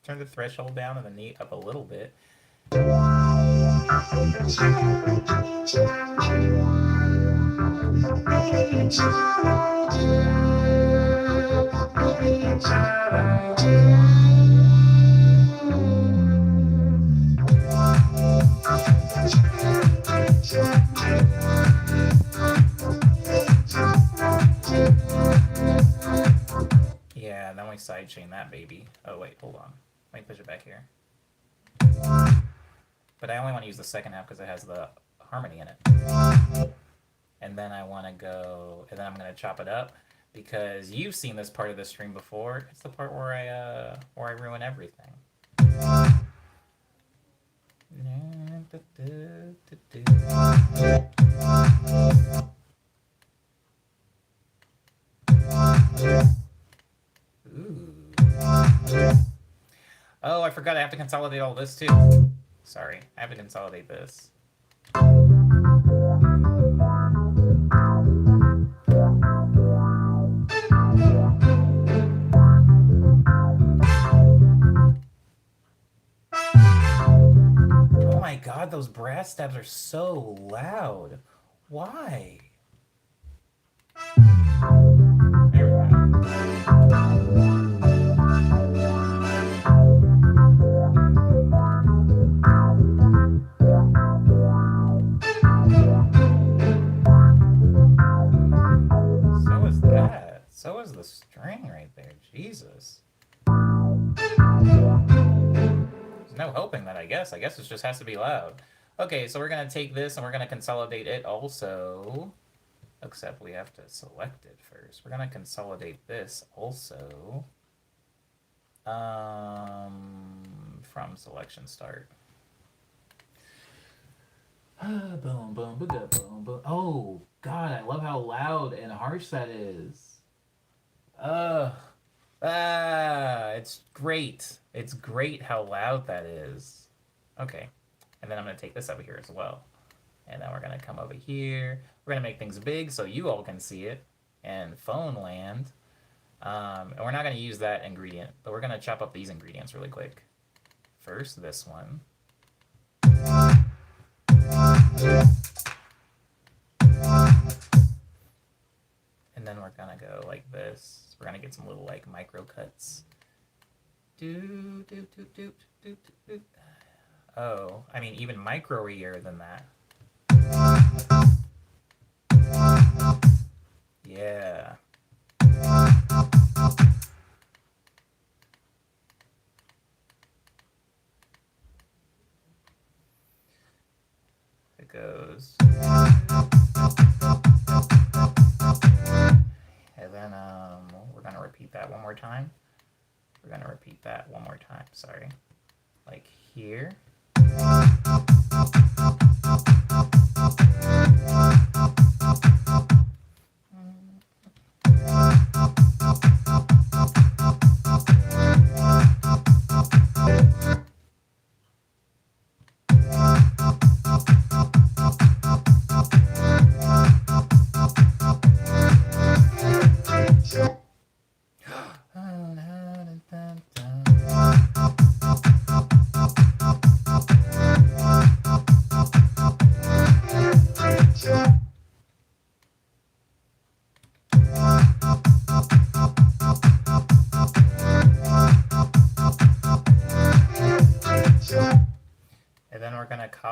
turn the threshold down and the knee up a little bit. Yeah, then we sidechain that baby. Oh wait, hold on. Let me push it back here. But I only want to use the second half because it has the harmony in it. And then I want to go, and then I'm going to chop it up because you've seen this part of the stream before. It's the part where I ruin everything. Ooh. Oh, I forgot I have to consolidate all this too. Sorry, I have to consolidate this. Oh my god, those brass stabs are so loud. Why? There we go. So is that. So is the string right there. Jesus. There's no hoping that, I guess. I guess it just has to be loud. Okay, so we're going to take this and we're going to consolidate it also. Except we have to select it first. We're going to consolidate this also. From selection start. Boom, boom, boom, boom, boom. Oh, God, I love how loud and harsh that is. It's great. It's great how loud that is. Okay, and then I'm going to take this over here as well. And then we're going to come over here. We're going to make things big so you all can see it. And phone land. And we're not going to use that ingredient, but we're going to chop up these ingredients really quick. First, this one. And then we're going to go like this. We're going to get some little like micro cuts. Oh, I mean even micro-ier than that. Yeah. It goes. And then we're gonna repeat that one more time. We're gonna repeat that one more time, sorry. Like here.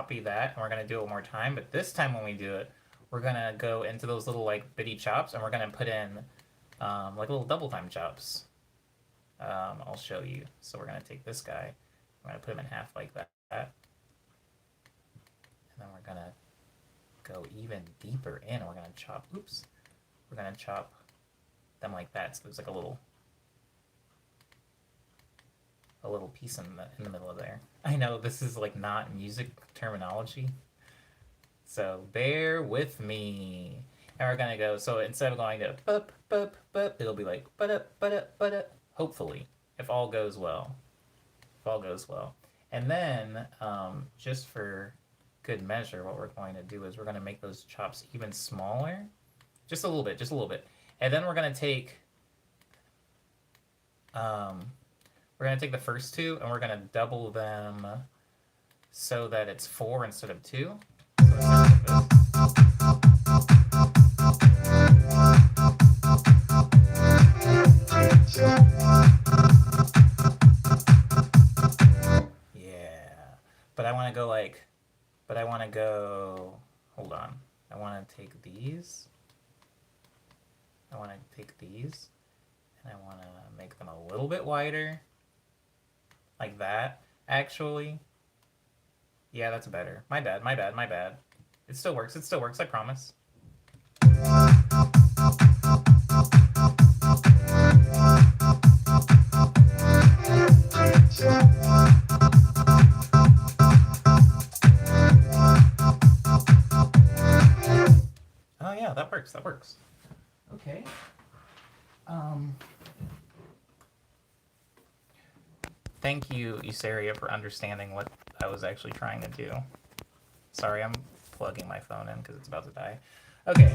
copy that and we're gonna do it one more time, but this time when we do it, we're gonna go into those little like bitty chops and we're gonna put in like little double time chops. I'll show you. So we're gonna take this guy, we're gonna put him in half like that, and then we're gonna go even deeper in. We're gonna chop. Oops. We're gonna chop them like that. So there's like a little piece in the middle of there. I know this is like not music terminology, so bear with me. And we're gonna go. So instead of going to bup bup bup, it'll be like bup bup bup. Hopefully, if all goes well. If all goes well. And then, just for good measure, what we're going to do is we're going to make those chops even smaller. Just a little bit, just a little bit. And then we're going to take, the first two and we're going to double them so that it's 4 instead of 2. But I want to go, hold on. I want to take these. And I want to make them a little bit wider. Like that, actually. Yeah, that's better. My bad. It still works, I promise. Oh yeah, that works. Okay. Thank you, Isaria, for understanding what I was actually trying to do. Sorry, I'm plugging my phone in because it's about to die. Okay.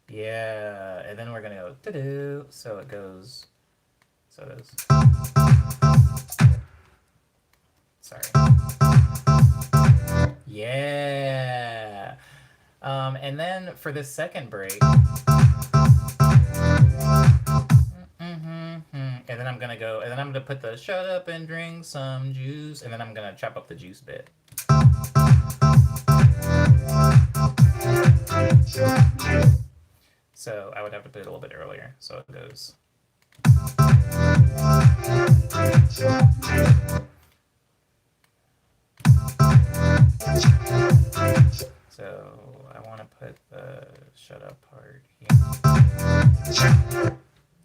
Yeah, and then we're gonna go do-do, so it goes. So it is. Sorry. Yeah. And then for the second break, and then I'm gonna put the shut up and drink some juice, and then I'm gonna chop up the juice bit. So I would have to put it a little bit earlier, so it goes. So I want to put the shut up part here.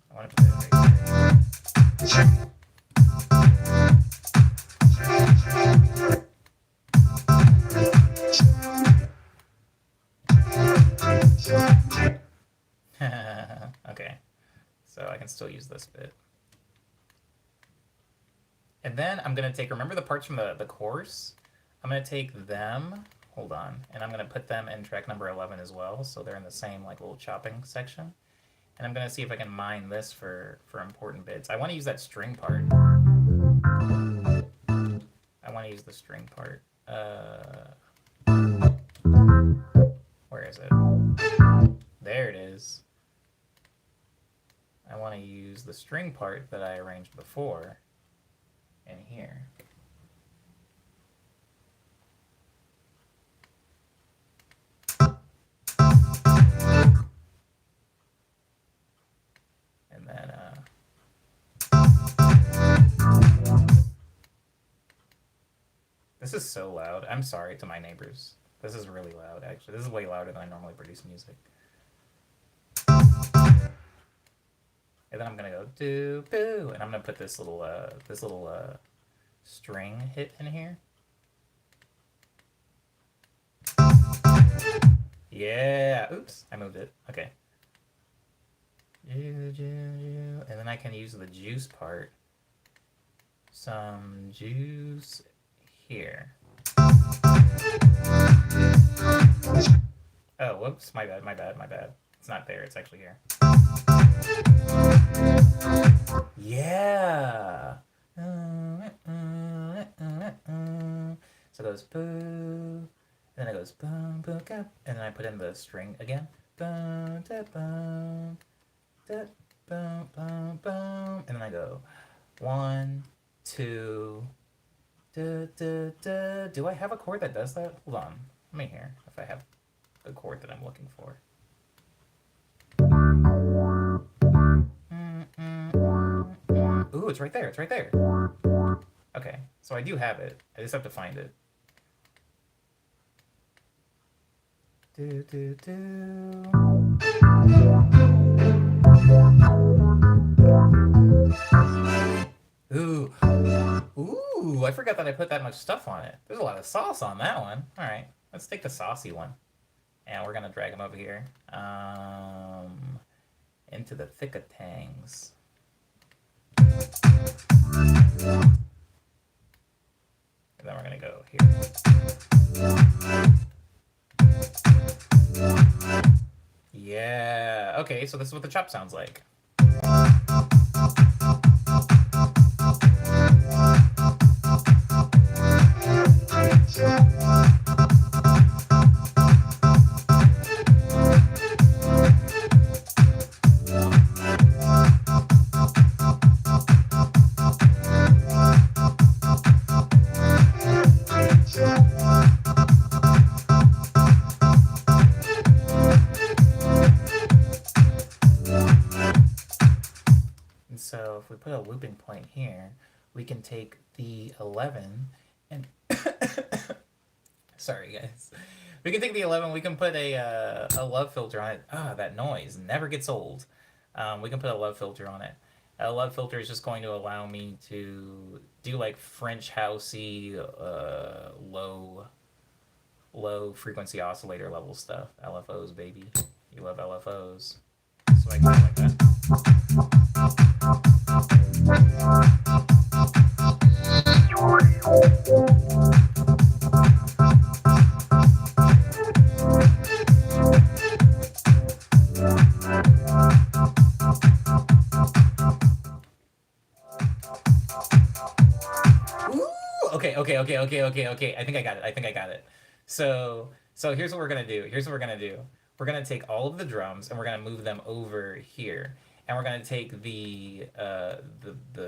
I want to put it right here. Okay, so I can still use this bit. And then I'm going to take, remember the parts from the course? I'm going to take them, hold on, and I'm going to put them in track number 11 as well, so they're in the same like little chopping section. And I'm going to see if I can mine this for important bits. I want to use that string part. I want to use the string part. Where is it? There it is. I want to use the string part that I arranged before in here. And then this is so loud. I'm sorry to my neighbors. This is really loud, actually. This is way louder than I normally produce music. And then I'm gonna go do boo, and I'm gonna put this little string hit in here. Yeah. Oops, I moved it. Okay. And then I can use the juice part. Some juice here. Oh, whoops, my bad. It's not there, it's actually here. Yeah. So it goes boo, and then it goes boom, boom, and then I put in the string again. boom, da, boom, da, boom, boom, boom. And then I go 1, 2, da, da, da. Do I have a chord that does that? Hold on. Let me hear if I have the chord that I'm looking for. Ooh, it's right there. It's right there. Okay, so I do have it. I just have to find it. Do, do, do. Ooh. Ooh, I forgot that I put that much stuff on it. There's a lot of sauce on that one. All right, let's take the saucy one. And we're going to drag him over here. Into the thick of tangs. And then we're going to go here. Yeah. Okay, so this is what the chop sounds like. So if we put a looping point here, we can take the 11 and sorry guys, we can take the 11. We can put a love filter on it. Ah, that noise never gets old. We can put a love filter on it. A love filter is just going to allow me to do like French housey, low frequency oscillator level stuff. LFOs, baby. You love LFOs. So I can do like that. Okay. I think I got it. So here's what we're gonna do. We're gonna take all of the drums and we're gonna move them over here, and we're gonna take the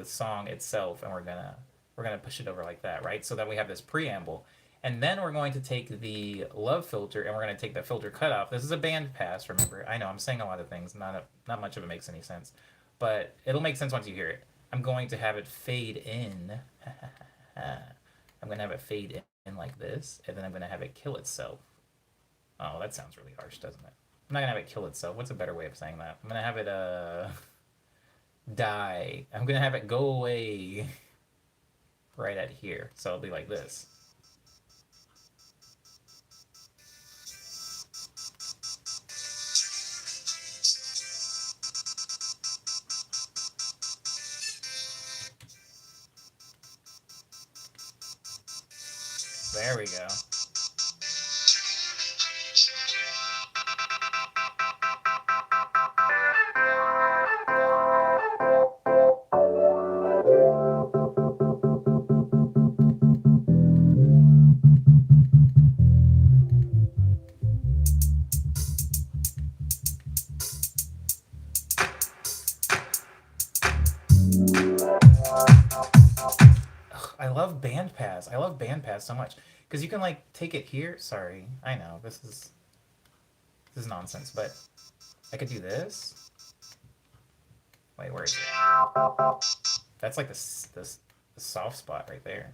song itself and we're gonna push it over like that, right? So that we have this preamble, and then we're going to take the love filter and we're gonna take the filter cutoff. This is a band pass, remember? I know I'm saying a lot of things. Not much of it makes any sense, but it'll make sense once you hear it. I'm going to have it fade in. I'm going to have it fade in like this, and then I'm going to have it kill itself. Oh, that sounds really harsh, doesn't it? I'm not going to have it kill itself. What's a better way of saying that? I'm going to have it, die. I'm going to have it go away right at here. So it'll be like this. There we go. I love bandpass. I love bandpass so much because you can like take it here. Sorry, I know this is nonsense, but I could do this. Wait, where is it? That's like the soft spot right there.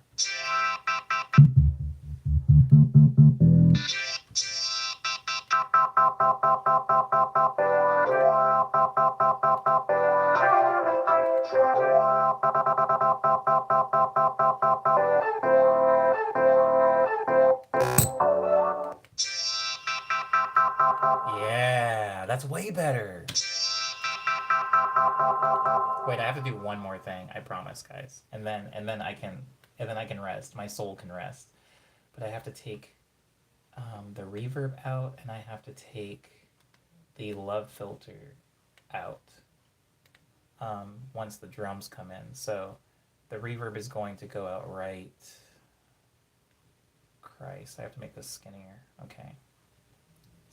Yeah, that's way better. Wait, I have to do one more thing. I promise, guys. And then I can rest. My soul can rest. But I have to take the reverb out, and I have to take the love filter out once the drums come in. So the reverb is going to go out right. Christ, I have to make this skinnier. Okay.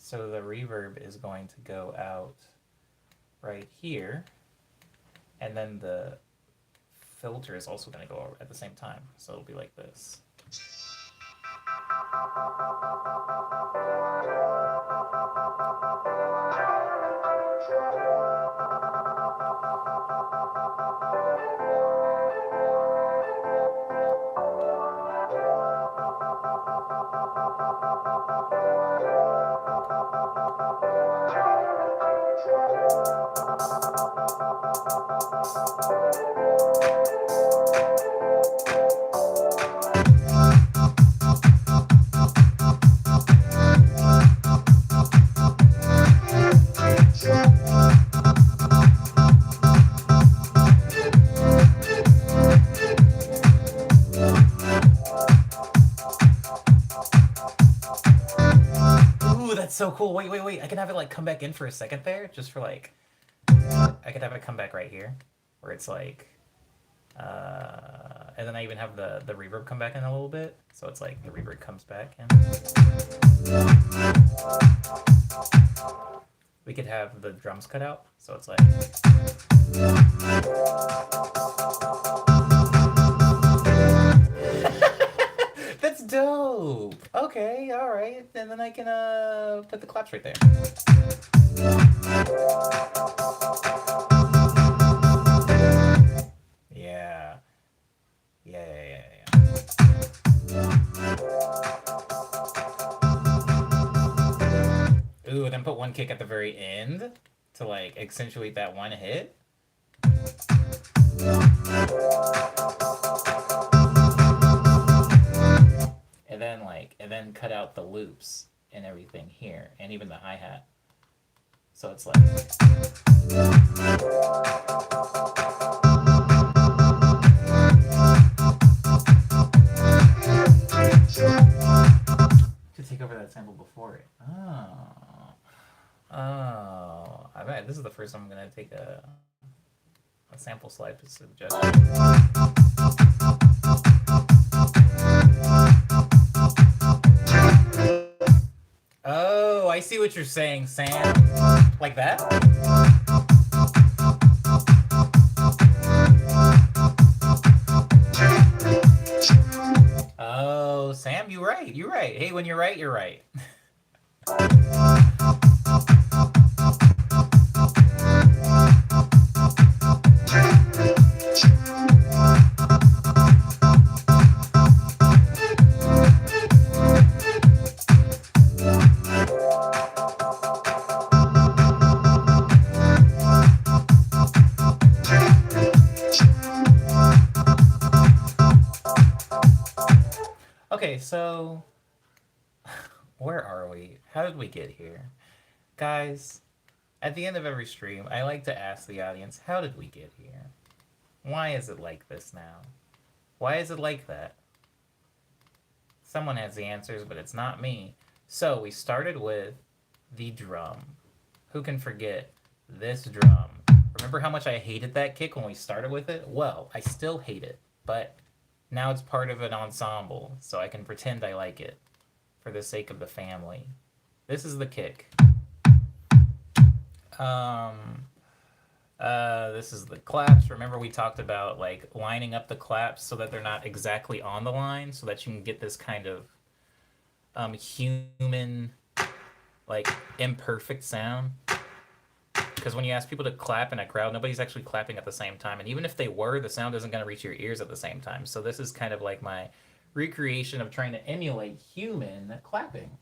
So the reverb is going to go out right here, and then the filter is also going to go at the same time. So it'll be like this. So cool. Wait. I can have it like come back in for a second there, just for like, I could have it come back right here, where it's like, and then I even have the reverb come back in a little bit, so it's like the reverb comes back in. We could have the drums cut out, so it's like. That's dope. Okay, all right, and then I can put the claps right there. Yeah. Ooh, then put one kick at the very end to like accentuate that one hit. And then cut out the loops and everything here, and even the hi-hat. So it's like. To take over that sample before it. Oh. I bet this is the first time I'm gonna take a sample slide suggestion. Oh, I see what you're saying, Sam. Like that? Oh, Sam, you're right. Hey, when you're right, you're right. Okay, so where are we? How did we get here? Guys, at the end of every stream, I like to ask the audience, how did we get here? Why is it like this now? Why is it like that? Someone has the answers, but it's not me. So we started with the drum. Who can forget this drum? Remember how much I hated that kick when we started with it? Well, I still hate it, but now it's part of an ensemble, so I can pretend I like it for the sake of the family. This is the kick. This is the claps. Remember we talked about like lining up the claps so that they're not exactly on the line, so that you can get this kind of human, like imperfect sound. Because when you ask people to clap in a crowd, nobody's actually clapping at the same time. And even if they were, the sound isn't going to reach your ears at the same time. So this is kind of like my recreation of trying to emulate human clapping.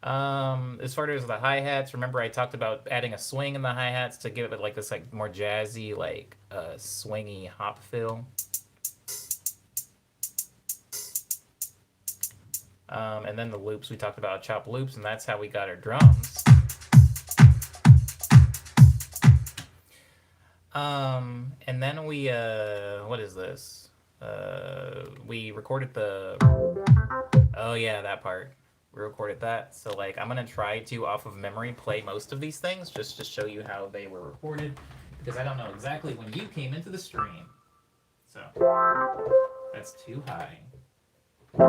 As far as the hi-hats, remember I talked about adding a swing in the hi-hats to give it like this like more jazzy, like swingy hop feel. And then the loops, we talked about chop loops, and that's how we got our drums. And then we, what is this? We recorded the, oh yeah, that part. We recorded that. So like, I'm gonna try to, off of memory, play most of these things, just to show you how they were recorded, because I don't know exactly when you came into the stream. So, that's too high. So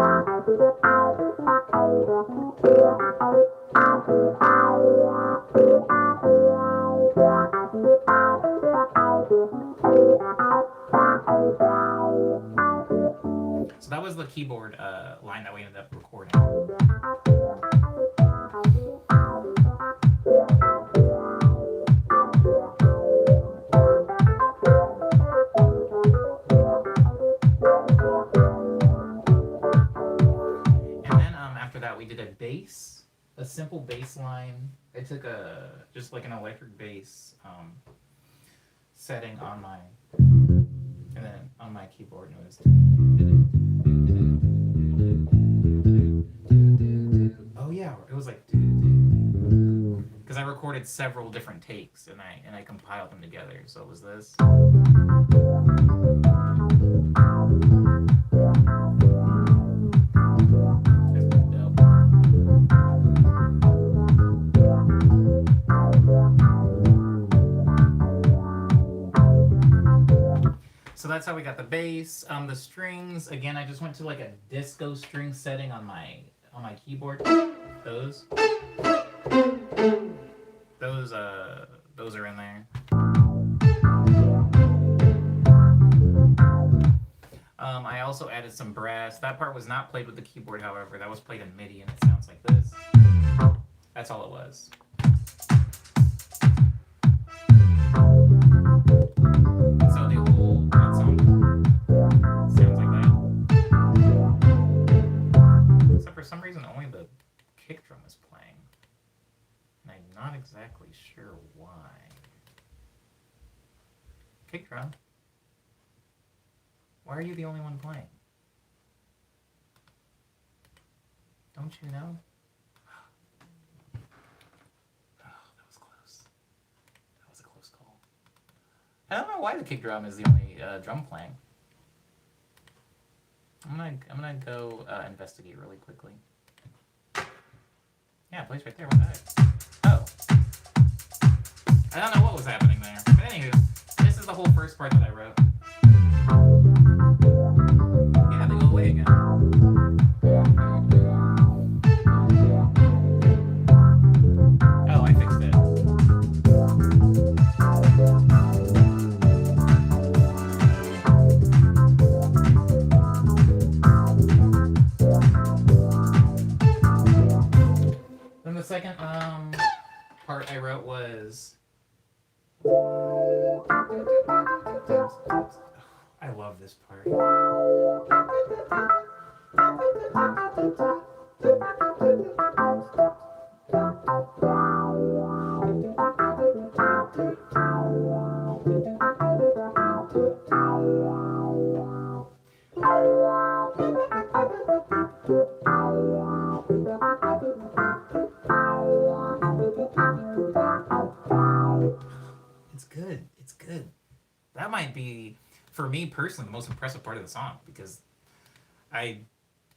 that was the keyboard line that we ended up recording. And then after that, we did a bass, a simple bass line. I took just like an electric bass setting on my, and then on my keyboard, and it was. Oh yeah, it was like. Because I recorded several different takes and I compiled them together. So it was this. So that's how we got the bass. The strings, again, I just went to like a disco string setting on my keyboard. Those are in there. I also added some brass. That part was not played with the keyboard, however. That was played in MIDI, and it sounds like this. That's all it was. So the whole song sounds like that. Except for some reason, only the kick drum is playing. And I'm not exactly sure why. Kick drum? Why are you the only one playing? Don't you know? Oh, that was close. That was a close call. I don't know why the kick drum is the only drum playing. I'm gonna go investigate really quickly. Yeah, it plays right there. What the heck? Oh. I don't know what was happening there. But anywho, this is the whole first part that I wrote. Yeah, they go away again. Oh, I fixed it. Then the second part I wrote was. I love this part. It's good. It's good. That might be, for me personally, the most impressive part of the song because I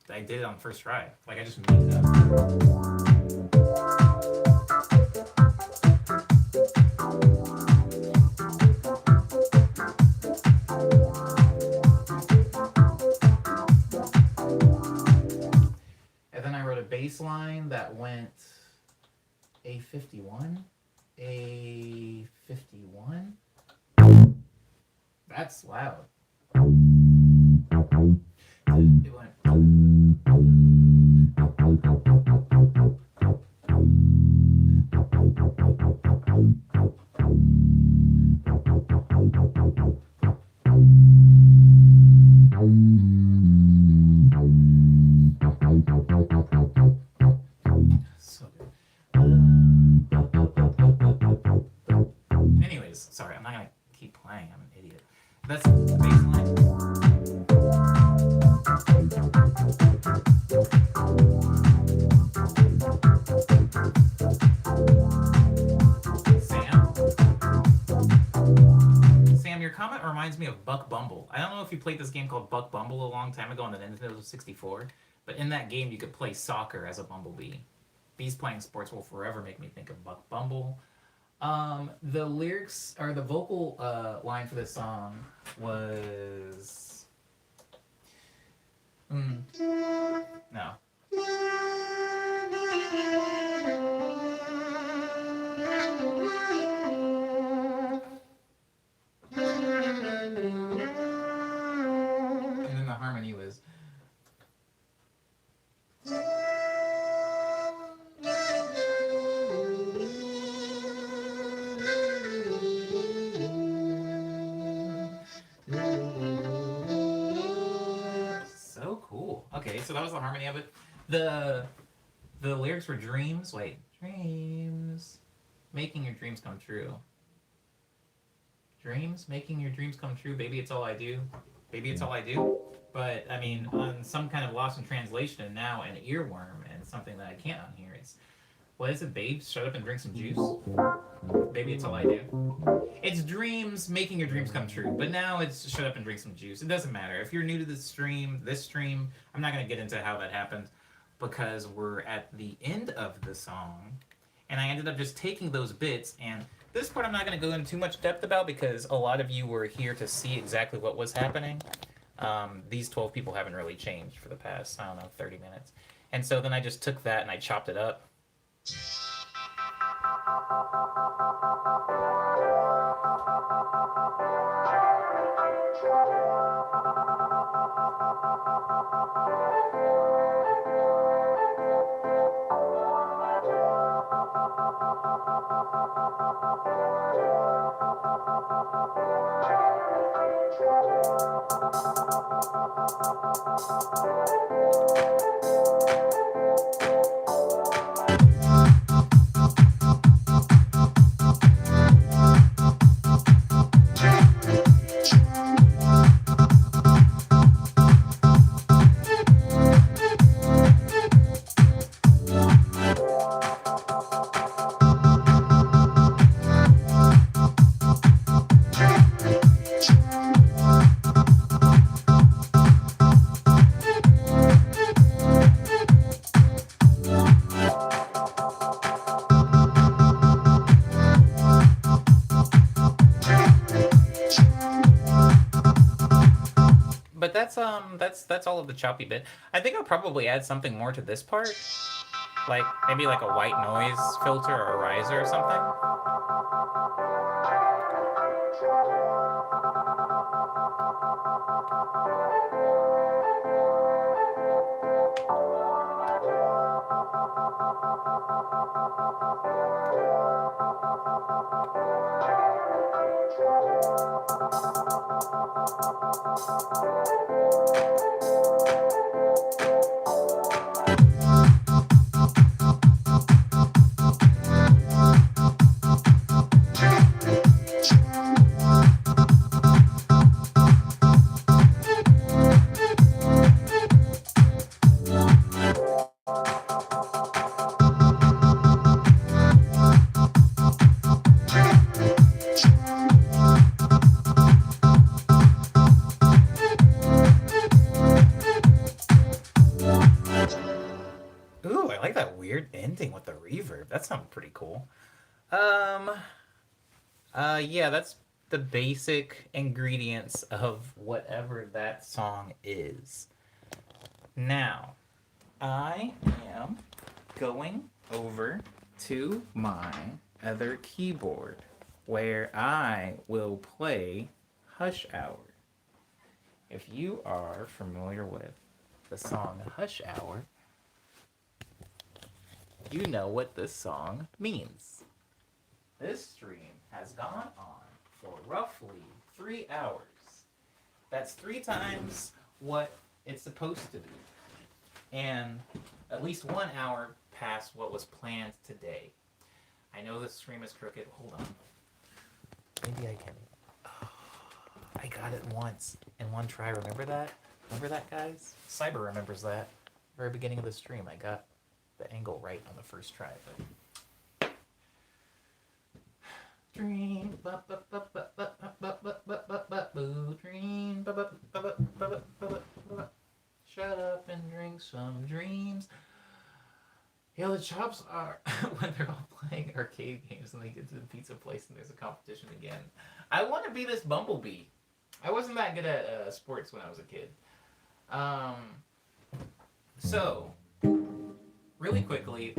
did it on first try. Like I just made it up. And then I wrote a bass line that went A51, A51. That's loud. It went. So good. Anyways, sorry, I'm not gonna keep playing. I'm an idiot. That's the bass line. Sam, your comment reminds me of Buck Bumble. I don't know if you played this game called Buck Bumble a long time ago on the Nintendo 64, but in that game you could play soccer as a bumblebee. Bees playing sports will forever make me think of Buck Bumble. The lyrics or the vocal line for this song was Mm. No. And then the harmony was. So cool. Okay, so that was the harmony of it. The the lyrics were dreams. Wait, dreams, making your dreams come true. Dreams, making your dreams come true. Baby, it's all I do. Baby, it's all I do. But I mean, on some kind of lost in translation, and now an earworm and something that I can't unhear. It's what is it, babe? Shut up and drink some juice. Baby, it's all I do. It's dreams, making your dreams come true. But now it's shut up and drink some juice. It doesn't matter. If you're new to this stream, I'm not going to get into how that happened because we're at the end of the song. And I ended up just taking those bits. And this part I'm not going to go into too much depth about because a lot of you were here to see exactly what was happening. These 12 people haven't really changed for the past, I don't know, 30 minutes. And so then I just took that and I chopped it up. But that's all of the choppy bit. I think I'll probably add something more to this part, like maybe like a white noise filter or a riser or something. Ooh, I like that weird ending with the reverb. That sounds pretty cool. Um, yeah, that's the basic ingredients of whatever that song is. Now, I am going over to my other keyboard where I will play Hush Hour. If you are familiar with the song Hush Hour, you know what this song means. This stream has gone on for roughly 3 hours. That's 3 times what it's supposed to be. And at least 1 hour past what was planned today. I know this stream is crooked. Hold on. Maybe I can. Oh, I got it once in one try. Remember that? Remember that, guys? Cyber remembers that. Very beginning of the stream, I got the angle right on the first try. But dream, dream, shut up and drink some dreams. Yeah, the chops are when they're all playing arcade games and they get to the pizza place and there's a competition again. I want to be this Bumblebee. I wasn't that good at sports when I was a kid. So, really quickly,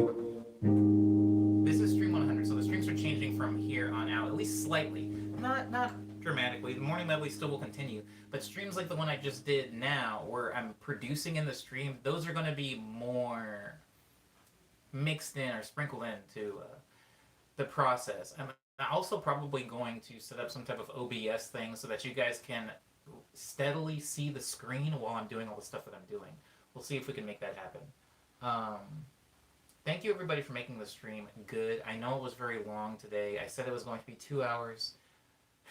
this is stream 100, so the streams are changing from here on out, at least slightly. Not dramatically. The morning medley still will continue, but streams like the one I just did now, where I'm producing in the stream, those are going to be more mixed in or sprinkled into the process. I'm also probably going to set up some type of OBS thing so that you guys can steadily see the screen while I'm doing all the stuff that I'm doing. We'll see if we can make that happen. Um, Thank you everybody for making the stream good. I know it was very long today. I said it was going to be 2 hours. I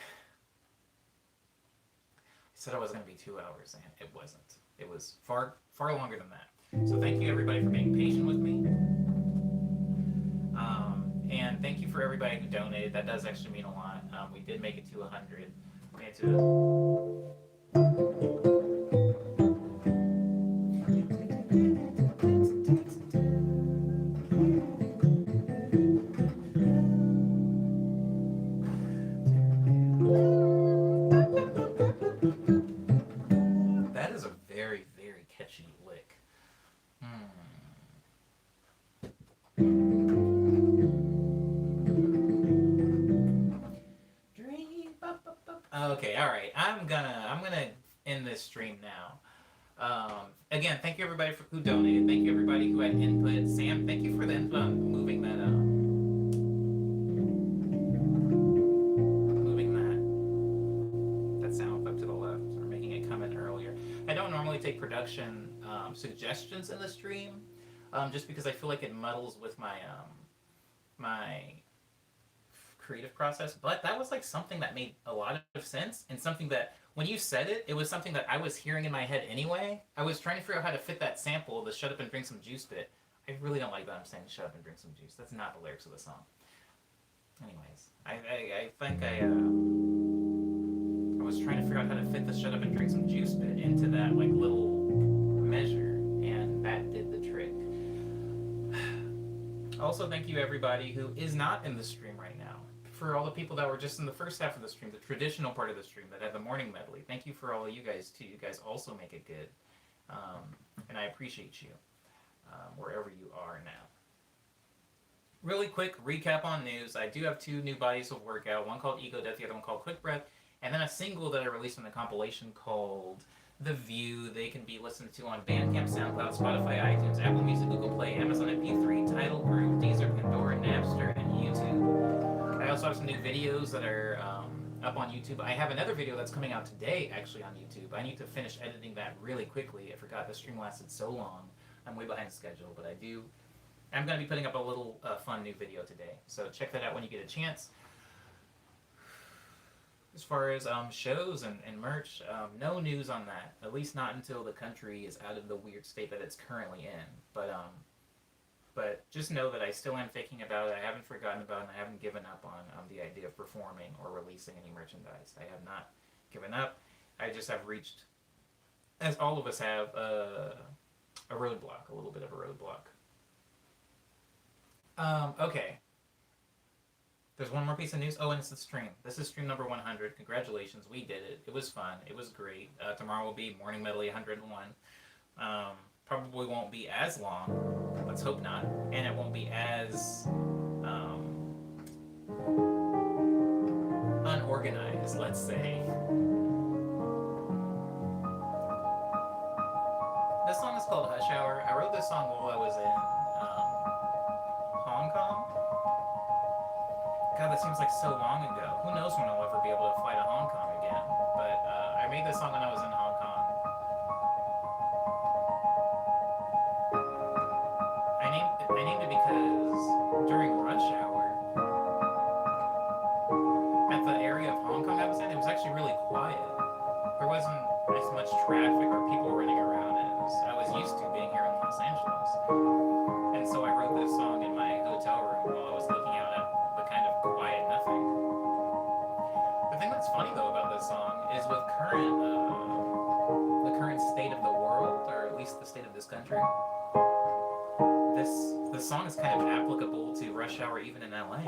said it was going to be 2 hours, and it wasn't. It was far longer than that. So thank you everybody for being patient with me. And thank you for everybody who donated. That does actually mean a lot. We did make it to 100. We had to... That is a very, very catchy lick. Okay, all right. I'm gonna end this stream now. Again, thank you everybody who donated. Thank you everybody who had input. Sam, thank you for the input on moving that sound up to the left, or making it come in earlier. I don't normally take production suggestions in the stream, just because I feel like it muddles with my creative process. But that was like something that made a lot of sense, and something that when you said it, it was something that I was hearing in my head anyway. I was trying to figure out how to fit that sample, the "shut up and drink some juice" bit. I really don't like that I'm saying "shut up and drink some juice." That's not the lyrics of the song. Anyways, I think I was trying to figure out how to fit the "shut up and drink some juice" bit into that like little measure, and that did the trick. Also, thank you everybody who is not in the stream right now. For all the people that were just in the first half of the stream, the traditional part of the stream that had the morning medley. Thank you for all of you guys too. You guys also make it good, and I appreciate you wherever you are now. Really quick recap on news. I do have 2 new bodies of work out. One called Ego Death, the other one called Quick Breath, and then a single that I released in a compilation called The View. They can be listened to on Bandcamp, SoundCloud, Spotify, iTunes, Apple Music, Google Play, Amazon MP3, Tidal, Groove, Deezer, Pandora, Napster, and YouTube. I also have some new videos that are up on YouTube. I have another video that's coming out today, actually, on YouTube. I need to finish editing that really quickly. I forgot the stream lasted so long. I'm way behind schedule, but I'm going to be putting up a little fun new video today. So check that out when you get a chance. As far as shows and merch, no news on that. At least not until the country is out of the weird state that it's currently in. But just know that I still am thinking about it. I haven't forgotten about it, and I haven't given up on the idea of performing or releasing any merchandise. I have not given up. I just have reached, as all of us have, a roadblock, a little bit of a roadblock. Okay. There's one more piece of news. Oh, and it's the stream. This is stream number 100. Congratulations, we did it. It was fun. It was great. Tomorrow will be Morning Medley 101. Probably won't be as long. Let's hope not. And it won't be as unorganized, let's say. This song is called Hush Hour. I wrote this song while I was in Hong Kong. God, that seems like so long ago. Who knows when I'll ever be able to fly to Hong Kong again. But I made this song when I was in Hong Kong. I named it because during rush hour, at the area of Hong Kong I was in, it was actually really quiet. There wasn't as much traffic or people running around as I was used to being here in Los Angeles. And so I wrote this song in my hotel room while I was looking out at the kind of quiet nothing. The thing that's funny though about this song is with the current state of the world, or at least the state of this country, this song is kind of applicable to rush hour even in LA.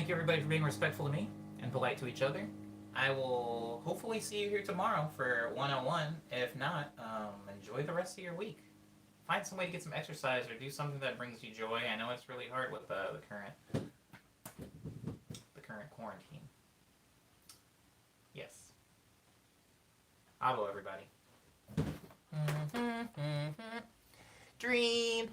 thank you everybody for being respectful to me and polite to each other. I will hopefully see you here tomorrow for 101. If not, enjoy the rest of your week. Find some way to get some exercise or do something that brings you joy. I know it's really hard with the current quarantine. Yes. Abo, everybody. Dream.